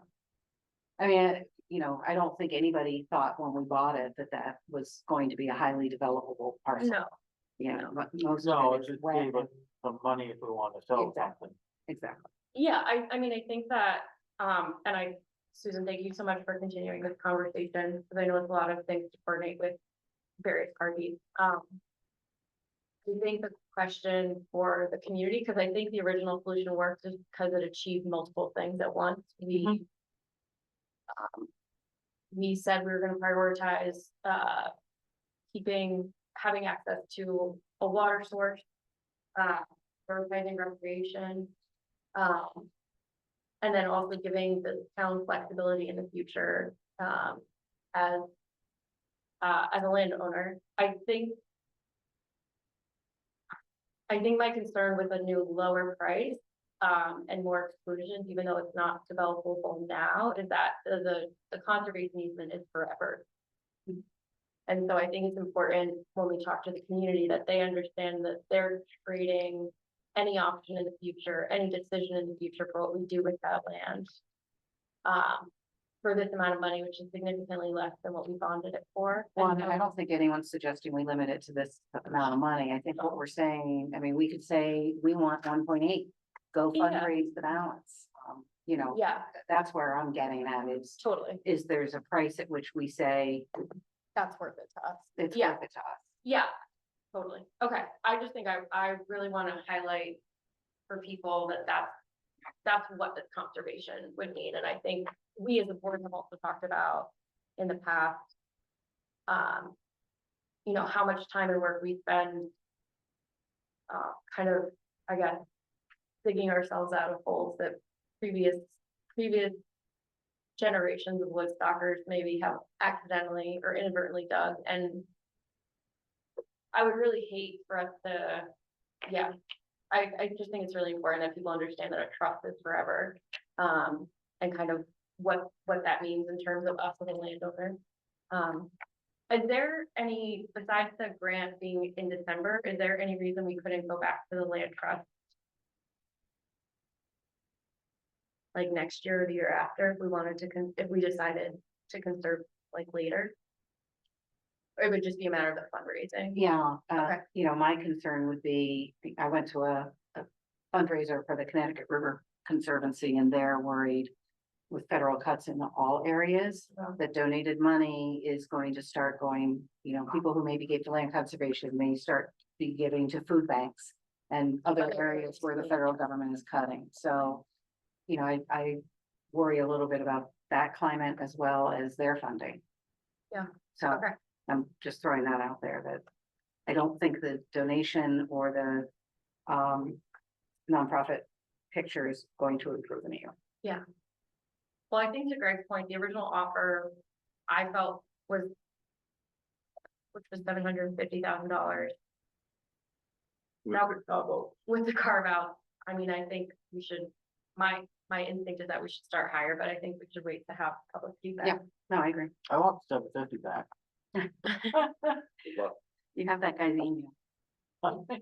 I mean, you know, I don't think anybody thought when we bought it that was going to be a highly developable parcel. No, You know, but most No, of it it is just wet. gave us some money if we want to sell Exactly. something. Exactly. yeah, I mean, I think that, and Susan, thank you so much for continuing this conversation, because I know it's a lot of things to coordinate with various parties. I think the question for the community, because I think the original solution worked just because it achieved multiple things at once. We said we were going to prioritize having access to a water source, prioritizing recreation, and then also giving the town flexibility in the future as a landowner. I think my concern with a new lower price and more exclusions, even though it's not developable now, is that the conservation easement is forever. And so I think it's important when we talk to the community that they understand that they're trading any option in the future, any decision in the future for what we do with that land. For this amount of money, which is significantly less than what we bonded it for. Well, And and I don't think anyone's suggesting we limit it to this amount of money. I think what we're saying, I mean, we could say, we want 1.8, go Yeah. fundraise the balance. You know, Yeah, that's where I'm getting at is, totally. is there's a price at which we say That's worth it to us. it's Yeah. worth it to us. Yeah, totally. Okay, I just think I really want to highlight for people that that's what this conservation would mean. And I think we as a board have also talked about in the past, you know, how much time and work we spend kind of, I guess, digging ourselves out of holes that previous generations of woodstockers maybe have accidentally or inadvertently dug. And I would really hate for us to, yeah, I just think it's really important that people understand that a trust is forever. And kind of what that means in terms of us as a landowner. Is there any, besides the grant being in December, is there any reason we couldn't go back to the land trust? Like next year or the year after, if we wanted to, if we decided to conserve like later? Or it would just be a matter of the fundraising? Yeah, Okay. you know, my concern would be, I went to a fundraiser for the Connecticut River Conservancy, and they're worried with federal cuts in all areas, that donated money is going to start going, you know, people who maybe gave to land conservation may start be giving to food banks and other areas where the federal government is cutting. So, you know, I worry a little bit about that climate as well as their funding. Yeah. So Okay. I'm just throwing that out there, that I don't think the donation or the nonprofit picture is going to improve any. Yeah. Well, I think to Greg's point, the original offer I felt was, which was $750,000. Now with the carve out, I mean, I think we should, my instinct is that we should start higher, but I think we should wait to have public feedback. Yeah, no, I agree. I want 750 back. You have that guy's email. Okay.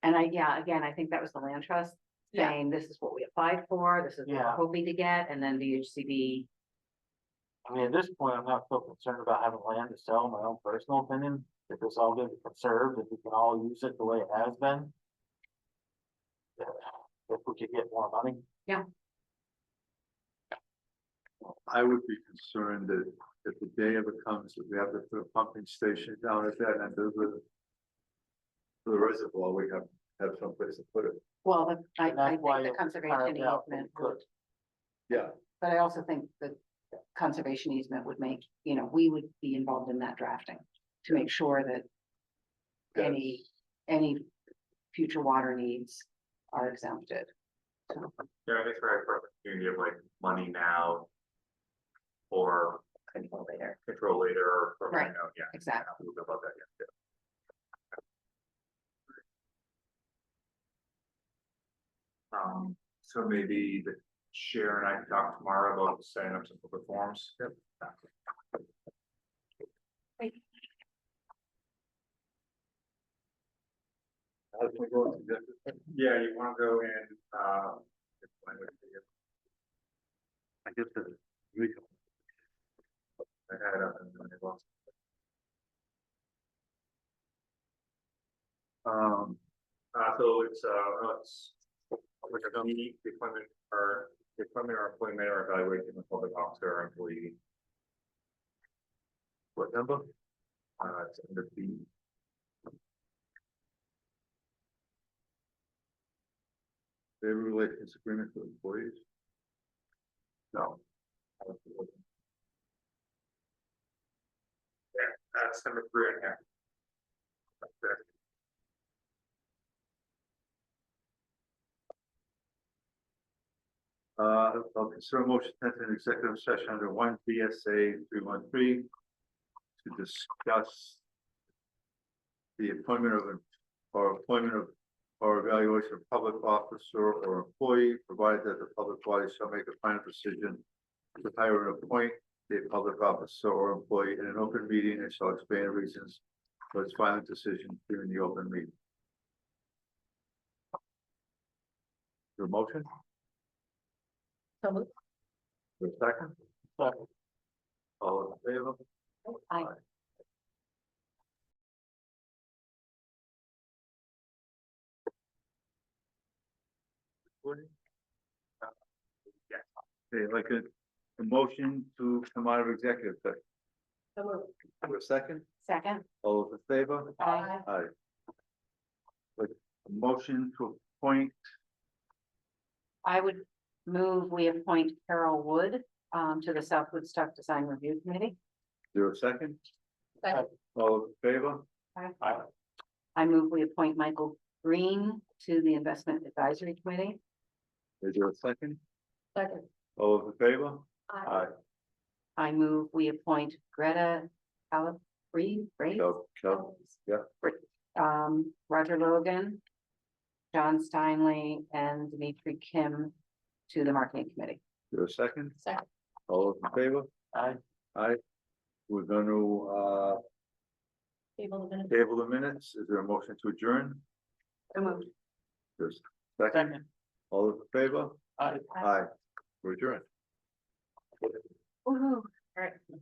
And again, I think that was the land trust Yeah. saying, this is what we applied for, this is what we're Yeah. hoping to get, and then VHCD. I mean, at this point, I'm not so concerned about having land to sell, my own personal opinion. If it's all gonna be conserved, if we can all use it the way it has been. If we could get more money. Yeah. I would be concerned that if the day ever comes that we have to put a pumping station down at that end of the reservoir, we have someplace to put it. Well, I And that's think why the it was conservation carved out, we easement could. would, Yeah, but I also think the conservation easement would make, you know, we would be involved in that drafting to make sure that any future water needs are exempted. So, Yeah, I think it's very important to give like money now. Or control later. control later, or Right, now, yeah. exactly. We'll go about that, yeah. So maybe the chair and I can talk tomorrow about setting up some public forums. Yep. how do we go into this? Yeah, you wanna go in, I guess the legal. I had it up and then it lost. So it's which are the appointment or appointment or evaluation of public officer or employee. What number? It's under B. Labor relations agreement for employees? No. Yeah, that's number 3 in here. That's it. I'll consider a motion to enter an executive session under 1 VSA 313 to discuss the appointment of or evaluation of public officer or employee, provided that the public body shall make a final decision to hire and appoint a public officer or employee in an open meeting and shall explain reasons for its final decision during the open meeting. Your motion? So moved. Your second? Second. All in favor? Aye. Okay, like a motion to come out of executive session. So moved. For a second, Second. all those in favor? Aye. Aye. Like a motion to appoint, I would move, we appoint Carol Wood, to the South Woodstock Design Review Committee. there a second? Second. All those in favor? Aye. I move, we appoint Michael Green to the Investment Advisory Committee. Is there a second? Second. All those in favor? Aye. I move, we appoint Greta Calabri, right? Yeah, Roger Logan, John Steinley, and Dimitri Kim to the Marketing Committee. there a second? Second. All those in favor? Aye. Aye. We're gonna, Table the minutes. table the minutes. Is there a motion to adjourn? So moved. There's second. Second. All those in favor? Aye. Aye. We're adjourned. Woo-hoo. All right.